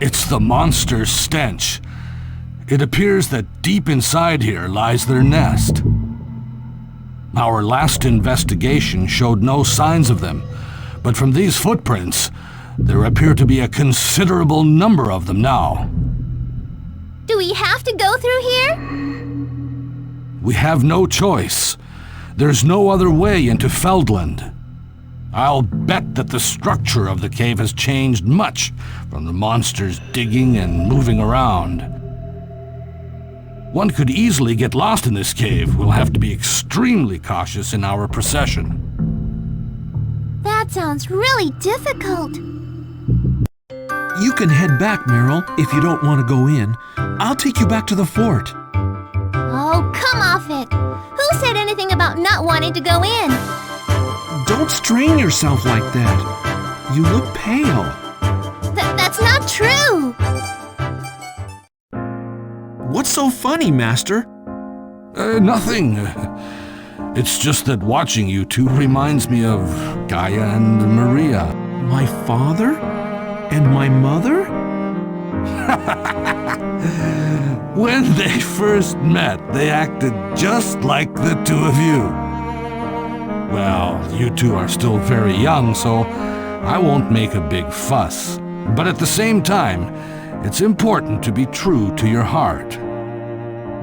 Speaker 5: It's the monster's stench. It appears that deep inside here lies their nest. Our last investigation showed no signs of them, but from these footprints, there appear to be a considerable number of them now.
Speaker 8: Do we have to go through here?
Speaker 5: We have no choice. There's no other way into Feldland. I'll bet that the structure of the cave has changed much from the monsters digging and moving around. One could easily get lost in this cave. We'll have to be extremely cautious in our procession.
Speaker 8: That sounds really difficult.
Speaker 6: You can head back, Meryl, if you don't want to go in. I'll take you back to the fort.
Speaker 8: Oh, come off it. Who said anything about not wanting to go in?
Speaker 6: Don't strain yourself like that. You look pale.
Speaker 8: That's not true.
Speaker 6: What's so funny, Master?
Speaker 5: Nothing. It's just that watching you two reminds me of Gaia and Maria.
Speaker 6: My father? And my mother?
Speaker 5: When they first met, they acted just like the two of you. Well, you two are still very young, so I won't make a big fuss. But at the same time, it's important to be true to your heart.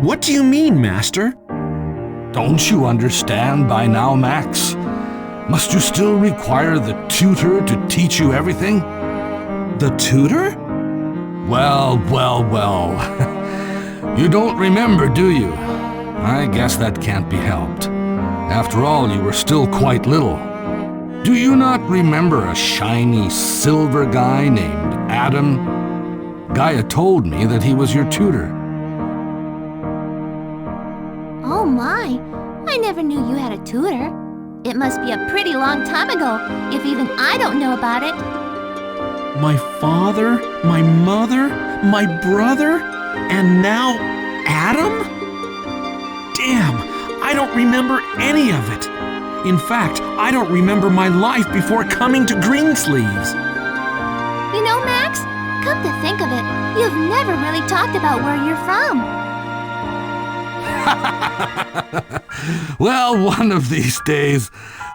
Speaker 6: What do you mean, Master?
Speaker 5: Don't you understand by now, Max? Must you still require the tutor to teach you everything?
Speaker 6: The tutor?
Speaker 5: Well. You don't remember, do you? I guess that can't be helped. After all, you were still quite little. Do you not remember a shiny silver guy named Adam? Gaia told me that he was your tutor.
Speaker 8: Oh my, I never knew you had a tutor. It must be a pretty long time ago, if even I don't know about it.
Speaker 6: My father, my mother, my brother, and now Adam? Damn, I don't remember any of it. In fact, I don't remember my life before coming to Greensleeves.
Speaker 8: You know, Max, come to think of it, you've never really talked about where you're from.
Speaker 5: Well, one of these days,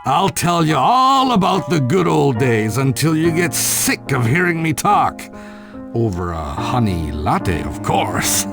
Speaker 5: I'll tell you all about the good old days until you get sick of hearing me talk. Over a honey latte, of course.